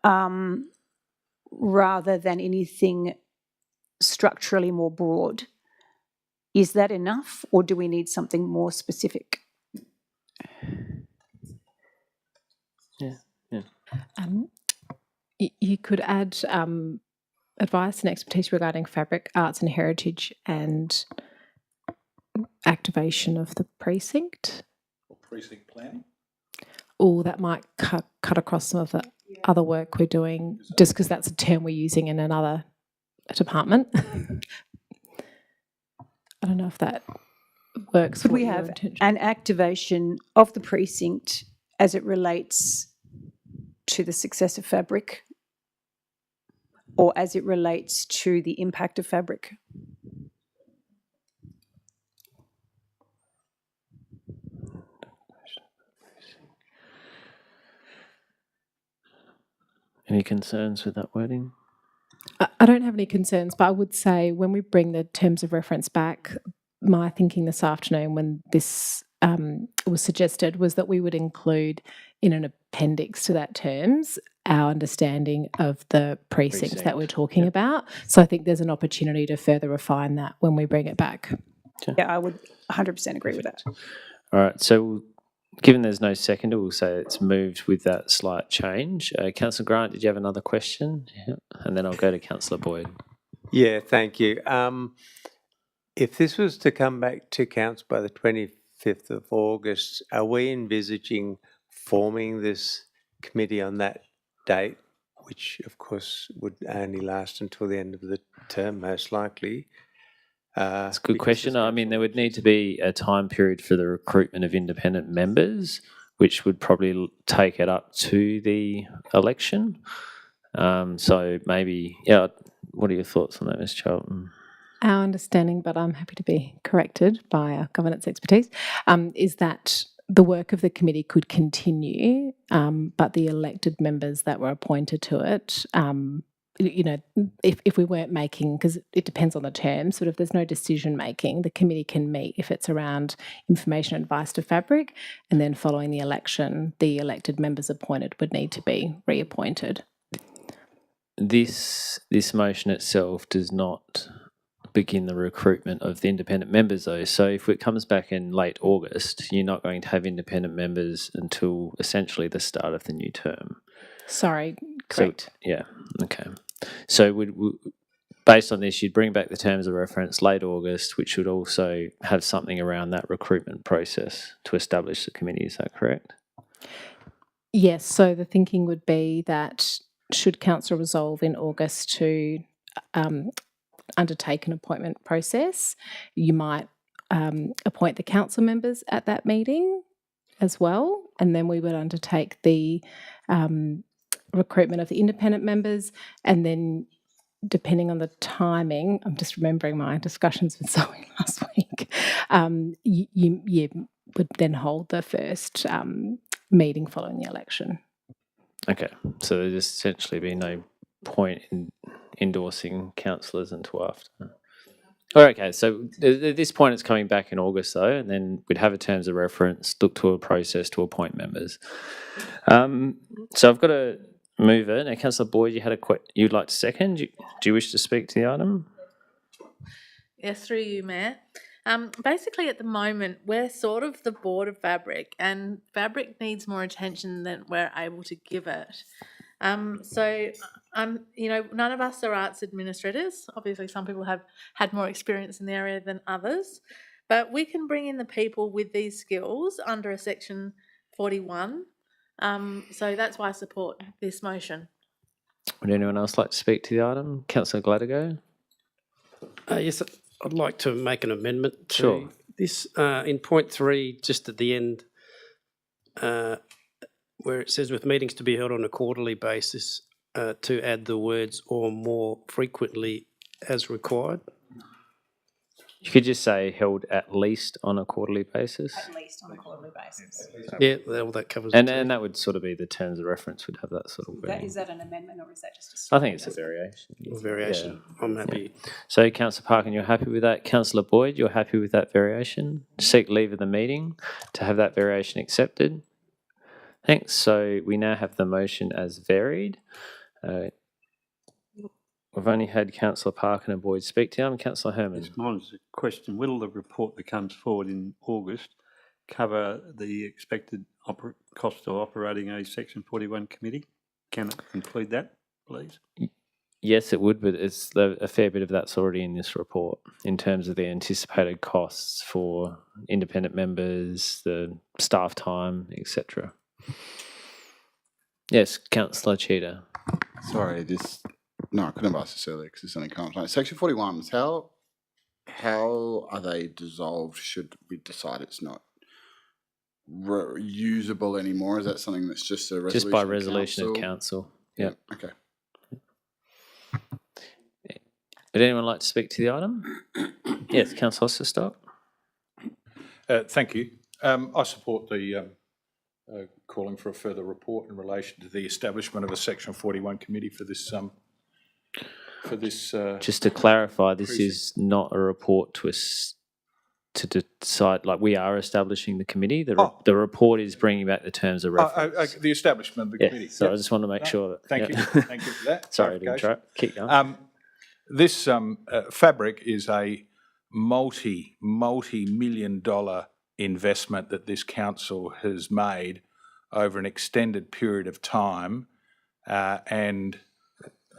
rather than anything structurally more broad? Is that enough, or do we need something more specific? You could add advice and expertise regarding fabric, arts and heritage and activation of the precinct. Or precinct planning? Or that might cut across some of the other work we're doing, just because that's a term we're using in another department. I don't know if that works. Could we have an activation of the precinct as it relates to the success of Fabric, or as it relates to the impact of Fabric? Any concerns with that wording? I don't have any concerns, but I would say when we bring the terms of reference back, my thinking this afternoon when this was suggested was that we would include in an appendix to that terms our understanding of the precincts that we're talking about. So I think there's an opportunity to further refine that when we bring it back. Yeah, I would 100% agree with that. All right, so given there's no seconder, we'll say it's moved with that slight change. Councillor Grant, did you have another question? Yeah. And then I'll go to Councillor Boyd. Yeah, thank you. If this was to come back to council by the 25th of August, are we envisaging forming this committee on that date, which of course would only last until the end of the term, most likely? That's a good question. I mean, there would need to be a time period for the recruitment of independent members, which would probably take it up to the election. So maybe, yeah, what are your thoughts on that, Ms. Charlton? Our understanding, but I'm happy to be corrected by our governance expertise, is that the work of the committee could continue, but the elected members that were appointed to it, if we weren't making, because it depends on the term, sort of there's no decision making, the committee can meet if it's around information advice to Fabric, and then following the election, the elected members appointed would need to be reappointed. This motion itself does not begin the recruitment of the independent members though. So if it comes back in late August, you're not going to have independent members until essentially the start of the new term. Sorry, correct. So, yeah, okay. So based on this, you'd bring back the terms of reference late August, which would also have something around that recruitment process to establish the committee. Is that correct? Yes, so the thinking would be that should council resolve in August to undertake an appointment process, you might appoint the council members at that meeting as well, and then we would undertake the recruitment of the independent members, and then depending on the timing, I'm just remembering my discussions with Zoe last week, you would then hold the first meeting following the election. Okay, so there'd essentially be no point in endorsing councillors until after. Okay, so at this point it's coming back in August though, and then we'd have a terms of reference, look to a process to appoint members. So I've got a mover. Now, Councillor Boyd, you had you'd like to second. Do you wish to speak to the item? Yes, through you, Mayor. Basically, at the moment, we're sort of the board of Fabric, and Fabric needs more attention than we're able to give it. So, none of us are arts administrators. Obviously, some people have had more experience in the area than others, but we can bring in the people with these skills under a section 41. So that's why I support this motion. Would anyone else like to speak to the item? Councillor Gladigo? Yes, I'd like to make an amendment to this. In point 3, just at the end, where it says with meetings to be held on a quarterly basis, to add the words or more frequently as required. You could just say held at least on a quarterly basis. At least on a quarterly basis. Yeah, well, that covers and it. And that would sort of be the terms of reference would have that sort of wording. Is that an amendment or is that just a... I think it's a variation. Variation. Yeah. I'm happy. So, Councillor Parkin, you're happy with that? Councillor Boyd, you're happy with that variation? Seek leave of the meeting to have that variation accepted. Thanks. So we now have the motion as varied. We've only had Councillor Parkin and Boyd speak to them. Councillor Herman. Yes, mine's a question. Will the report that comes forward in August cover the expected cost of operating a Section 41 committee? Can it include that, please? Yes, it would, but it's a fair bit of that's already in this report in terms of the anticipated costs for independent members, the staff time, etc. Yes, Councillor Cheetah. Sorry, no, I couldn't have asked this earlier because it's only comes like Section 41s. How are they dissolved? Should we decide it's not usable anymore? Is that something that's just a resolution? Just by resolution of council. Yeah. Okay. Would anyone like to speak to the item? Yes, Councillor Osterstock. Thank you. I support the calling for a further report in relation to the establishment of a Section 41 committee for this. Just to clarify, this is not a report to to decide, like we are establishing the committee. The report is bringing back the terms of reference. The establishment of the committee. So Yep. I just want to make No, sure that. Thank yeah. you. Thank you for that. Sorry to interrupt. Keep going. This fabric is a multi-million dollar investment that this council has made over an extended period of time, and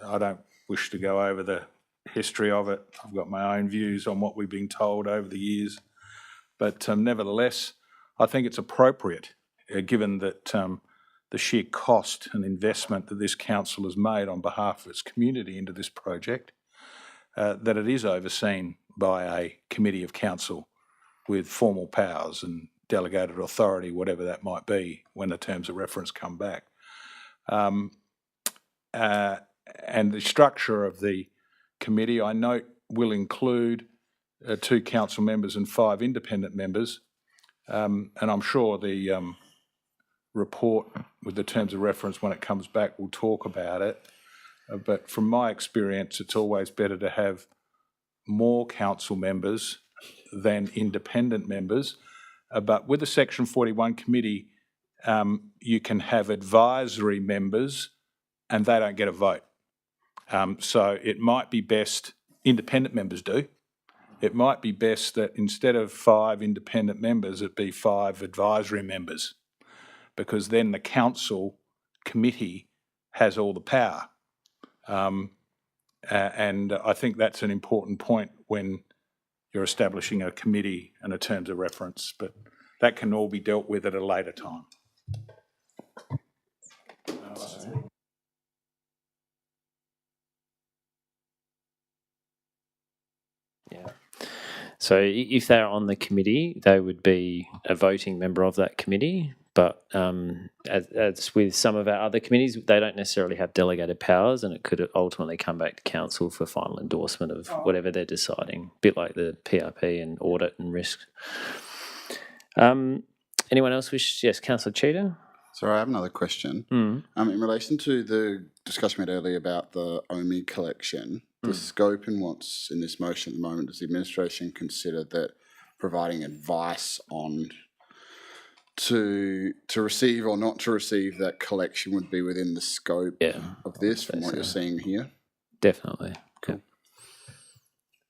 I don't wish to go over the history of it. I've got my own views on what we've been told over the years, but nevertheless, I think it's appropriate, given that the sheer cost and investment that this council has made on behalf of its community into this project, that it is overseen by a committee of council with formal powers and delegated authority, whatever that might be, when the terms of reference come back. And the structure of the committee, I note, will include 2 council members and 5 independent members. And I'm sure the report with the terms of reference, when it comes back, will talk about it. But from my experience, it's always better to have more council members than independent members. But with the Section 41 committee, you can have advisory members and they don't get a vote. So it might be best, independent members do, it might be best that instead of 5 independent members, it be 5 advisory members, because then the council committee has all the power. And I think that's an important point when you're establishing a committee and a terms of reference, but that can all be dealt with at a later time. Yeah. So if they're on the committee, they would be a voting member of that committee. But as with some of our other committees, they don't necessarily have delegated powers, and it could ultimately come back to council for final endorsement of whatever they're deciding, a bit like the PRP and audit and risk. Anyone else wish? Yes, Councillor Cheetah. Sorry, I have another question. In relation to the discussion we had earlier about the OMI collection, the scope and what's in this motion at the moment, does the administration consider that providing advice on to receive or not to receive that collection would be within the scope of this from what you're seeing here? Definitely. Cool.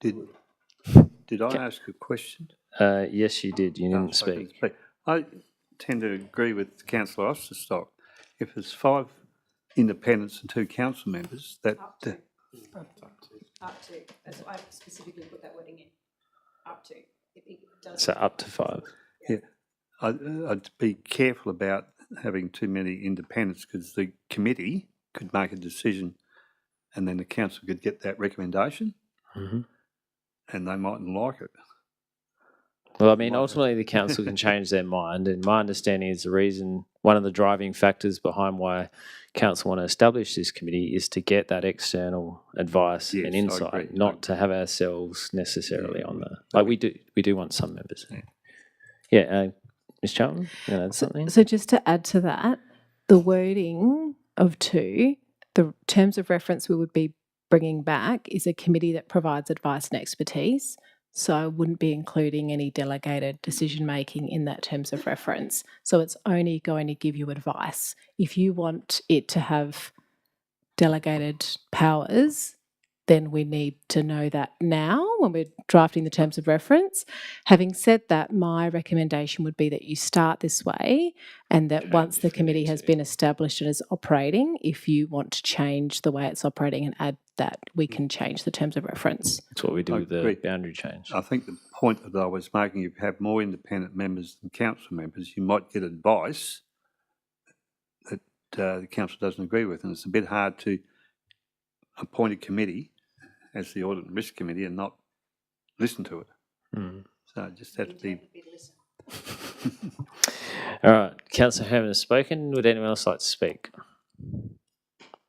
Did I ask a question? Yes, you did. You didn't speak. I tend to agree with Councillor Osterstock. If there's 5 independents and 2 council members, that... Up to. That's why I specifically put that wording in. Up to. So up to 5. Yeah. I'd be careful about having too many independents, because the committee could make a decision and then the council could get that recommendation and they mightn't like it. Well, I mean, ultimately the council can change their mind, and my understanding is the reason, one of the driving factors behind why council want to establish this committee is to get that external advice and insight, not to have ourselves necessarily on the, like we do want some members. Ms. Charlton, you know, something? So just to add to that, the wording of 2, the terms of reference we would be bringing back is a committee that provides advice and expertise. So I wouldn't be including any delegated decision making in that terms of reference. So it's only going to give you advice. If you want it to have delegated powers, then we need to know that now when we're drafting the terms of reference. Having said that, my recommendation would be that you start this way, and that once the committee has been established and is operating, if you want to change the way it's operating and add that, we can change the terms of reference. That's what we do with the boundary change. I think the point that I was making, if you have more independent members than council members, you might get advice that the council doesn't agree with, and it's a bit hard to appoint a committee as the Audit and Risk Committee and not listen to it. So it just had to be... All right, Councillor Herman has spoken. Would anyone else like to speak?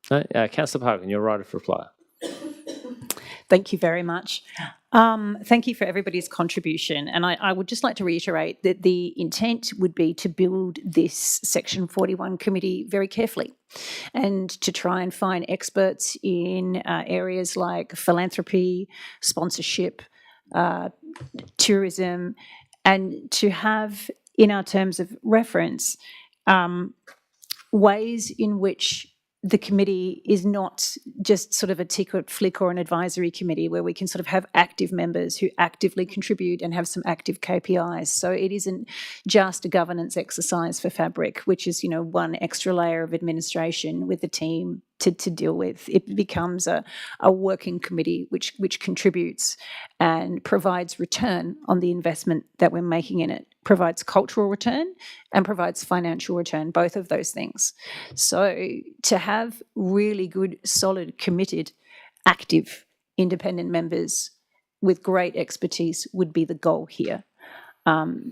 No? Councillor Parkin, you're right for reply. Thank you very much. Thank you for everybody's contribution. And I would just like to reiterate that the intent would be to build this Section 41 committee very carefully and to try and find experts in areas like philanthropy, sponsorship, tourism, and to have in our terms of reference ways in which the committee is not just sort of a tick or flick or an advisory committee where we can sort of have active members who actively contribute and have some active KPIs. So it isn't just a governance exercise for Fabric, which is, one extra layer of administration with the team to deal with. It becomes a working committee which contributes and provides return on the investment that we're making in it, provides cultural return and provides financial return, both of those things. So to have really good, solid, committed, active, independent members with great expertise would be the goal here.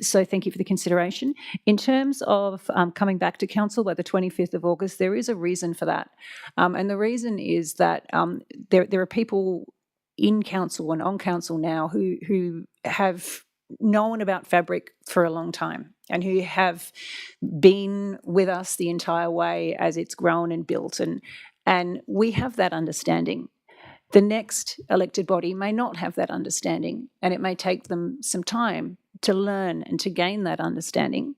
So thank you for the consideration. In terms of coming back to council by the 25th of August, there is a reason for that. And the reason is that there are people in council and on council now who have known about Fabric for a long time and who have been with us the entire way as it's grown and built. And we have that understanding. The next elected body may not have that understanding, and it may take them some time to learn and to gain that understanding.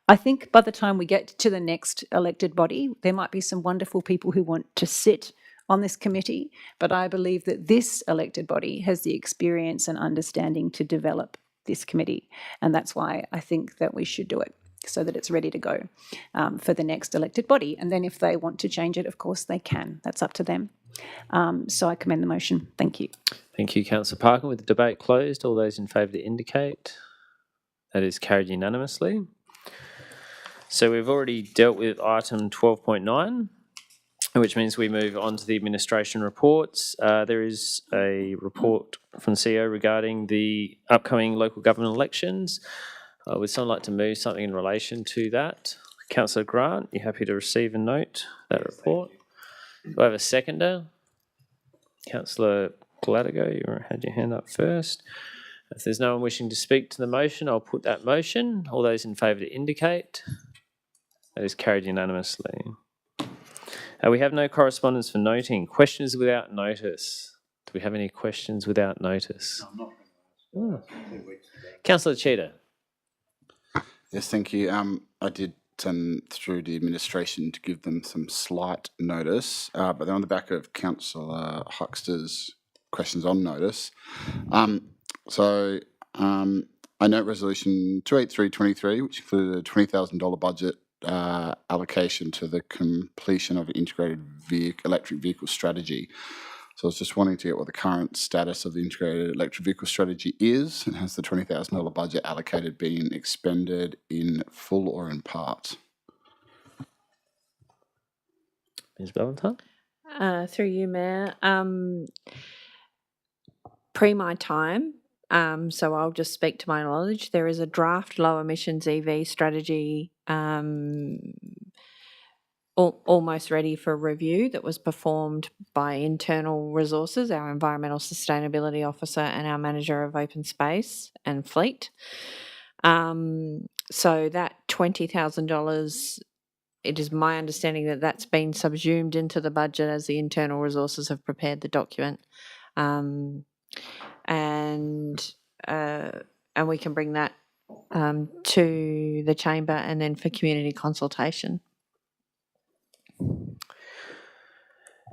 I think by the time we get to the next elected body, there might be some wonderful people who want to sit on this committee, but I believe that this elected body has the experience and understanding to develop this committee, and that's why I think that we should do it so that it's ready to go for the next elected body. And then if they want to change it, of course they can. That's up to them. So I commend the motion. Thank you. Thank you, Councillor Parkin. With the debate closed, all those in favour to indicate. That is carried unanimously. So we've already dealt with item 12.9, which means we move on to the administration reports. There is a report from the CEO regarding the upcoming local government elections. Would someone like to move something in relation to that? Councillor Grant, you happy to receive and note that report? Do I have a seconder? Councillor Gladigo, you had your hand up first. If there's no one wishing to speak to the motion, I'll put that motion. All those in favour to indicate. That is carried unanimously. We have no correspondence for noting. Questions without notice. Do we have any questions without notice? No, I'm not. Councillor Cheetah. Yes, thank you. I did send through the administration to give them some slight notice, but they're on the back of Councillor Huxter's questions on notice. I note resolution 28323, which included a $20,000 budget allocation to the completion of an integrated electric vehicle strategy. So I was just wanting to get what the current status of the integrated electric vehicle strategy is, and has the $20,000 budget allocated been expended in full or in part? Ms. Ballantyne? Through you, Mayor. Pre my time, so I'll just speak to my knowledge. There is a draft low emissions EV strategy almost ready for review that was performed by internal resources, our environmental sustainability officer and our manager of open space and fleet. So that $20,000, it is my understanding that that's been subsumed into the budget as the internal resources have prepared the document. And we can bring that to the chamber and then for community consultation.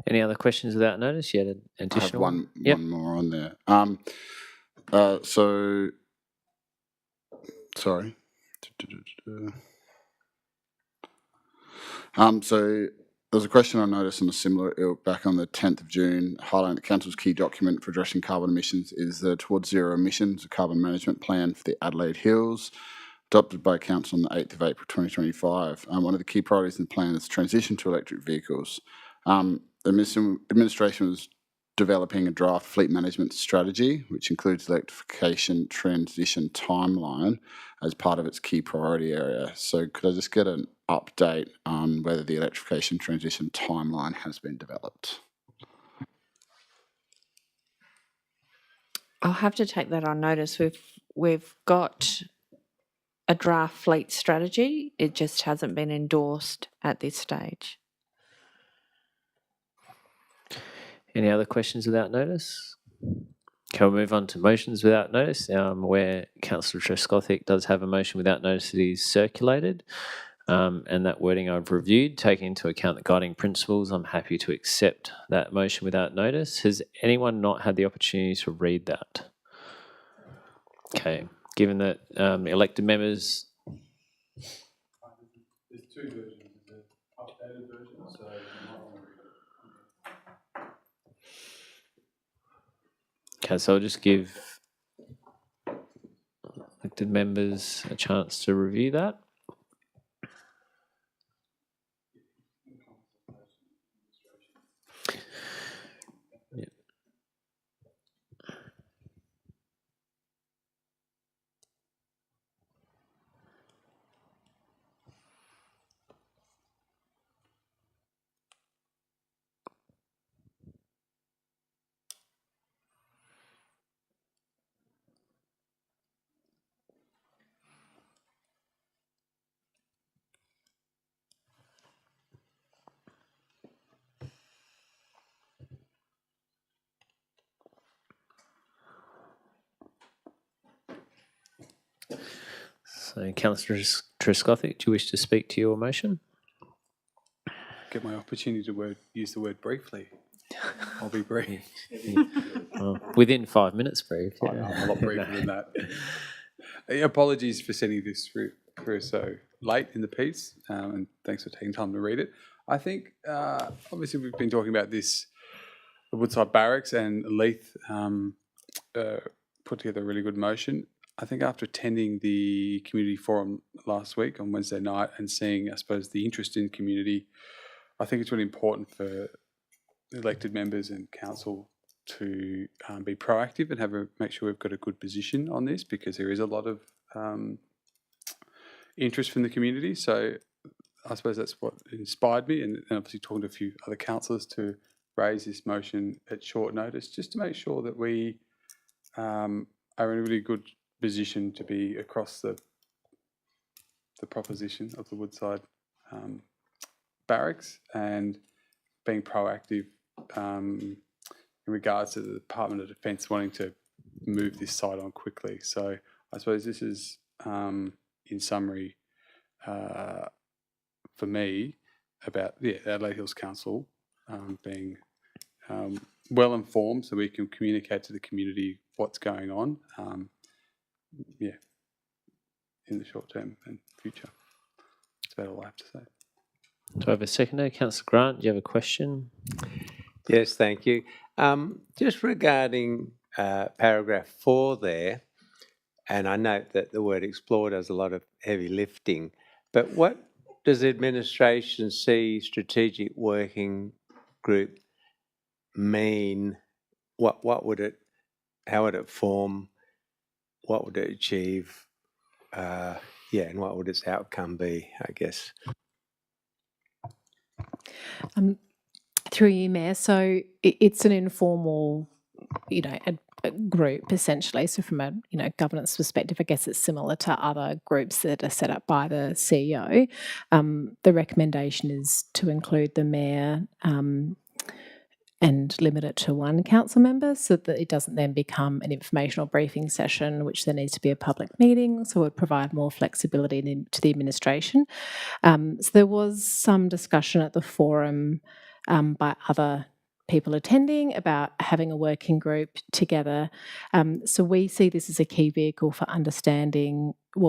Any other questions without notice? You had an additional I have one more on there. Sorry. So there's a question I noticed on a similar ilk back on the 10th of June, highlighting the Council's key document for addressing carbon emissions is the Towards Zero Emissions, a carbon management plan for the Adelaide Hills, adopted by Council on the 8th of April 2025. One of the key priorities in the plan is transition to electric vehicles. The administration was developing a draft fleet management strategy, which includes the electrification transition timeline as part of its key priority area. So could I just get an update on whether the electrification transition timeline has been developed? I'll have to take that on notice. We've got a draft fleet strategy. It just hasn't been endorsed at this stage. Any other questions without notice? Can we move on to motions without notice? Where Councillor Trescothick does have a motion without notice that is circulated, and that wording I've reviewed, taking into account the guiding principles, I'm happy to accept that motion without notice. Has anyone not had the opportunity to read that? Okay, given that elected members... There's two versions. There's an updated version, so you might want to read it. Okay, so I'll just give elected members a chance to review that. Yeah. So, Councillor Trescothick, do you wish to speak to your motion? Get my opportunity to use the word briefly. I'll be brief. Well, within 5 minutes, brief. Yeah. I'm a lot briefer than that. Apologies for sending this through so late in the piece, and thanks for taking time to read it. I think, obviously, we've been talking about this, the Woodside Barracks, and Leith put together a really good motion. I think after attending the community forum last week on Wednesday night and seeing, I suppose, the interest in the community, I think it's really important for elected members and council to be proactive and make sure we've got a good position on this, because there is a lot of interest from the community. So I suppose that's what inspired me, and obviously talking to a few other councillors to raise this motion at short notice, just to make sure that we are in a really good position to be across the proposition of the Woodside Barracks, and being proactive in regards to the Department of Defence wanting to move this site on quickly. So I suppose this is, in summary, for me, about Adelaide Hills Council being well informed, so we can communicate to the community what's going on, in the short term and future. That's about all I have to say. Do I have a seconder? Councillor Grant, do you have a question? Yes, thank you. Just regarding paragraph 4 there, and I note that the word explore does a lot of heavy lifting, but what does the administration see strategic working group mean? What would it, how would it form? What would it achieve? And what would its outcome be, I guess? Through you, Mayor. So it's an informal, a group essentially. So from a governance perspective, I guess it's similar to other groups that are set up by the CEO. The recommendation is to include the Mayor and limit it to one council member, so that it doesn't then become an informational briefing session, which there needs to be a public meeting, so it would provide more flexibility to the administration. So there was some discussion at the forum by other people attending about having a working group together. So we see this as a key vehicle for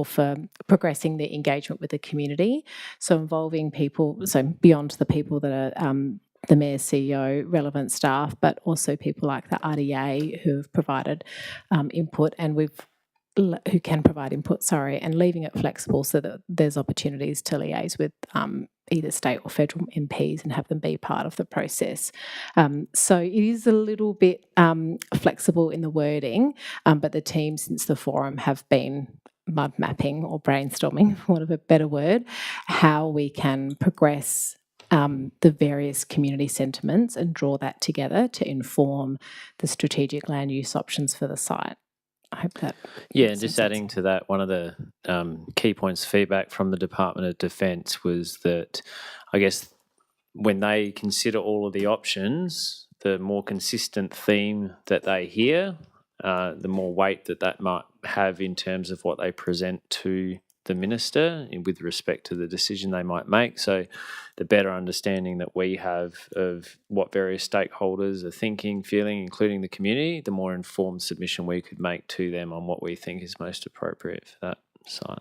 for progressing the engagement with the community. So involving people, so beyond the people that are the Mayor, CEO, relevant staff, but also people like the RDA who have provided input, and who can provide input, and leaving it flexible so that there's opportunities to liaise with either state or federal MPs and have them be part of the process. So it is a little bit flexible in the wording, but the team since the forum have been mud mapping or brainstorming, for want of a better word, how we can progress the various community sentiments and draw that together to inform the strategic land use options for the site. I hope that. Yeah, and just adding to that, one of the key points of feedback from the Department of Defence was that, I guess, when they consider all of the options, the more consistent theme that they hear the more weight that might have in terms of what they present to the minister with respect to the decision they might make. So the better understanding that we have of what various stakeholders are thinking, feeling, including the community, the more informed submission we could make to them on what we think is most appropriate for that site.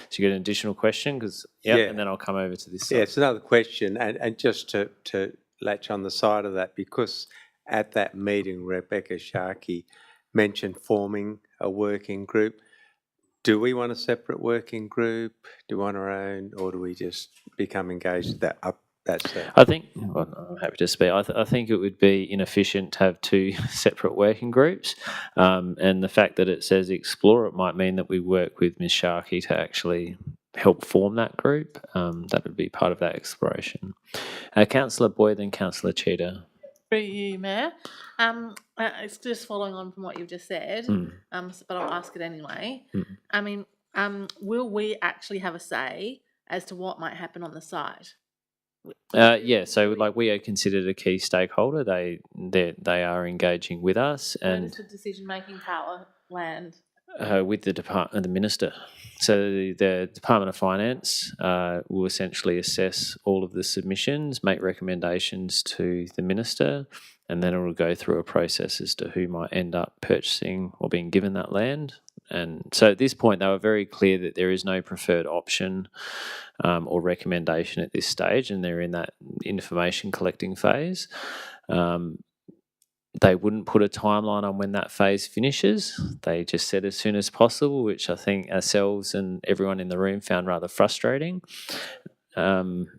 So you get an additional question? And then I'll come over to this side. Yeah, it's another question. And just to latch on the side of that, because at that meeting, Rebecca Sharkey mentioned forming a working group. Do we want a separate working group? Do we want our own, or do we just become engaged with that? I think, well, I'm happy to speak. I think it would be inefficient to have two separate working groups. And the fact that it says explore, it might mean that we work with Ms. Sharkey to actually help form that group. That would be part of that exploration. Councillor Boyd, then Councillor Cheetah. Through you, Mayor. It's just following on from what you've just said, but I'll ask it anyway. I mean, will we actually have a say as to what might happen on the site? Yeah, so like we are considered a key stakeholder. They are engaging with us, Where and does the decision-making power land? with the minister. So the Department of Finance will essentially assess all of the submissions, make recommendations to the minister, and then it will go through a process as to who might end up purchasing or being given that land. And so at this point, they were very clear that there is no preferred option or recommendation at this stage, and they're in that information collecting phase. They wouldn't put a timeline on when that phase finishes. They just said as soon as possible, which I think ourselves and everyone in the room found rather frustrating. Have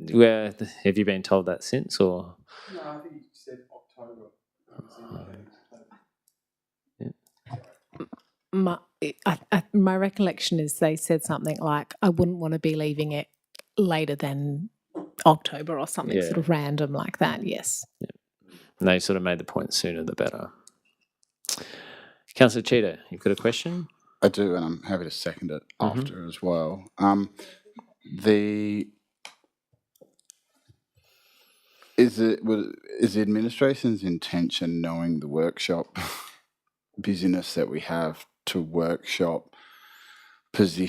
you been told that since, or? No, I think you said October. My recollection is they said something like, I wouldn't want to be leaving it later than October or something sort of random like that, yes. Yeah. And they sort of made the point sooner the better. Councillor Cheetah, you've got a question? I do, and I'm happy to second it after as well. Is the administration's intention, knowing the workshop busyness that we have, to workshop this?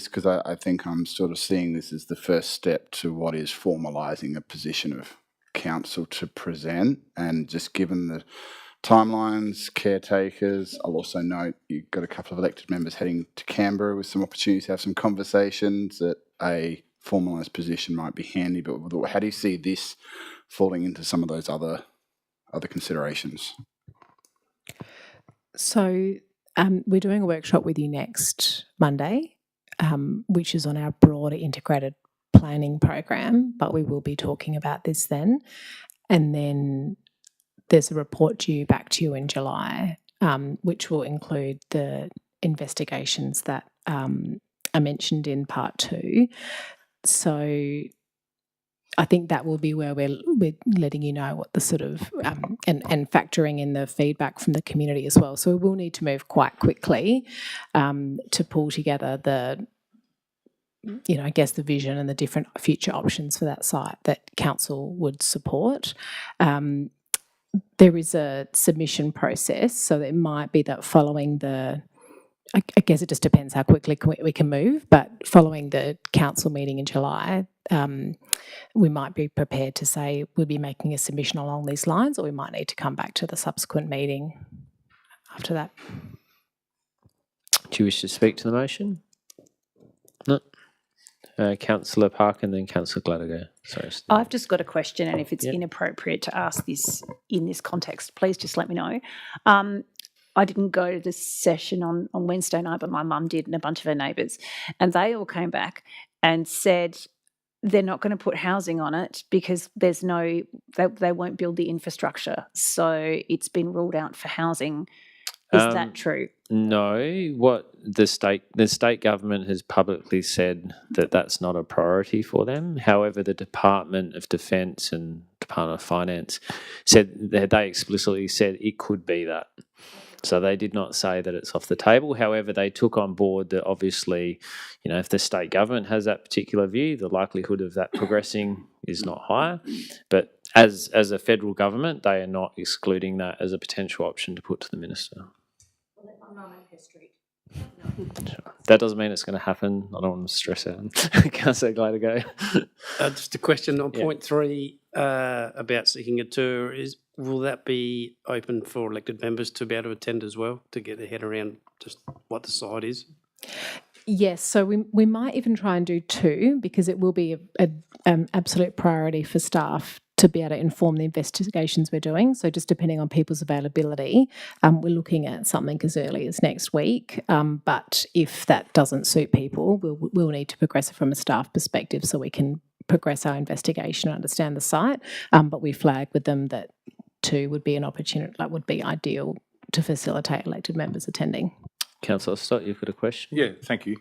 Because I think I'm sort of seeing this as the first step to what is formalising a position of council to present, and just given the timelines, caretakers, I'll also note you've got a couple of elected members heading to Canberra with some opportunities to have some conversations, that a formalised position might be handy. But how do you see this falling into some of those other considerations? So we're doing a workshop with you next Monday, which is on our broader integrated planning program, but we will be talking about this then. And then there's a report due back to you in July, which will include the investigations that are mentioned in part 2. So I think that will be where we're letting you know what the sort of and factoring in the feedback from the community as well. So we will need to move quite quickly to pull together I guess the vision and the different future options for that site that council would support. There is a submission process, so it might be that following I guess it just depends how quickly we can move, but following the council meeting in July, we might be prepared to say we'll be making a submission along these lines, or we might need to come back to the subsequent meeting after that. Do you wish to speak to the motion? No. Councillor Park and then Councillor Gallagher. Sorry. I've just got a question, and if it's inappropriate to ask this in this context, please just let me know. I didn't go to this session on Wednesday night, but my mum did and a bunch of her neighbours. And they all came back and said they're not going to put housing on it because they won't build the infrastructure. So it's been ruled out for housing. Is that true? No. What the state government has publicly said that that's not a priority for them. However, the Department of Defence and Department of Finance said that they explicitly said it could be that. So they did not say that it's off the table. However, they took on board that obviously, if the state government has that particular view, the likelihood of that progressing is not high. But as a federal government, they are not excluding that as a potential option to put to the minister. That doesn't mean it's going to happen. I don't want to stress out. Councillor Glader, go. Just a question on Yeah. point 3 about seeking a tour. Will that be open for elected members to be able to attend as well, to get their head around just what the site is? Yes, so we might even try and do 2, because it will be a absolute priority for staff to be able to inform the investigations we're doing. So just depending on people's availability, we're looking at something as early as next week. But if that doesn't suit people, we'll need to progress it from a staff perspective so we can progress our investigation and understand the site. But we flag with them that 2 would be an opportunity, that would be ideal to facilitate elected members attending. Councillor Stott, you've got a question? Yeah, thank you.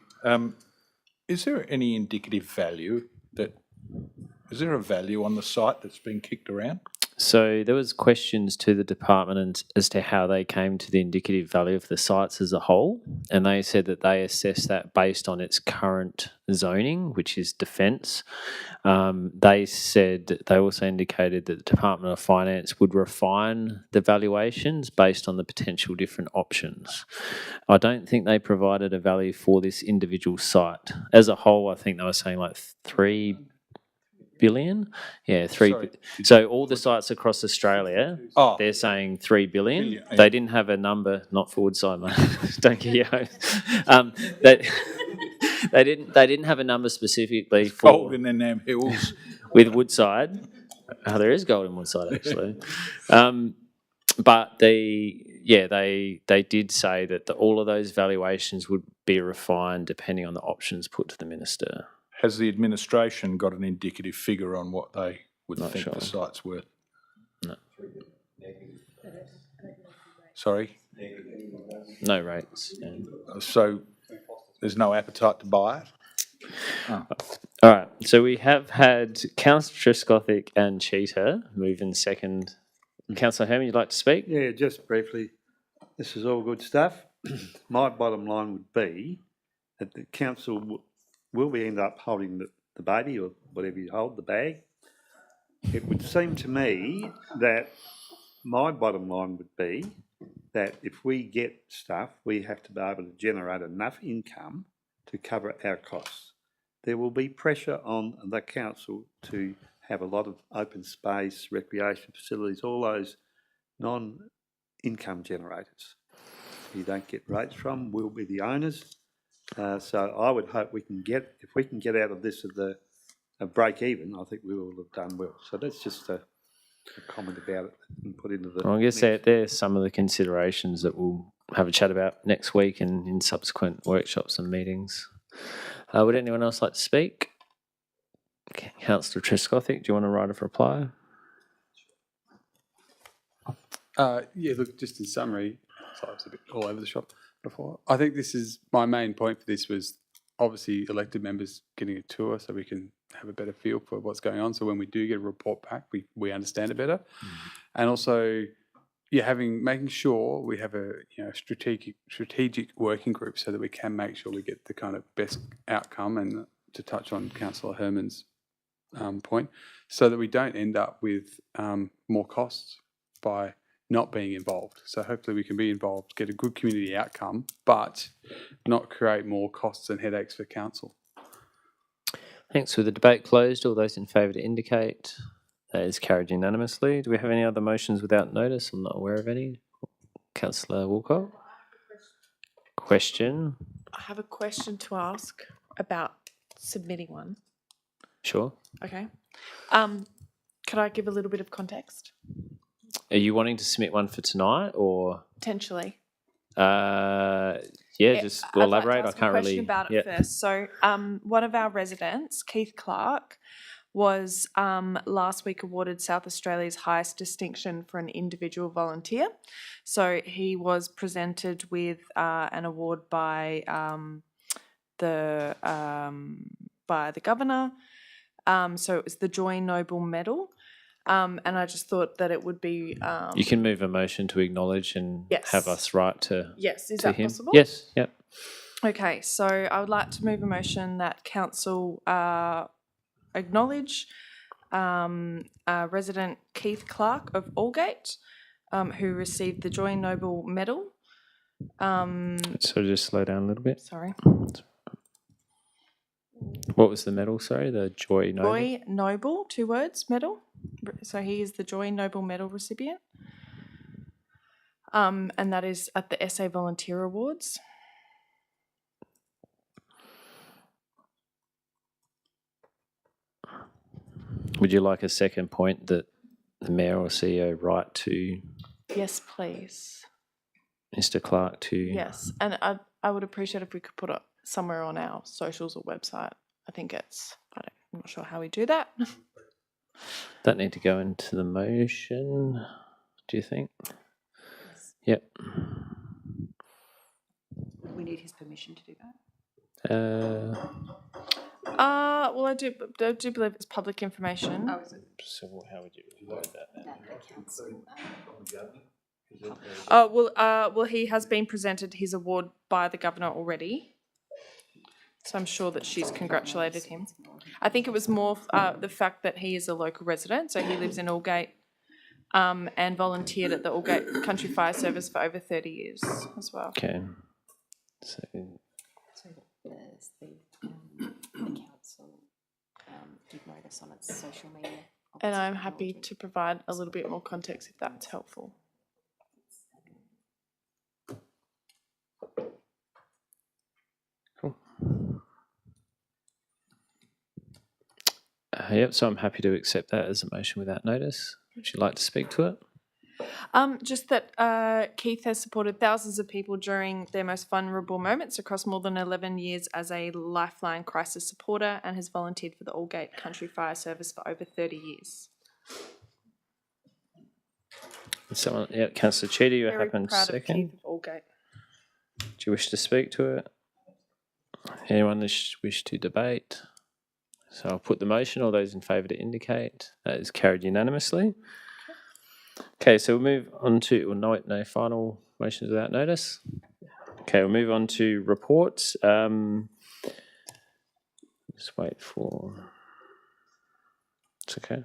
Is there any indicative value is there a value on the site that's been kicked around? So there was questions to the department as to how they came to the indicative value of the sites as a whole, and they said that they assessed that based on its current zoning, which is defence. They said they also indicated that the Department of Finance would refine the valuations based on the potential different options. I don't think they provided a value for this individual site. As a whole, I think they were saying like 3 billion. Yeah, so all the sites across Australia, they're saying 3 billion. Yeah. They didn't have a number, not for Woodside, mate. Don't get your hopes. They didn't have a number specifically for Gold in them hills. with Woodside. There is gold in Woodside actually. But they did say that all of those valuations would be refined depending on the options put to the minister. Has the administration got an indicative figure on what they would Not think sure. the site's worth? No. Sorry? No rates. Yeah. So there's no appetite to buy it? Oh. All right. So we have had Councillor Trescothick and Cheetah move in second. Councillor Herman, you'd like to speak? Yeah, just briefly, this is all good stuff. My bottom line would be that the council will we end up holding the baby or whatever you hold, the bag? It would seem to me that my bottom line would be that if we get stuff, we have to be able to generate enough income to cover our costs. There will be pressure on the council to have a lot of open space, recreation facilities, all those non-income generators. You don't get rates from, we'll be the owners. So I would hope if we can get out of this a break even, I think we will have done well. So that's just a comment about it and put into the. Well, I guess there's some of the considerations that we'll have a chat about next week and in subsequent workshops and meetings. Would anyone else like to speak? Okay. Councillor Trescothick, do you want to write a reply? Yeah, look, just in summary, sorry, I was a bit all over the shop before. I think this is my main point for this was obviously elected members getting a tour so we can have a better feel for what's going on. So when we do get a report back, we understand it better. And also, making sure we have a strategic working group so that we can make sure we get the kind of best outcome. And to touch on Councillor Herman's point, so that we don't end up with more costs by not being involved. So hopefully we can be involved, get a good community outcome, but not create more costs and headaches for council. Thanks. With the debate closed, all those in favour to indicate. That is carried unanimously. Do we have any other motions without notice? I'm not aware of any. Councillor Woolcock? Question? I have a question to ask about submitting one. Sure. Okay. Could I give a little bit of context? Are you wanting to submit one for tonight or? Potentially. Just elaborate. I'd like to ask a question about it first. So, one of our residents, Keith Clark, was last week awarded South Australia's highest distinction for an individual volunteer. So he was presented with an award by the governor. So it was the Joy Noble Medal. And I just thought that it would be. You can move a motion to acknowledge and have us write to. Yes, is to that him. possible? Yes. Yep. Okay, so I would like to move a motion that council acknowledge resident Keith Clark of Aldgate, who received the Joy Noble Medal. So just slow down a little bit. Sorry. What was the medal? Sorry, the Joy Noble. Joy Noble, 2 words, medal. So he is the Joy Noble Medal recipient. And that is at the SA Volunteer Awards. Would you like a second point that the Mayor or CEO write to Yes, please. Mr. Clark to... Yes, and I would appreciate if we could put it somewhere on our socials or website. I think I'm not sure how we do that. That need to go into the motion, do you think? Yep. We need his permission to do that. Well, I do believe it's public information. Oh, is it? So how would you word that? Well, he has been presented his award by the Governor already. So I'm sure that she's congratulated him. I think it was more the fact that he is a local resident, so he lives in Aldgate and volunteered at the Aldgate Country Fire Service for over 30 years as well. Okay. So the council did notice on its social media. And I'm happy to provide a little bit more context if that's helpful. Cool. Yep, so I'm happy to accept that as a motion without notice. Would you like to speak to it? Just that Keith has supported thousands of people during their most vulnerable moments across more than 11 years as a lifeline crisis supporter and has volunteered for the Aldgate Country Fire Service for over 30 years. Someone, yeah, Councillor Cheetah, you Very happen proud second. of Keith of Aldgate. Do you wish to speak to it? Anyone wish to debate? So I'll put the motion. All those in favour to indicate. That is carried unanimously. Okay, so we'll move on to, no final motions without notice. Okay, we'll move on to reports. Just wait for, it's okay.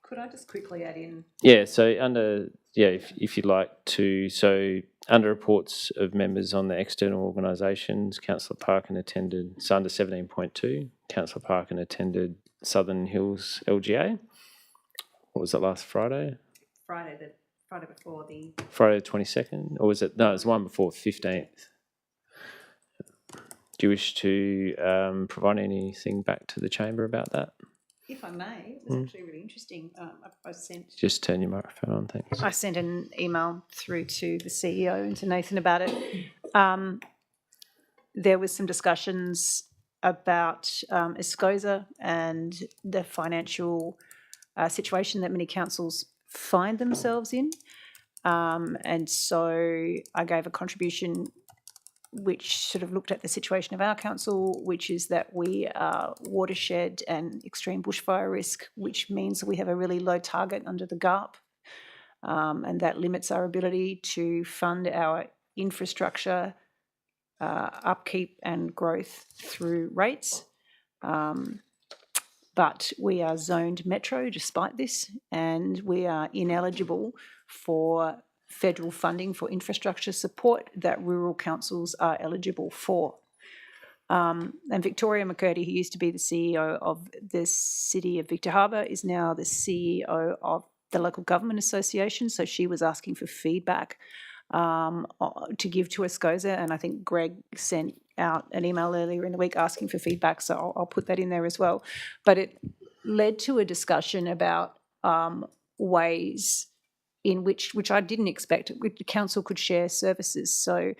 Could I just quickly add in? Yeah, so under, if you'd like to, so under reports of members on the external organisations, Councillor Parkin attended, so under 17.2, Councillor Parkin attended Southern Hills LGA. What was it, last Friday? Friday before the... Friday the 22nd? Or was it, no, it was the one before, 15th. Do you wish to provide anything back to the Chamber about that? If I may, it was actually really interesting. I sent... Just turn your microphone on, thanks. I sent an email through to the CEO and to Nathan about it. There was some discussions about ESCOSA and the financial situation that many councils find themselves in. And so I gave a contribution which sort of looked at the situation of our council, which is that we are watershed and extreme bushfire risk, which means we have a really low target under the GARP, and that limits our ability to fund our infrastructure upkeep and growth through rates. But we are zoned metro despite this, and we are ineligible for federal funding for infrastructure support that rural councils are eligible for. And Victoria McCurdy, who used to be the CEO of the City of Victor Harbor, is now the CEO of the Local Government Association. So she was asking for feedback to give to ESCOSA, and I think Greg sent out an email earlier in the week asking for feedback, so I'll put that in there as well. But it led to a discussion about ways in which I didn't expect, the council could share services. So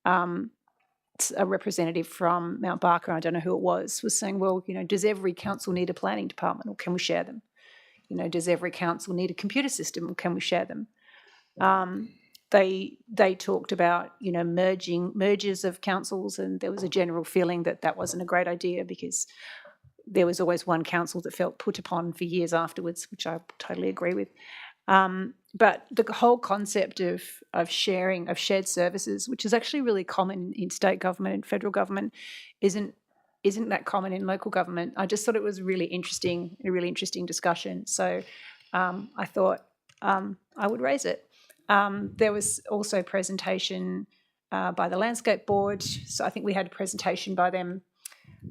a representative from Mount Barker, I don't know who it was saying, well, does every council need a planning department, or can we share them? Does every council need a computer system, or can we share them? They talked about, mergers of councils, and there was a general feeling that that wasn't a great idea because there was always one council that felt put upon for years afterwards, which I totally agree with. But the whole concept of shared services, which is actually really common in state government and federal government, isn't isn't that common in local government. I just thought it was a really interesting discussion. So I thought I would raise it. There was also a presentation by the Landscape Board. So I think we had a presentation by them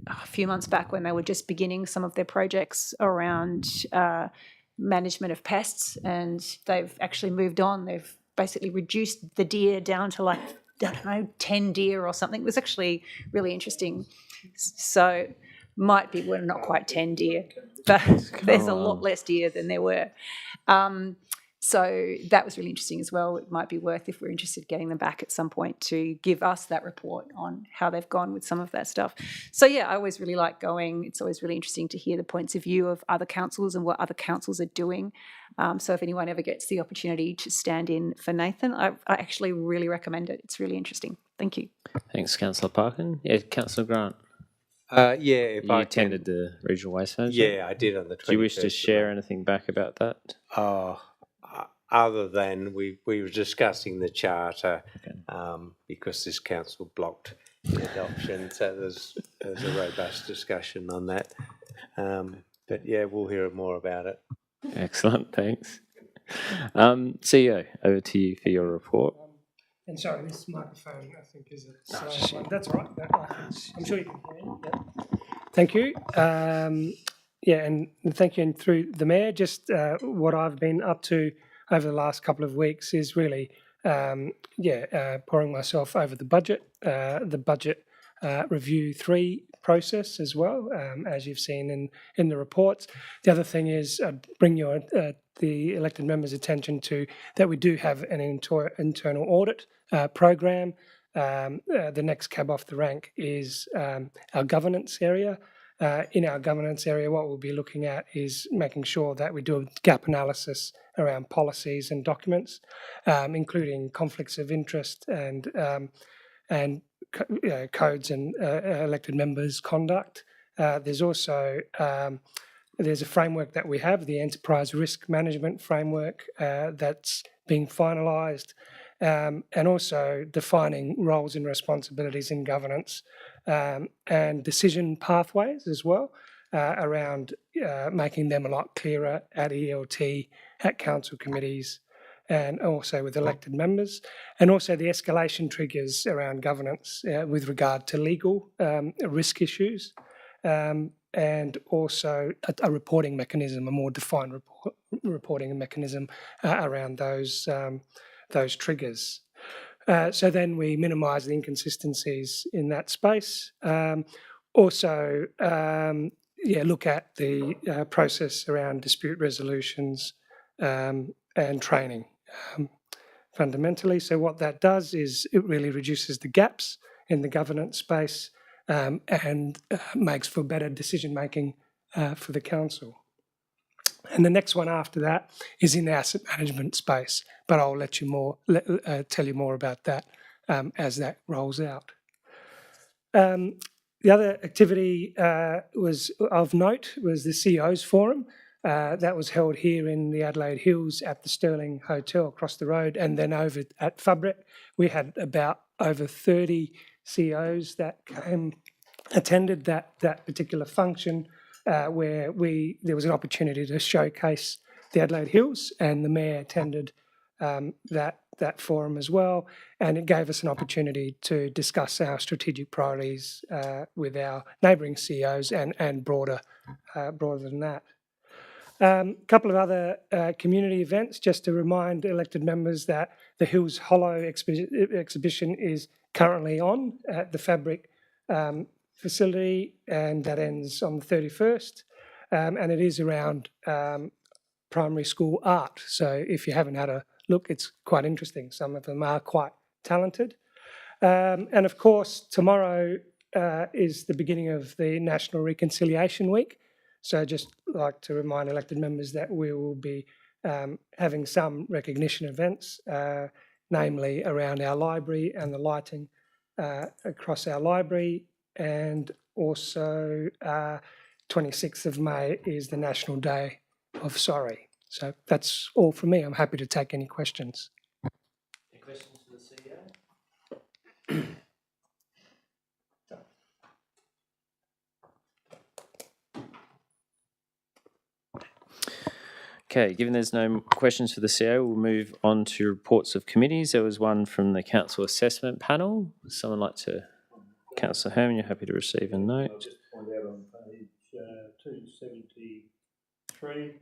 a few months back when they were just beginning some of their projects around management of pests, and they've actually moved on. They've basically reduced the deer down to, like, I don't know, 10 deer or something. It was actually really interesting. So might be, well, not quite 10 deer, but there's a lot less deer than there were. So that was really interesting as well. It might be worth, if we're interested, getting them back at some point to give us that report on how they've gone with some of that stuff. So yeah, I always really like going. It's always really interesting to hear the points of view of other councils and what other councils are doing. So if anyone ever gets the opportunity to stand in for Nathan, I actually really recommend it. It's really interesting. Thank you. Thanks, Councillor Parkin. Yeah, Councillor Grant. If you I attended can, the Regional Waste Management? Yeah, I did on the 21st. Do you wish to share anything back about that? Other than we were discussing the charter, because this council blocked the adoption, so there's a robust discussion on that. But yeah, we'll hear more about it. Excellent, thanks. CEO, over to you for your report. And sorry, this microphone, I think, is a slow one. That's all right. I'm sure you can hear me. Yeah. Thank you. And thank you. And through the Mayor, just what I've been up to over the last couple of weeks is really, pouring myself over the budget review 3 process as well, as you've seen in the reports. The other thing is bring the elected members' attention to that we do have an internal audit program. The next cab off the rank is our governance area. In our governance area, what we'll be looking at is making sure that we do a gap analysis around policies and documents, including conflicts of interest and codes and elected members' conduct. There's also there's a framework that we have, the Enterprise Risk Management Framework, that's being finalised, and also defining roles and responsibilities in governance, and decision pathways as well, around making them a lot clearer at ELT, at council committees, and also with elected members, and also the escalation triggers around governance with regard to legal risk issues, and also a reporting mechanism, a more defined reporting mechanism around those triggers. So then we minimise the inconsistencies in that space. Also, look at the process around dispute resolutions and training. Fundamentally, so what that does is it really reduces the gaps in the governance space, and makes for better decision making for the council. And the next one after that is in the asset management space, but I'll let you tell you more about that as that rolls out. The other activity was of note was the CEO's Forum. That was held here in the Adelaide Hills at the Sterling Hotel across the road, and then over at Fabric. We had about over 30 CEOs that attended that particular function, where there was an opportunity to showcase the Adelaide Hills, and the Mayor attended that forum as well, and it gave us an opportunity to discuss our strategic priorities with our neighbouring CEOs and broader than that. A couple of other community events, just to remind elected members that the Hills Hollow exhibition is currently on at the Fabric facility, and that ends on the 31st, and it is around primary school art. So if you haven't had a look, it's quite interesting. Some of them are quite talented. And of course, tomorrow is the beginning of the National Reconciliation Week. So just like to remind elected members that we will be having some recognition events, namely around our library and the lighting across our library, and also 26th of May is the National Day of Sorry. So that's all from me. I'm happy to take any questions. Any questions for the CEO? Okay, given there's no questions for the CEO, we'll move on to reports of committees. There was one from the Council Assessment Panel. Someone like to... Councillor Herman, you're happy to receive a note. I'll just point out on page 273,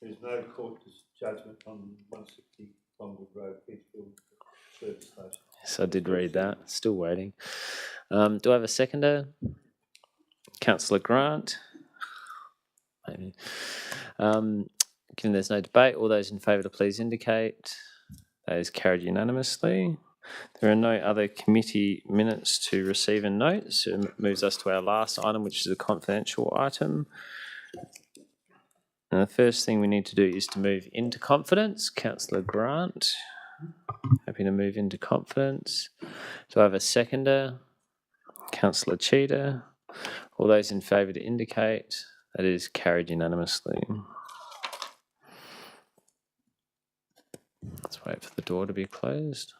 there's no court judgment on 160 Longwood Road, Pittsfield Service Station. Yes, I did read that. Still waiting. Do I have a seconder? Councillor Grant. Maybe. Given there's no debate, all those in favour to please indicate. That is carried unanimously. There are no other committee minutes to receive and note, so it moves us to our last item, which is a confidential item. And the first thing we need to do is to move into confidence. Councillor Grant, happy to move into confidence. Do I have a seconder? Councillor Cheetah. All those in favour to indicate. That is carried unanimously. Let's wait for the door to be closed.